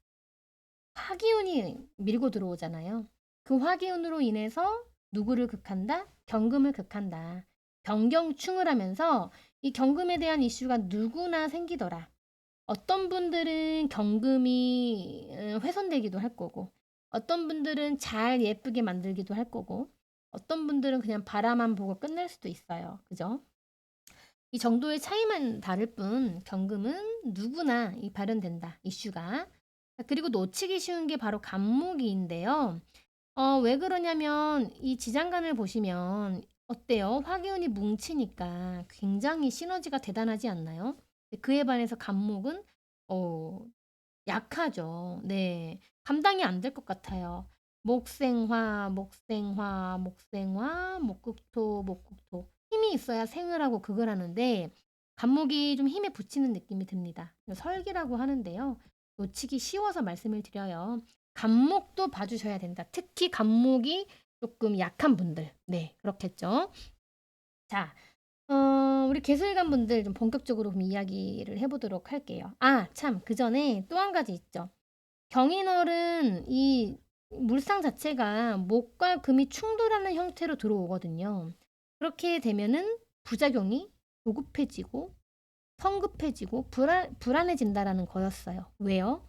화기운이 밀고 들어오잖아요. 그 화기운으로 인해서 누구를 극한다? 경금을 극한다. 병경충을 하면서 이 경금에 대한 이슈가 누구나 생기더라. 어떤 분들은 경금이 훼손되기도 할 거고, 어떤 분들은 잘 예쁘게 만들기도 할 거고, 어떤 분들은 그냥 바라만 보고 끝낼 수도 있어요. 그죠? 이 정도의 차이만 다를 뿐 경금은 누구나 이 발현된다. 이슈가. 그리고 놓치기 쉬운 게 바로 간목이인데요. 왜 그러냐면 이 지장간을 보시면 어때요? 화기운이 뭉치니까 굉장히 시너지가 대단하지 않나요? 그에 반해서 간목은 약하죠. 네. 감당이 안 될 것 같아요. 목생화, 목생화, 목생화, 목국토, 목국토. 힘이 있어야 생을 하고 극을 하는데 간목이 좀 힘에 부치는 느낌이 듭니다. 설기라고 하는데요. 놓치기 쉬워서 말씀을 드려요. 간목도 봐주셔야 된다. 특히 간목이 조금 약한 분들. 네, 그렇겠죠. 자, 우리 개수일관 분들 좀 본격적으로 그럼 이야기를 해보도록 할게요. 아, 참, 그 전에 또 한 가지 있죠. 경인월은 이 물상 자체가 목과 금이 충돌하는 형태로 들어오거든요. 그렇게 되면은 부작용이 조급해지고 성급해지고 불안해진다라는 거였어요. 왜요?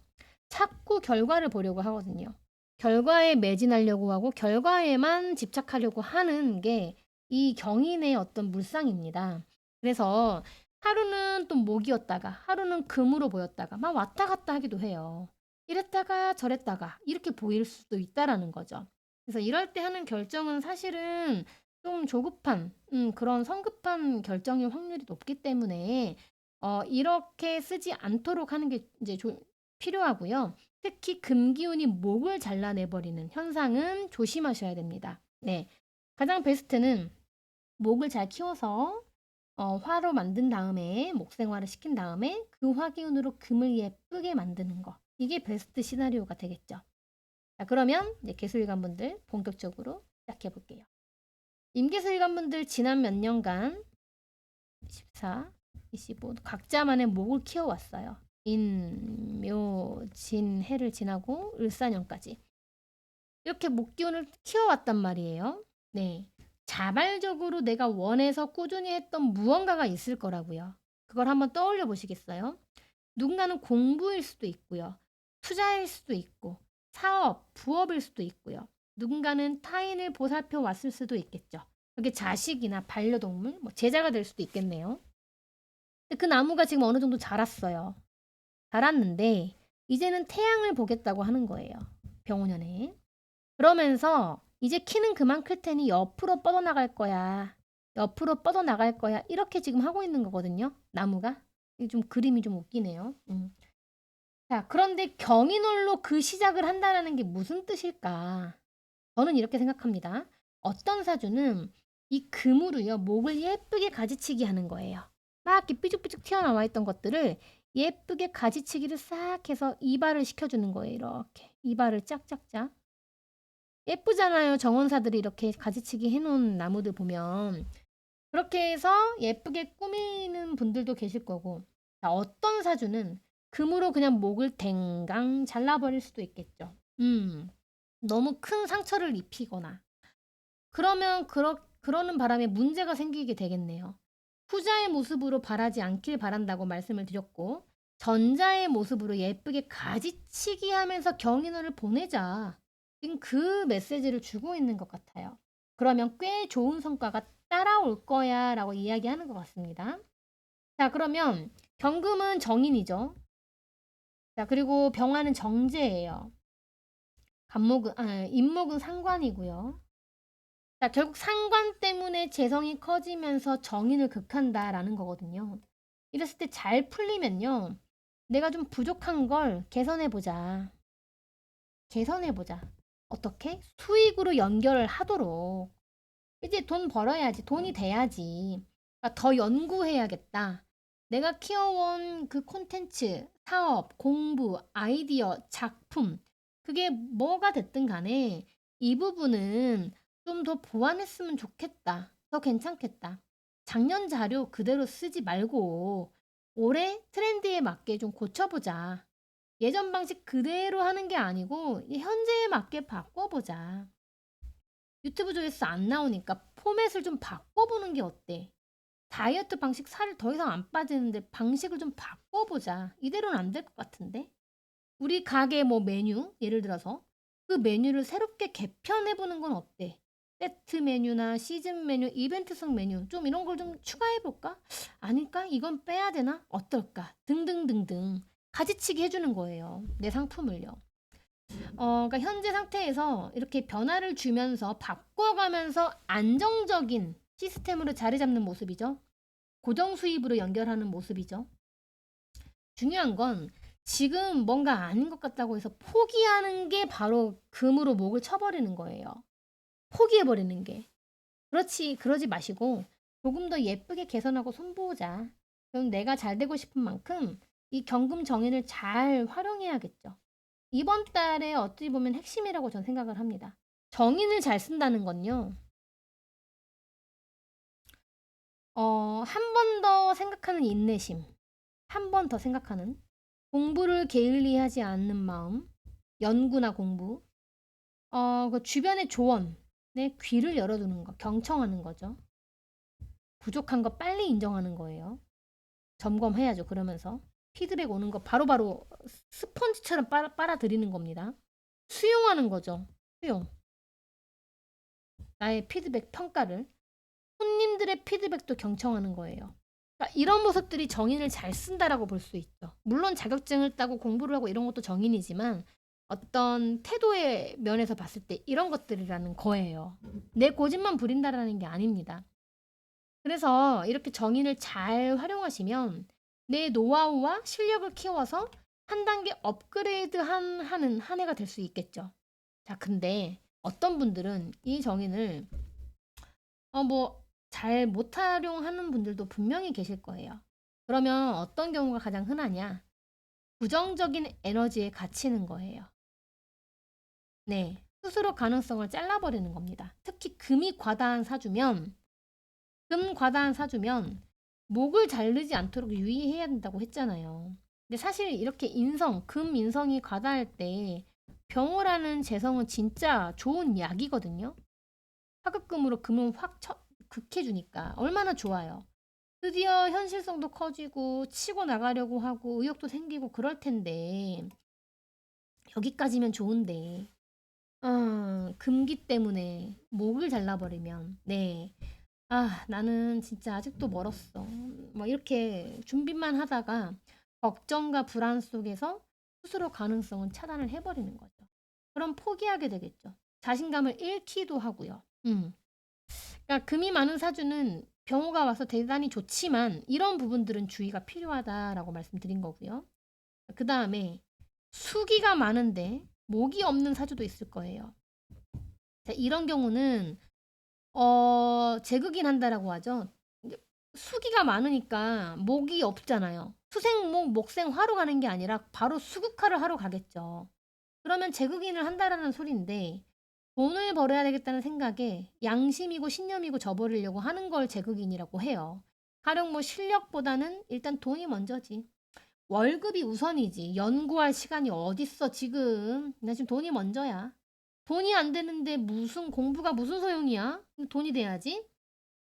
자꾸 결과를 보려고 하거든요. 결과에 매진하려고 하고 결과에만 집착하려고 하는 게 이 경인의 어떤 물상입니다. 그래서 하루는 또 목이었다가 하루는 금으로 보였다가 막 왔다 갔다 하기도 해요. 이랬다가 저랬다가 이렇게 보일 수도 있다라는 거죠. 그래서 이럴 때 하는 결정은 사실은 좀 조급한 그런 성급한 결정일 확률이 높기 때문에 이렇게 쓰지 않도록 하는 게 이제 필요하고요. 특히 금기운이 목을 잘라내버리는 현상은 조심하셔야 됩니다. 네. 가장 베스트는 목을 잘 키워서 화로 만든 다음에 목생화를 시킨 다음에 그 화기운으로 금을 예쁘게 만드는 거. 이게 베스트 시나리오가 되겠죠. 자, 그러면 이제 개수일관분들 본격적으로 시작해 볼게요. 임계수일관분들 지난 몇 년간 14, 25 각자만의 목을 키워왔어요. 인, 묘, 진, 해를 지나고 을사년까지. 이렇게 목 기운을 키워왔단 말이에요. 네. 자발적으로 내가 원해서 꾸준히 했던 무언가가 있을 거라고요. 그걸 한번 떠올려 보시겠어요? 누군가는 공부일 수도 있고요. 투자일 수도 있고, 사업, 부업일 수도 있고요. 누군가는 타인을 보살펴 왔을 수도 있겠죠. 그게 자식이나 반려동물, 뭐 제자가 될 수도 있겠네요. 근데 그 나무가 지금 어느 정도 자랐어요. 자랐는데 이제는 태양을 보겠다고 하는 거예요. 병원년에. 그러면서 이제 키는 그만 클 테니 옆으로 뻗어나갈 거야. 옆으로 뻗어나갈 거야. 이렇게 지금 하고 있는 거거든요. 나무가. 이게 좀 그림이 좀 웃기네요. 자, 그런데 경인월로 그 시작을 한다는 게 무슨 뜻일까? 저는 이렇게 생각합니다. 어떤 사주는 이 금으로요, 목을 예쁘게 가지치기 하는 거예요. 막 이렇게 삐죽삐죽 튀어나와 있던 것들을 예쁘게 가지치기를 싹 해서 이발을 시켜주는 거예요. 이렇게. 이발을 짝짝짝. 예쁘잖아요. 정원사들이 이렇게 가지치기 해 놓은 나무들 보면. 그렇게 해서 예쁘게 꾸미는 분들도 계실 거고, 자, 어떤 사주는 금으로 그냥 목을 댕강 잘라버릴 수도 있겠죠. 너무 큰 상처를 입히거나. 그러면 그러는 바람에 문제가 생기게 되겠네요. 후자의 모습으로 바라지 않길 바란다고 말씀을 드렸고, 전자의 모습으로 예쁘게 가지치기 하면서 경인원을 보내자. 지금 그 메시지를 주고 있는 것 같아요. 그러면 꽤 좋은 성과가 따라올 거야 라고 이야기하는 것 같습니다. 자, 그러면 경금은 정인이죠. 자, 그리고 병화는 정제예요. 임목은 상관이고요. 자, 결국 상관 때문에 재성이 커지면서 정인을 극한다라는 거거든요. 이랬을 때 잘 풀리면요. 내가 좀 부족한 걸 개선해보자. 개선해보자. 어떻게? 수익으로 연결을 하도록. 이제 돈 벌어야지. 돈이 돼야지. 그러니까 더 연구해야겠다. 내가 키워온 그 콘텐츠, 사업, 공부, 아이디어, 작품. 그게 뭐가 됐든 간에 이 부분은 좀 더 보완했으면 좋겠다. 더 괜찮겠다. 작년 자료 그대로 쓰지 말고 올해 트렌드에 맞게 좀 고쳐보자. 예전 방식 그대로 하는 게 아니고 현재에 맞게 바꿔보자. 유튜브 조회수 안 나오니까 포맷을 좀 바꿔보는 게 어때? 다이어트 방식 살을 더 이상 안 빠지는데 방식을 좀 바꿔보자. 이대로는 안 될 것 같은데? 우리 가게 뭐 메뉴, 예를 들어서 그 메뉴를 새롭게 개편해보는 건 어때? 세트 메뉴나 시즌 메뉴, 이벤트성 메뉴 좀 이런 걸 좀 추가해볼까? 아닐까? 이건 빼야 되나? 어떨까? 등등등등 가지치기 해주는 거예요. 내 상품을요. 그러니까 현재 상태에서 이렇게 변화를 주면서 바꿔가면서 안정적인 시스템으로 자리 잡는 모습이죠. 고정 수입으로 연결하는 모습이죠. 중요한 건 지금 뭔가 아닌 것 같다고 해서 포기하는 게 바로 금으로 목을 쳐버리는 거예요. 포기해버리는 게. 그러지 마시고 조금 더 예쁘게 개선하고 손보자. 그럼 내가 잘 되고 싶은 만큼 이 경금 정인을 잘 활용해야겠죠. 이번 달에 어찌 보면 핵심이라고 전 생각을 합니다. 정인을 잘 쓴다는 건요. 한 번 더 생각하는 인내심. 한 번 더 생각하는. 공부를 게을리하지 않는 마음. 연구나 공부. 그 주변의 조언에 귀를 열어두는 거. 경청하는 거죠. 부족한 거 빨리 인정하는 거예요. 점검해야죠. 그러면서. 피드백 오는 거 바로바로 스펀지처럼 빨아들이는 겁니다. 수용하는 거죠. 수용. 나의 피드백 평가를. 손님들의 피드백도 경청하는 거예요. 그러니까 이런 모습들이 정인을 잘 쓴다라고 볼 수 있죠. 물론 자격증을 따고 공부를 하고 이런 것도 정인이지만 어떤 태도의 면에서 봤을 때 이런 것들이라는 거예요. 내 고집만 부린다라는 게 아닙니다. 그래서 이렇게 정인을 잘 활용하시면 내 노하우와 실력을 키워서 한 단계 업그레이드 하는 한 해가 될 수 있겠죠. 자, 근데 어떤 분들은 이 정인을 잘 못 활용하는 분들도 분명히 계실 거예요. 그러면 어떤 경우가 가장 흔하냐? 부정적인 에너지에 갇히는 거예요. 네. 스스로 가능성을 잘라버리는 겁니다. 특히 금이 과다한 사주면, 금 과다한 사주면, 목을 자르지 않도록 유의해야 된다고 했잖아요. 근데 사실 이렇게 금 인성이 과다할 때, 병호라는 재성은 진짜 좋은 약이거든요. 화급금으로 금은 확 극해주니까 얼마나 좋아요. 드디어 현실성도 커지고 치고 나가려고 하고 의욕도 생기고 그럴 텐데 여기까지면 좋은데 금기 때문에 목을 잘라버리면 네. 나는 진짜 아직도 멀었어. 뭐 이렇게 준비만 하다가 걱정과 불안 속에서 스스로 가능성은 차단을 해버리는 거죠. 그럼 포기하게 되겠죠. 자신감을 잃기도 하고요. 그러니까 금이 많은 사주는 병호가 와서 대단히 좋지만 이런 부분들은 주의가 필요하다라고 말씀드린 거고요. 그 다음에 수기가 많은데 목이 없는 사주도 있을 거예요. 자, 이런 경우는 재극인한다라고 하죠. 수기가 많으니까 목이 없잖아요. 수생목, 목생화로 가는 게 아니라 바로 수국화를 하러 가겠죠. 그러면 재극인을 한다라는 소리인데 돈을 벌어야 되겠다는 생각에 양심이고 신념이고 저버리려고 하는 걸 제극인이라고 해요. 가령 뭐 실력보다는 일단 돈이 먼저지. 월급이 우선이지. 연구할 시간이 어딨어, 지금. 나 지금 돈이 먼저야. 돈이 안 되는데 무슨 공부가 무슨 소용이야? 돈이 돼야지.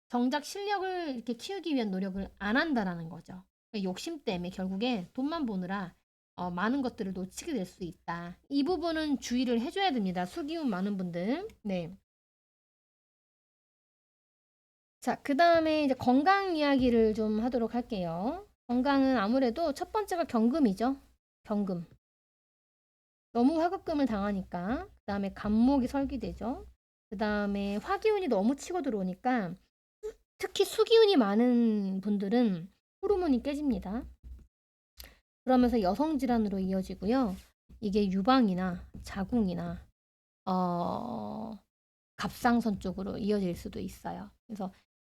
정작 실력을 이렇게 키우기 위한 노력을 안 한다라는 거죠. 그러니까 욕심 때문에 결국에 돈만 보느라 많은 것들을 놓치게 될 수 있다. 이 부분은 주의를 해줘야 됩니다. 수기운 많은 분들. 네. 자, 그 다음에 이제 건강 이야기를 좀 하도록 할게요. 건강은 아무래도 첫 번째가 경금이죠. 경금. 너무 화급금을 당하니까. 그 다음에 간목이 설기되죠. 그 다음에 화기운이 너무 치고 들어오니까 특히 수기운이 많은 분들은 호르몬이 깨집니다. 그러면서 여성 질환으로 이어지고요. 이게 유방이나 자궁이나 갑상선 쪽으로 이어질 수도 있어요. 그래서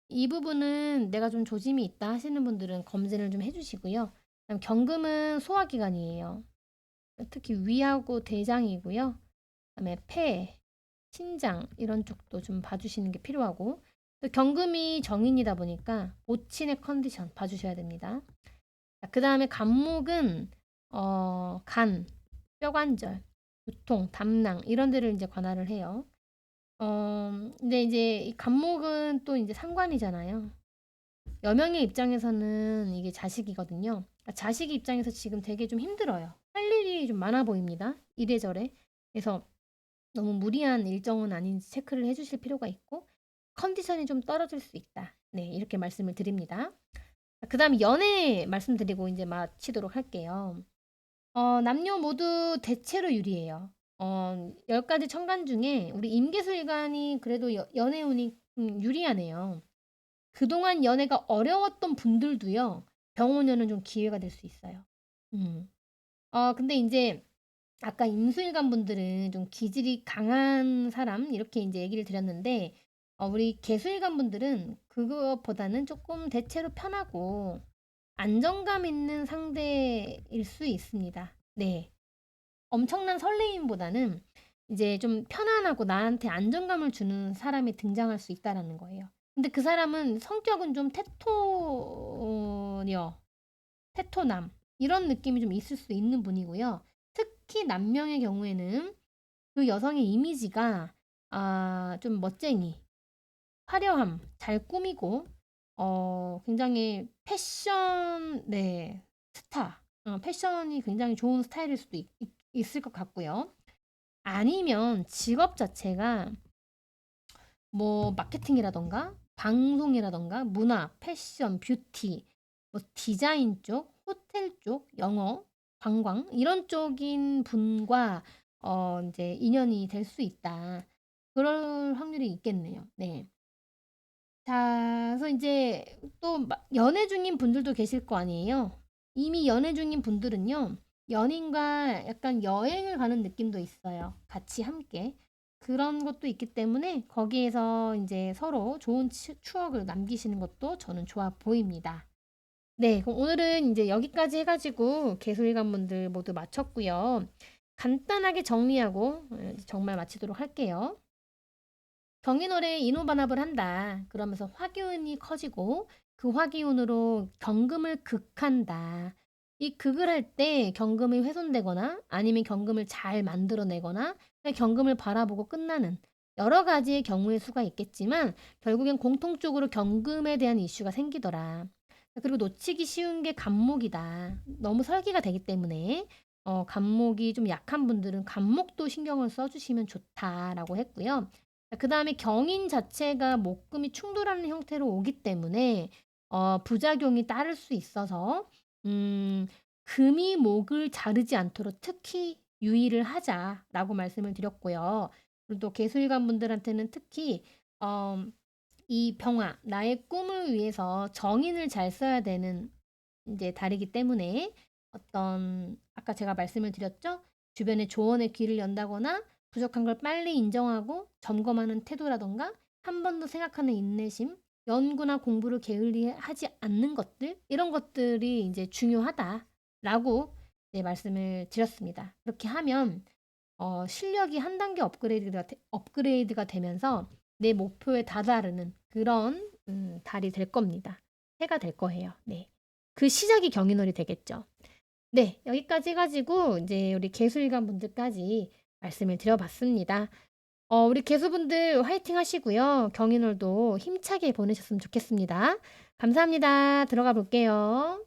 이 부분은 내가 좀 조짐이 있다 하시는 분들은 검진을 좀 해주시고요. 그다음 경금은 소화기관이에요. 특히 위하고 대장이고요. 그다음에 폐, 신장 이런 쪽도 좀 봐주시는 게 필요하고 또 경금이 정인이다 보니까 모친의 컨디션 봐주셔야 됩니다. 그 다음에 간목은 간, 뼈관절, 두통, 담낭 이런 데를 이제 관할을 해요. 근데 이제 이 간목은 또 이제 상관이잖아요. 여명의 입장에서는 이게 자식이거든요. 그러니까 자식 입장에서 지금 되게 좀 힘들어요. 할 일이 좀 많아 보입니다. 이래저래. 그래서 너무 무리한 일정은 아닌지 체크를 해주실 필요가 있고 컨디션이 좀 떨어질 수 있다. 네, 이렇게 말씀을 드립니다. 그 다음에 연애 말씀드리고 이제 마치도록 할게요. 남녀 모두 대체로 유리해요. 10가지 천간 중에 우리 임계술간이 그래도 연애운이 유리하네요. 그동안 연애가 어려웠던 분들도요, 병원연은 좀 기회가 될 수 있어요. 음. 근데 이제 아까 임수일간 분들은 좀 기질이 강한 사람, 이렇게 이제 얘기를 드렸는데, 우리 개수일간 분들은 그것보다는 조금 대체로 편하고 안정감 있는 상대일 수 있습니다. 네. 엄청난 설레임보다는 이제 좀 편안하고 나한테 안정감을 주는 사람이 등장할 수 있다라는 거예요. 근데 그 사람은 성격은 좀 테토남 이런 느낌이 좀 있을 수 있는 분이고요. 특히 남명의 경우에는 그 여성의 이미지가 좀 멋쟁이, 화려함, 잘 꾸미고 굉장히 네, 스타. 패션이 굉장히 좋은 스타일일 수도 있을 것 같고요. 아니면 직업 자체가 뭐 마케팅이라던가 방송이라던가 문화, 패션, 뷰티, 뭐 디자인 쪽, 호텔 쪽, 영어, 관광 이런 쪽인 분과 이제 인연이 될 수 있다. 그럴 확률이 있겠네요. 네. 자, 그래서 이제 또 연애 중인 분들도 계실 거 아니에요. 이미 연애 중인 분들은요, 연인과 약간 여행을 가는 느낌도 있어요. 같이 함께. 그런 것도 있기 때문에 거기에서 이제 서로 좋은 추억을 남기시는 것도 저는 좋아 보입니다. 네, 그럼 오늘은 이제 여기까지 해가지고 개소일관분들 모두 마쳤고요. 간단하게 정리하고 정말 마치도록 할게요. 경인월에 인호반합을 한다. 그러면서 화기운이 커지고 그 화기운으로 경금을 극한다. 이 극을 할 때 경금이 훼손되거나 아니면 경금을 잘 만들어내거나 그냥 경금을 바라보고 끝나는 여러 가지의 경우의 수가 있겠지만 결국엔 공통적으로 경금에 대한 이슈가 생기더라. 그리고 놓치기 쉬운 게 간목이다. 너무 설계가 되기 때문에 간목이 좀 약한 분들은 간목도 신경을 써주시면 좋다라고 했고요. 그 다음에 경인 자체가 목금이 충돌하는 형태로 오기 때문에 부작용이 따를 수 있어서 금이 목을 자르지 않도록 특히 유의를 하자라고 말씀을 드렸고요. 그리고 또 개수일관 분들한테는 특히 이 병화, 나의 꿈을 위해서 정인을 잘 써야 되는 이제 달이기 때문에 아까 제가 말씀을 드렸죠? 주변에 조언의 귀를 연다거나 부족한 걸 빨리 인정하고 점검하는 태도라던가 한 번 더 생각하는 인내심, 연구나 공부를 게을리하지 않는 것들 이런 것들이 이제 중요하다라고 네, 말씀을 드렸습니다. 그렇게 하면 실력이 한 단계 업그레이드가 되면서 내 목표에 다다르는 그런 달이 될 겁니다. 해가 될 거예요. 네. 그 시작이 경인월이 되겠죠. 네. 여기까지 해 가지고 이제 우리 개수일간 분들까지 말씀을 드려 봤습니다. 우리 개수분들 화이팅 하시고요. 경인월도 힘차게 보내셨으면 좋겠습니다. 감사합니다. 들어가 볼게요.